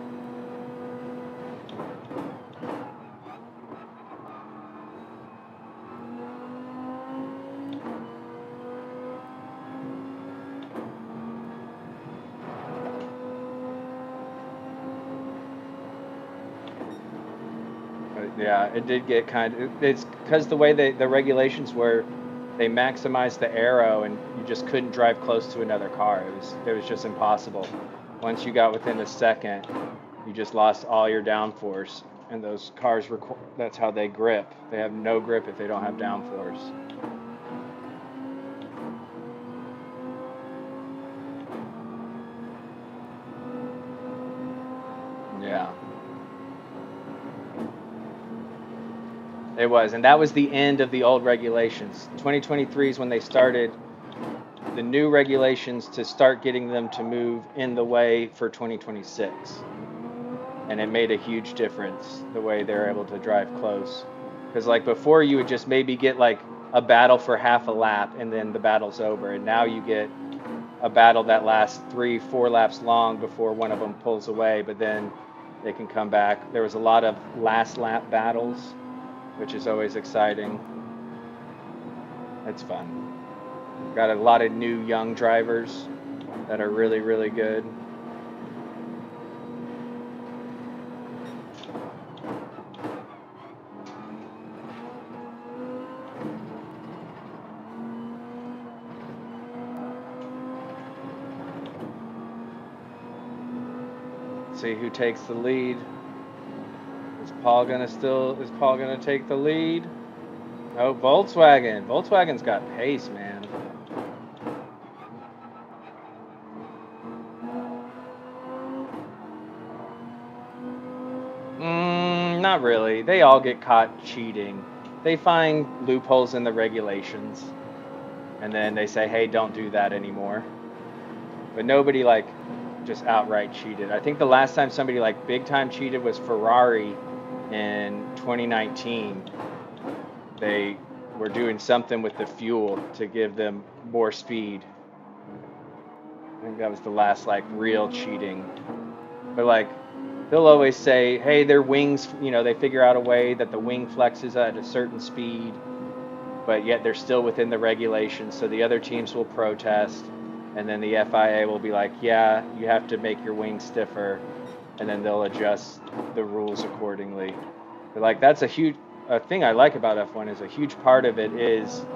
Yeah, it did get kind of. It's because the way the regulations were, they maximized the aero, and you just couldn't drive close to another car. It was just impossible. Once you got within a second, you just lost all your downforce, and those cars that's how they grip. They have no grip if they don't have downforce. Yeah, it was, and that was the end of the old regulations. 2023 is when they started the new regulations to start getting them to move in the way for 2026. And it made a huge difference the way they're able to drive close. Because like before, you would just maybe get like a battle for half a lap, and then the battle's over. And now you get a battle that lasts 3, 4 laps long before one of them pulls away, but then they can come back. There was a lot of last lap battles, which is always exciting. It's fun. Got a lot of new young drivers that are really, really good. See who takes the lead. Is Paul gonna take the lead? No, Volkswagen. Volkswagen's got pace, man. Not really. They all get caught cheating. They find loopholes in the regulations, and then they say, "Hey, don't do that anymore." But nobody like just outright cheated. I think the last time somebody like big time cheated was Ferrari in 2019. They were doing something with the fuel to give them more speed. I think that was the last like real cheating. But like they'll always say, hey, their wings, they figure out a way that the wing flexes at a certain speed, but yet they're still within the regulations. So the other teams will protest, and then the FIA will be like, yeah, you have to make your wings stiffer, and then they'll adjust the rules accordingly. But like that's a thing I like about F1 is a huge part of it is,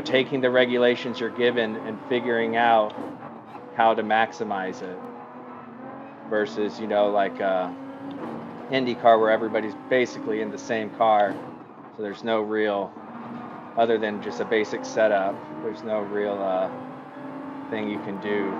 taking the regulations you're given and figuring out how to maximize it versus, like IndyCar where everybody's basically in the same car. So there's no real, other than just a basic setup, there's no real thing you can do.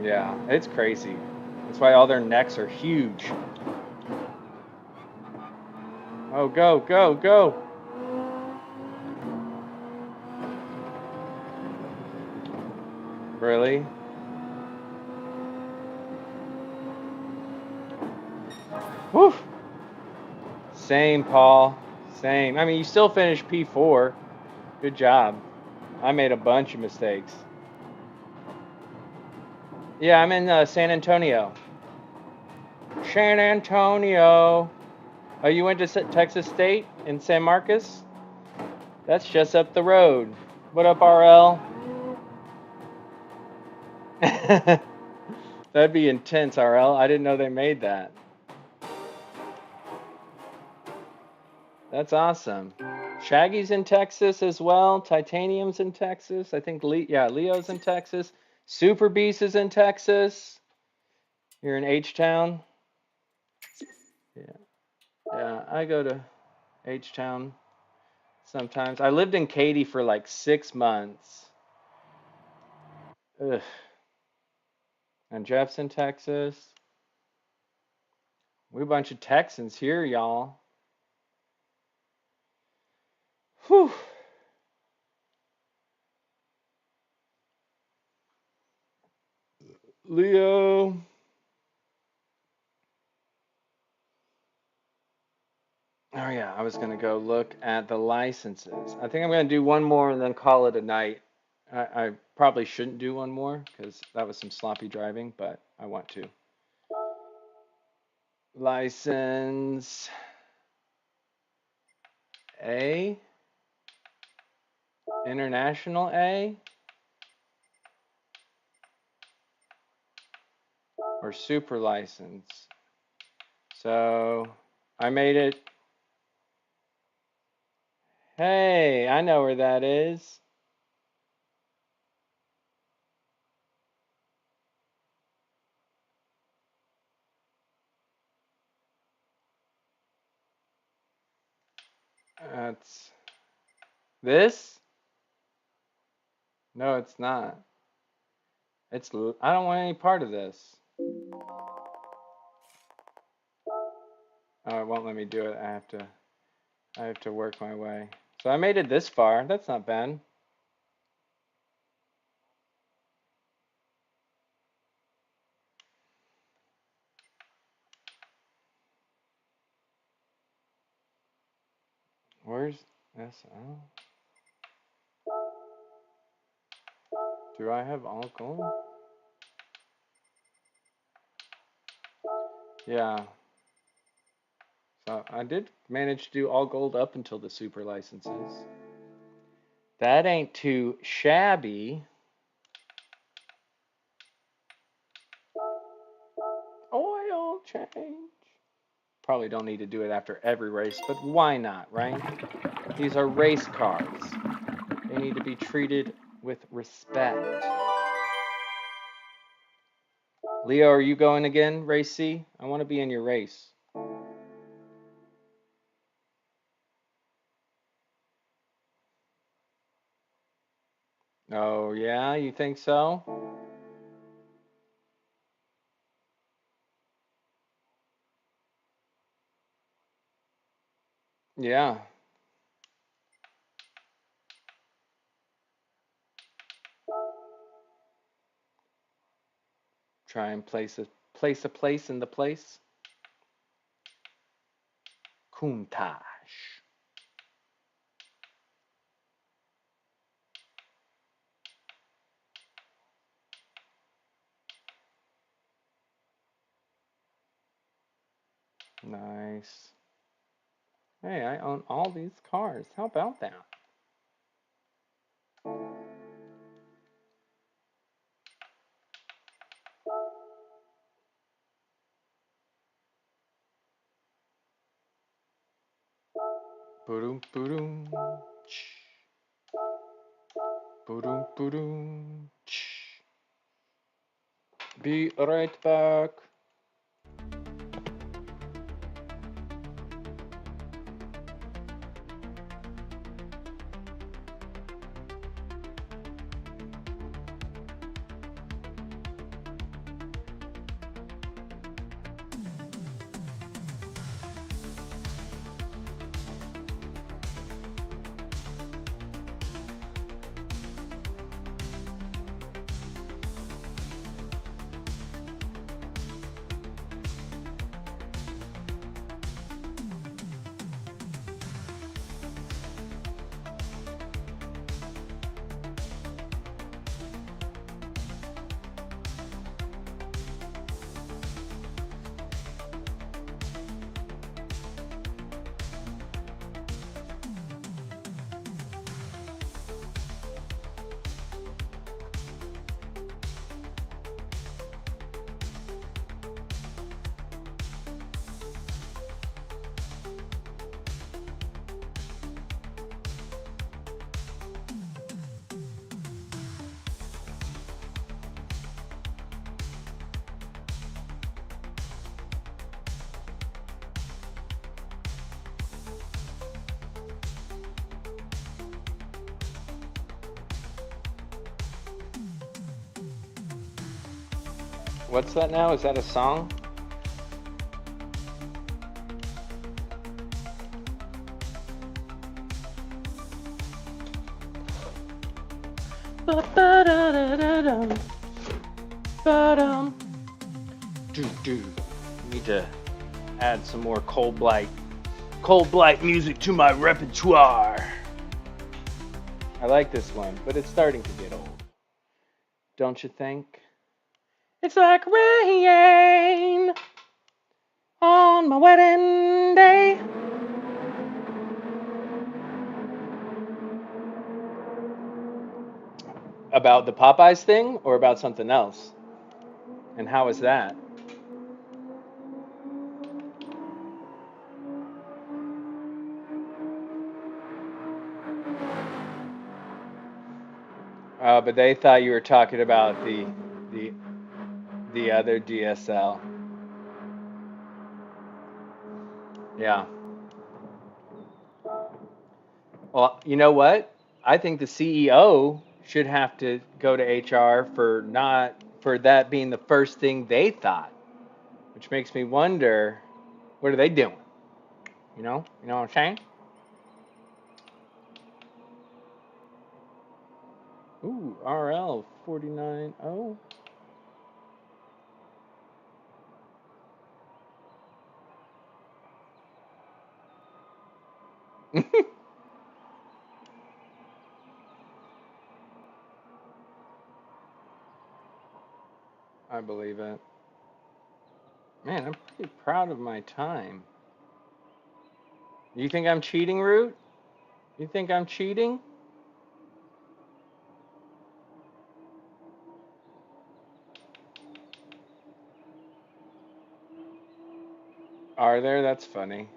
Yeah, it's crazy. That's why all their necks are huge. Oh, go, go, go. Really? Whew. Same, Paul. Same. I mean, you still finished P4. Good job. I made a bunch of mistakes. Yeah, I'm in San Antonio. San Antonio. Oh, you went to Texas State in San Marcos? That's just up the road. What up, RL? That'd be intense, RL. I didn't know they made that. That's awesome. Shaggy's in Texas as well. Titanium's in Texas. I think Leo's in Texas. Super Beast is in Texas. You're in H-Town. Yeah. Yeah, I go to H-Town sometimes. I lived in Katy for like 6 months. Ugh. And Jeff's in Texas. We a bunch of Texans here, y'all. Whew. Leo. Oh yeah, I was gonna go look at the licenses. I think I'm gonna do one more and then call it a night. I probably shouldn't do one more because that was some sloppy driving, but I want to. License A, International A, or Super License. So I made it. Hey, I know where that is. That's this? No, it's not. I don't want any part of this. Oh, it won't let me do it. I have to work my way. So I made it this far. That's not bad. Where's SL? Do I have all gold? Yeah. So I did manage to do all gold up until the super licenses. That ain't too shabby. Oil change. Probably don't need to do it after every race, but why not, right? These are race cars. They need to be treated with respect. Leo, are you going again, race C? I want to be in your race. Oh, yeah? You think so? Yeah. Try and place in the place. Countach. Nice. Hey, I own all these cars. How about that? Boom, boom, boom, boom. Be right back. What's that now? Is that a song? Need to add some more Cold Blight music to my repertoire. I like this one, but it's starting to get old. Don't you think? It's like rain on my wedding day. About the Popeyes thing or about something else? And how is that? But they thought you were talking about the the other DSL. Yeah. Well, you know what? I think the CEO should have to go to HR for that being the first thing they thought, which makes me wonder, what are they doing? You know what I'm saying? Ooh, RL 49.0. I believe it. Man, I'm pretty proud of my time. You think I'm cheating, Root? You think I'm cheating? Are there? That's funny.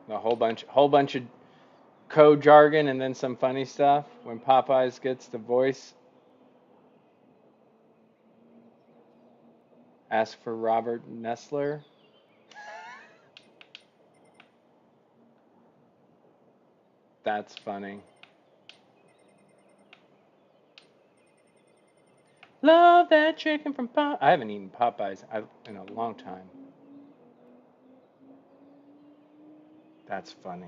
A whole bunch of code jargon and then some funny stuff when Popeyes gets the voice. Ask for Robert Nestler. That's funny. Love that chicken from Popeyes. I haven't eaten Popeyes in a long time. That's funny.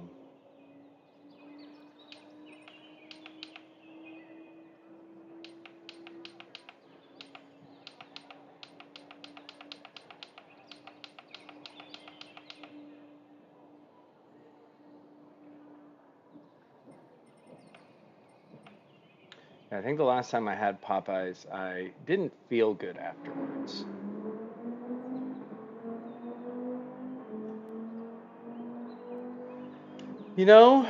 I think the last time I had Popeyes, I didn't feel good afterwards. You know,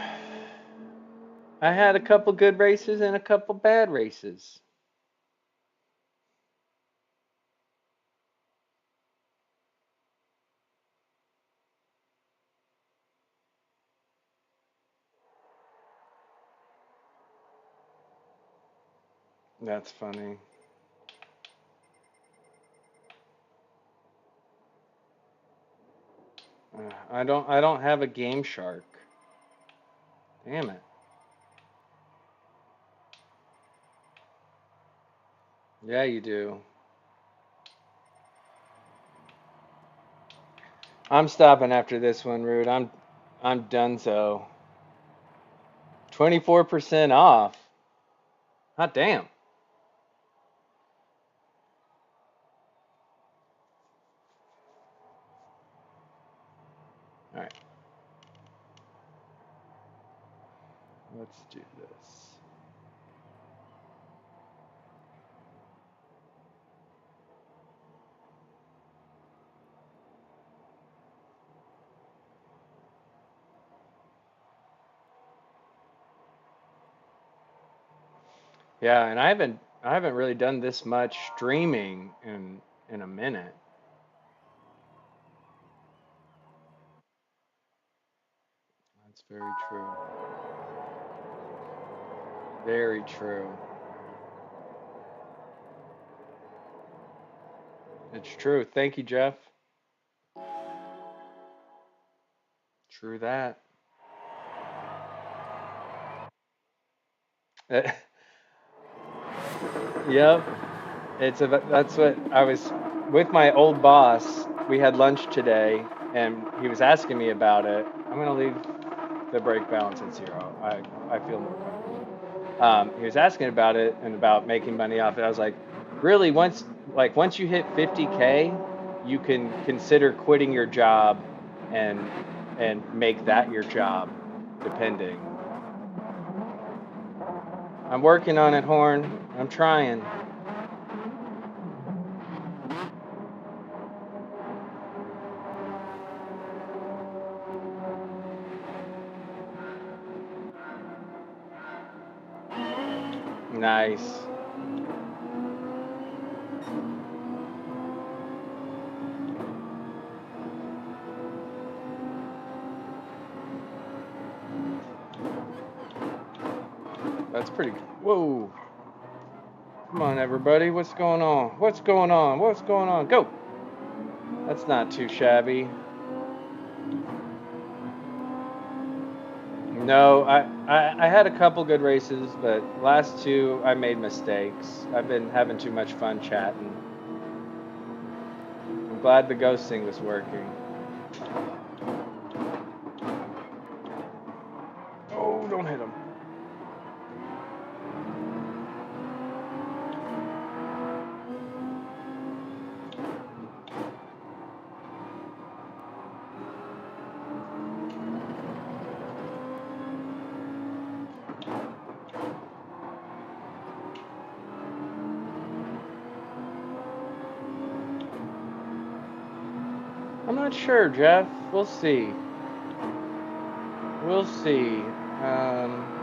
I had a couple good races and a couple bad races. That's funny. I don't have a Game Shark. Damn it. Yeah, you do. I'm stopping after this one, Rude. I'm done so. 24% off. Hot damn. All right. Let's do this. Yeah, and I haven't really done this much streaming in a minute. That's very true. Very true. It's true. Thank you, Jeff. True that. Yep. That's what I was with my old boss. We had lunch today, and he was asking me about it. I'm gonna leave the brake balance at 0. I feel more comfortable. He was asking about it and about making money off it. I was like, really, once you hit 50K, you can consider quitting your job and make that your job, depending. I'm working on it, Horn. I'm trying. Nice. That's pretty good. Whoa. Come on, everybody. What's going on? What's going on? What's going on? Go. That's not too shabby. No, I had a couple good races, but last two I made mistakes. I've been having too much fun chatting. I'm glad the ghosting was working. Oh, don't hit him. not sure, Jeff. We'll see. We'll see.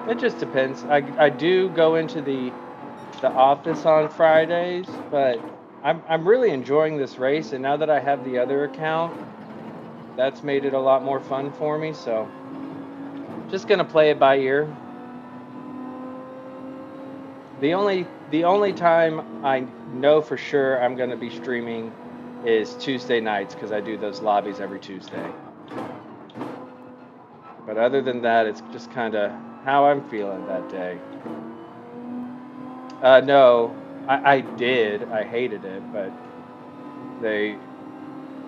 It just depends. I do go into the office on Fridays, but I'm really enjoying this race, and now that I have the other account, that's made it a lot more fun for me. So just gonna play it by ear. The only time I know for sure I'm gonna be streaming is Tuesday nights because I do those lobbies every Tuesday. But other than that, it's just kind of how I'm feeling that day. No, I did. I hated it, but they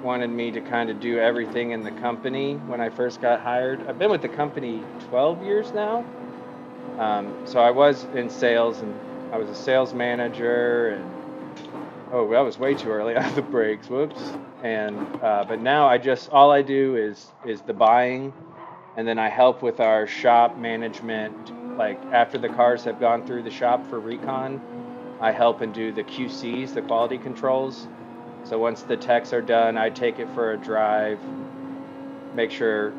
wanted me to kind of do everything in the company when I first got hired. I've been with the company 12 years now. So I was in sales and I was a sales manager and oh, that was way too early out of the breaks. Whoops. And but now all I do is the buying, and then I help with our shop management. Like after the cars have gone through the shop for recon, I help and do the QCs, the quality controls. So once the techs are done, I take it for a drive, make sure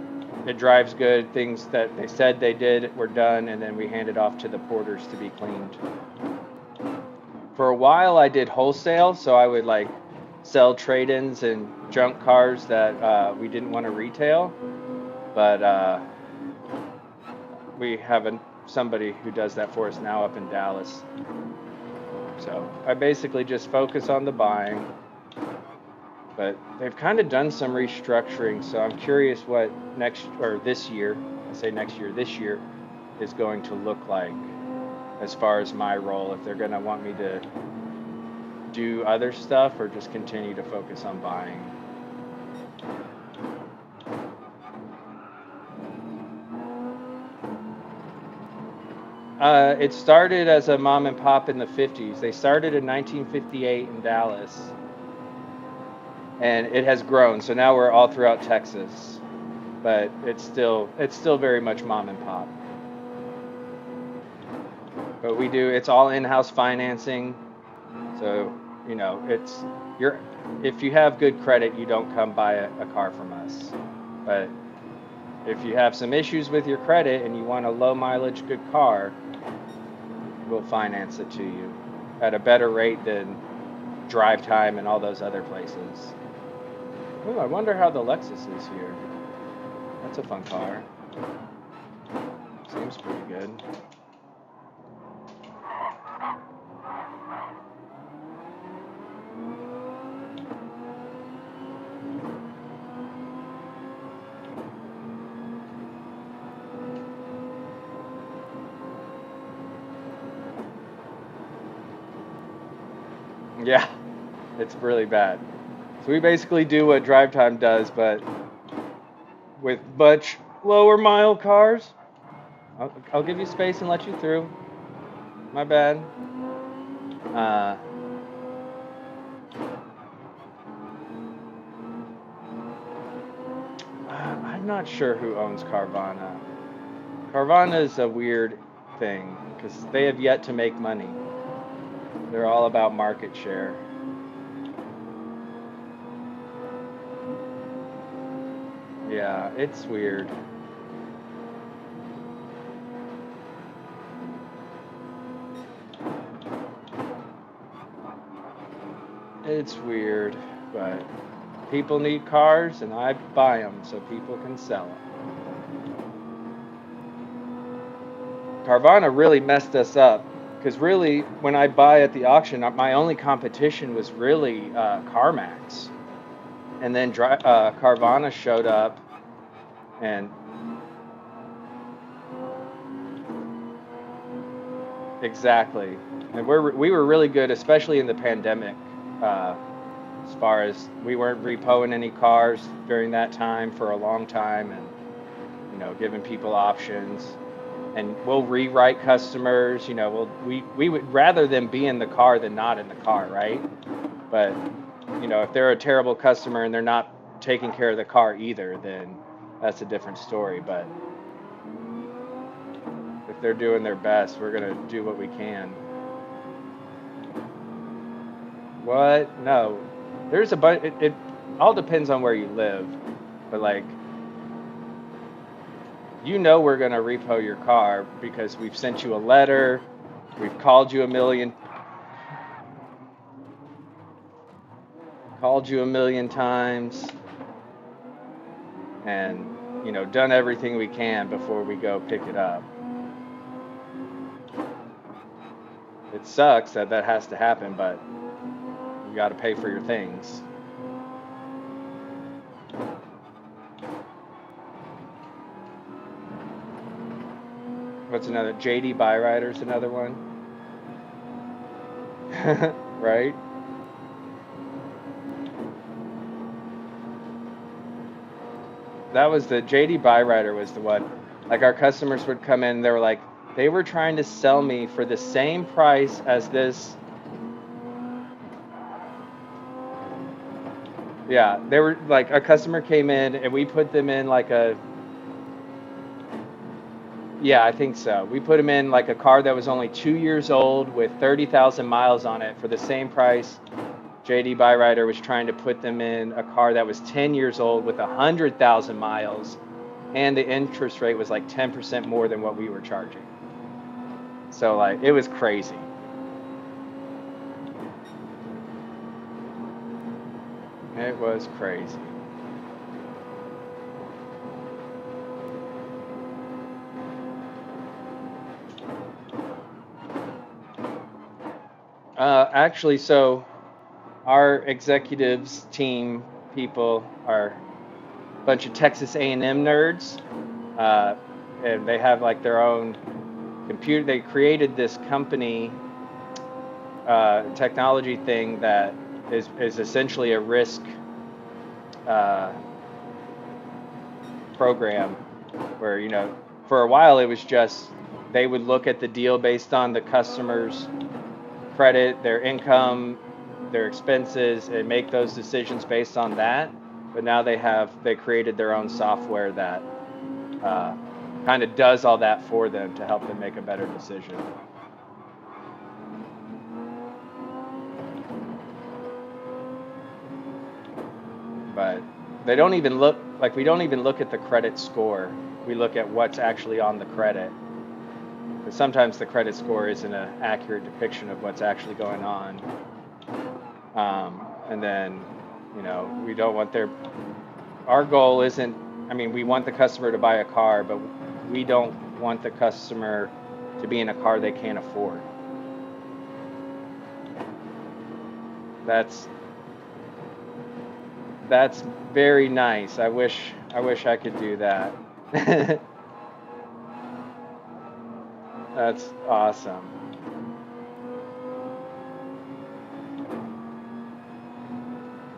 it drives good, things that they said they did were done, and then we hand it off to the porters to be cleaned. For a while, I did wholesale, so I would like sell trade-ins and junk cars that we didn't want to retail, but we have somebody who does that for us now up in Dallas. So I basically just focus on the buying, but they've kind of done some restructuring, so I'm curious what this year, I say next year, this year is going to look like as far as my role, if they're going to want me to do other stuff or just continue to focus on buying. It started as a mom and pop in the 50s. They started in 1958 in Dallas, and it has grown. So now we're all throughout Texas, but it's still very much mom and pop. But it's all in-house financing. So, if you have good credit, you don't come buy a car from us. But if you have some issues with your credit and you want a low mileage good car, we'll finance it to you at a better rate than Drive Time and all those other places. Oh, I wonder how the Lexus is here. That's a fun car. Seems pretty good. Yeah, it's really bad. So we basically do what Drive Time does, but with much lower mile cars. I'll give you space and let you through. My bad. I'm not sure who owns Carvana. Carvana is a weird thing because they have yet to make money. They're all about market share. Yeah, it's weird. It's weird, but people need cars and I buy them so people can sell them. Carvana really messed us up because really when I buy at the auction, my only competition was really CarMax. And then Carvana showed up and exactly. And we were really good, especially in the pandemic, as far as we weren't repoing any cars during that time for a long time, and giving people options. And we'll rewrite customers. We would rather them be in the car than not in the car, right? But if they're a terrible customer and they're not taking care of the car either, then that's a different story. But if they're doing their best, we're gonna do what we can. What? No. There's a bunch. all depends on where you live, but like, you know, we're gonna repo your car because we've sent you a letter, we've called you a million times, and you know, done everything we can before we go pick it up. It sucks that that has to happen, but you got to pay for your things. What's another? JD Byrider's another one. Right? That was the JD Byrider was the one. Like our customers would come in, they were like, they were trying to sell me for the same price as this. Yeah, they were like, a customer came in and we put them in like a, yeah, I think so. We put them in like a car that was only 2 years old with 30,000 miles on it for the same price. JD Byrider was trying to put them in a car that was 10 years old with 100,000 miles, and the interest rate was like 10% more than what we were charging. So like it was crazy. It was crazy. Actually, so our executives team people are a bunch of Texas A&M nerds, uh, and they have like their own computer. They created this company technology thing that is essentially a risk uh, program where, you know, for a while it was just they would look at the deal based on the customer's credit, their income, their expenses, and make those decisions based on that. But now they created their own software that uh, kind of does all that for them to help them make a better decision. But they don't even look like we don't even look at the credit score. We look at what's actually on the credit. Because sometimes the credit score isn't an accurate depiction of what's actually going on. And then, you know, we don't want our goal isn't, I mean, we want the customer to buy a car, but we don't want the customer to be in a car they can't afford. That's very nice. I wish I could do that. That's awesome.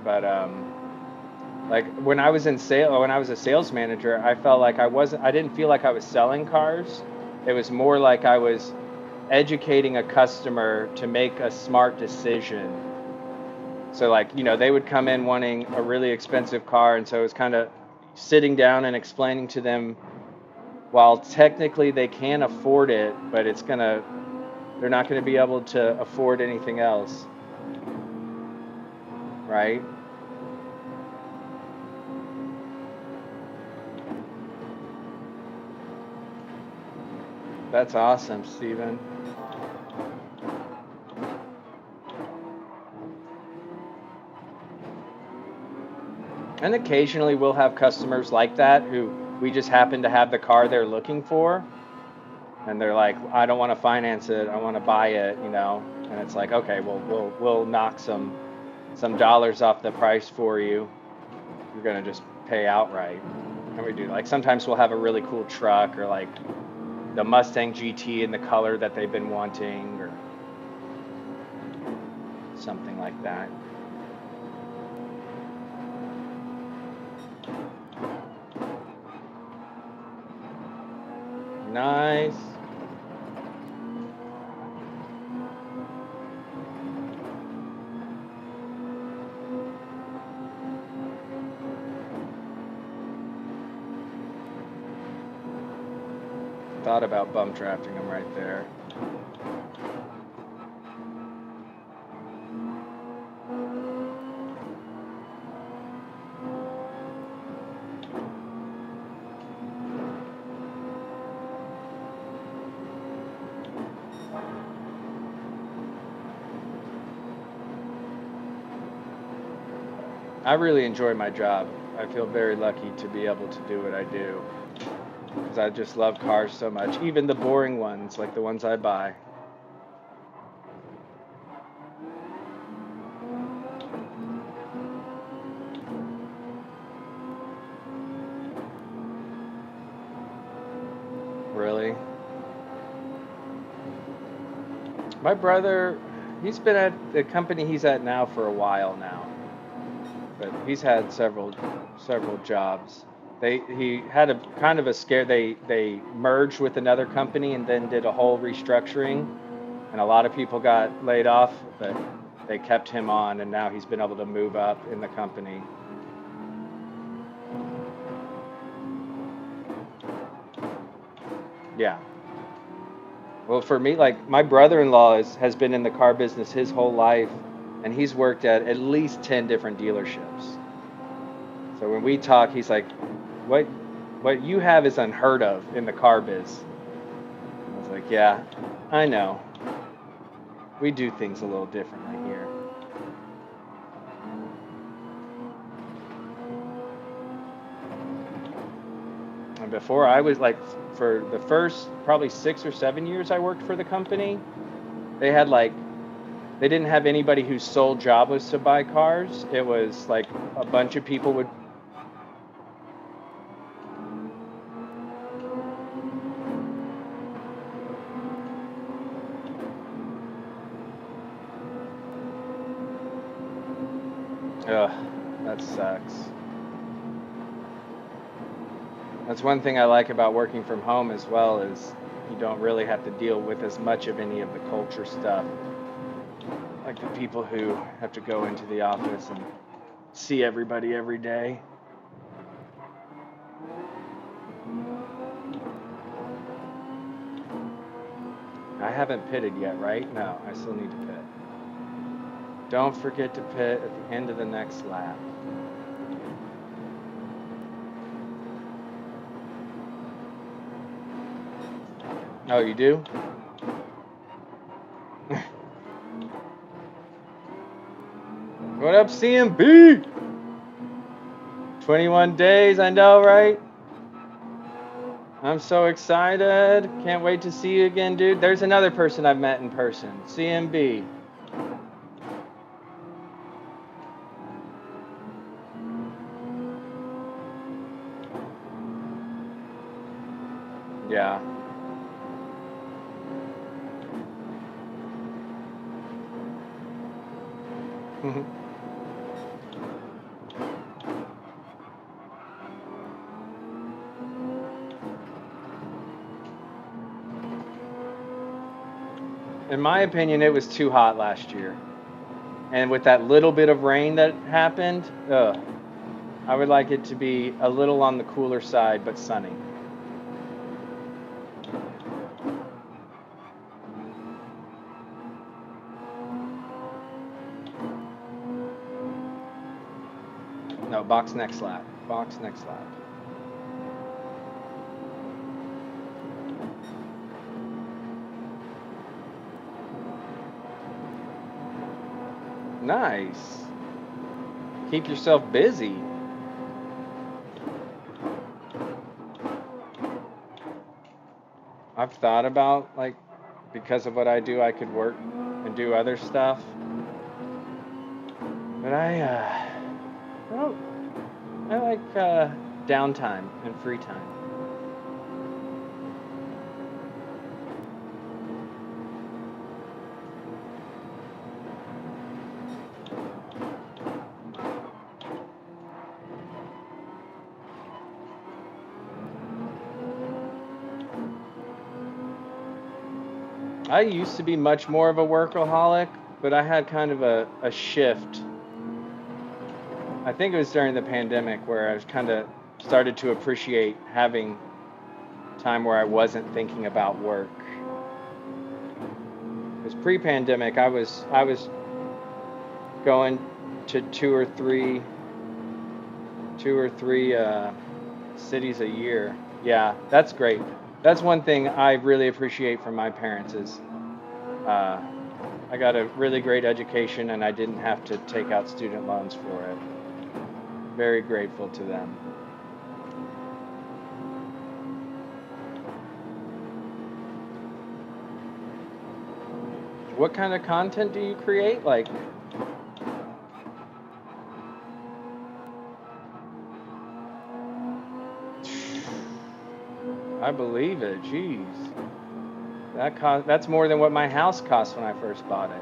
But like when I was when I was a sales manager, I felt like I didn't feel like I was selling cars. It was more like I was educating a customer to make a smart decision. So like, you know, they would come in wanting a really expensive car, and so it was kind of sitting down and explaining to them, while technically they can afford it, but they're not gonna be able to afford anything else, right? That's awesome, Steven. And occasionally we'll have customers like that who we just happen to have the car they're looking for, and they're like, I don't want to finance it, I want to buy it, you know. And it's like, okay, well, we'll knock some dollars off the price for you. You're gonna just pay outright. And we do, like, sometimes we'll have a really cool truck, or like the Mustang GT in the color that they've been wanting, or something like that. Nice. Thought about bump drafting them right there. I really enjoy my job. I feel very lucky to be able to do what I do because I just love cars so much, even the boring ones like the ones I buy. Really? My brother, he's been at the company he's at now for a while now, but he's had several jobs. He had a kind of a scare. They merged with another company and then did a whole restructuring, and a lot of people got laid off, but they kept him on, and now he's been able to move up in the company. Yeah. Well, for me, like my brother-in-law has been in the car business his whole life, and he's worked at least 10 different dealerships. So when we talk, he's like, "What what you have is unheard of in the car biz." I was like, "Yeah, I know. We do things a little differently here." And before I was like, for the first probably 6 or 7 years I worked for the company, they had like they didn't have anybody whose sole job was to buy cars. It was like a bunch of people would. Ugh, that sucks. That's one thing I like about working from home as well is you don't really have to deal with as much of any of the culture stuff. Like the people who have to go into the office and see everybody every day. I haven't pitted yet, right? No, I still need to pit. Don't forget to pit at the end of the next lap. Oh, you do? What up, CMB? 21 days, I know, right? I'm so excited. Can't wait to see you again, dude. There's another person I've met in person, CMB. Yeah. In my opinion, it was too hot last year. And with that little bit of rain that happened, I would like it to be a little on the cooler side, but sunny. No, box next lap. Box next lap. Nice. Keep yourself busy. I've thought about, like, because of what I do, I could work and do other stuff. But I don't, I like downtime and free time. I used to be much more of a workaholic, but I had kind of a shift. I think it was during the pandemic where I was kind of started to appreciate having time where I wasn't thinking about work. Because pre-pandemic, I was going to two or three cities a year. Yeah, that's great. That's one thing I really appreciate from my parents is uh, I got a really great education and I didn't have to take out student loans for it. Very grateful to them. What kind of content do you create? Like, I believe it. Jeez. That's more than what my house cost when I first bought it.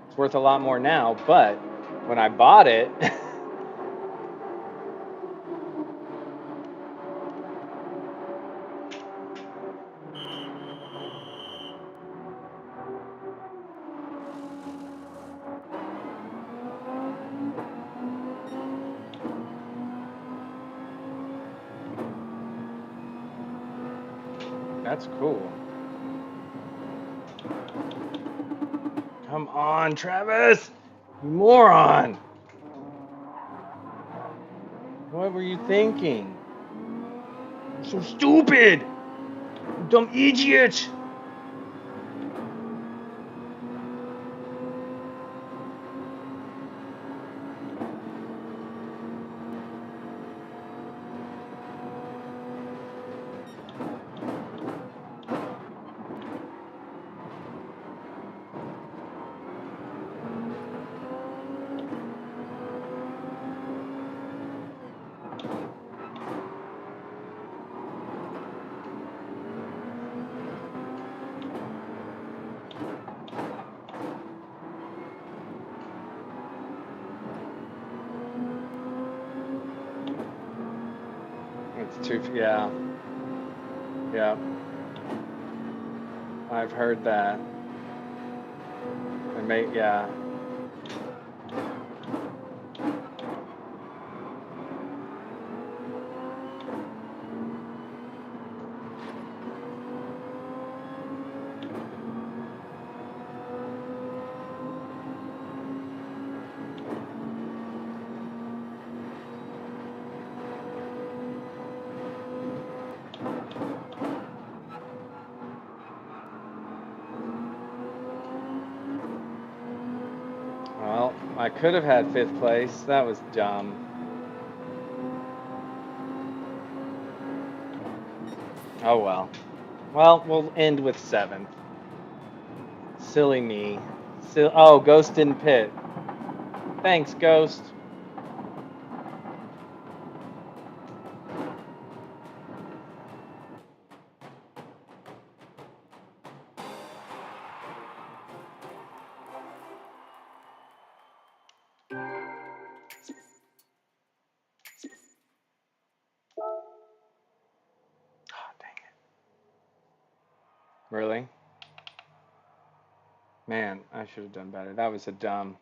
It's worth a lot more now, but when I bought it, that's cool. Come on, Travis! You moron! What were you thinking? You're so stupid! You dumb idiot! It's too, yeah. Yeah. I've heard that. Yeah. Well, I could have had 5th place. That was dumb. Oh well. Well, we'll end with 7th. Silly me. Oh, Ghost didn't pit. Thanks, Ghost. Oh, dang it. Really? Man, I should have done better. That was a dumb.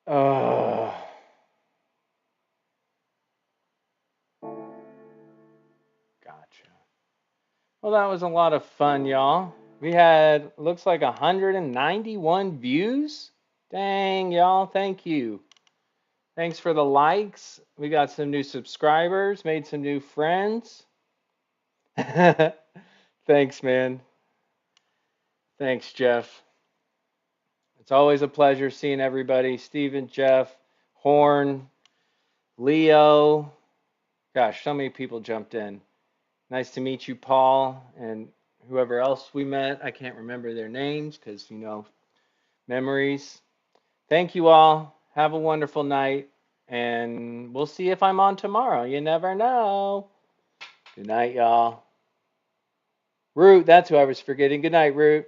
Oh. Gotcha. Well, that was a lot of fun, y'all. We had, looks like 191 views. Dang, y'all. Thank you. Thanks for the likes. We got some new subscribers, made some new friends. Thanks, man. Thanks, Jeff. It's always a pleasure seeing everybody. Steven, Jeff, Horn, Leo. Gosh, so many people jumped in. Nice to meet you, Paul, and whoever else we met. I can't remember their names because, memories. Thank you all. Have a wonderful night, and we'll see if I'm on tomorrow. You never know. Good night, y'all. Root, that's who I was forgetting. Good night, Root.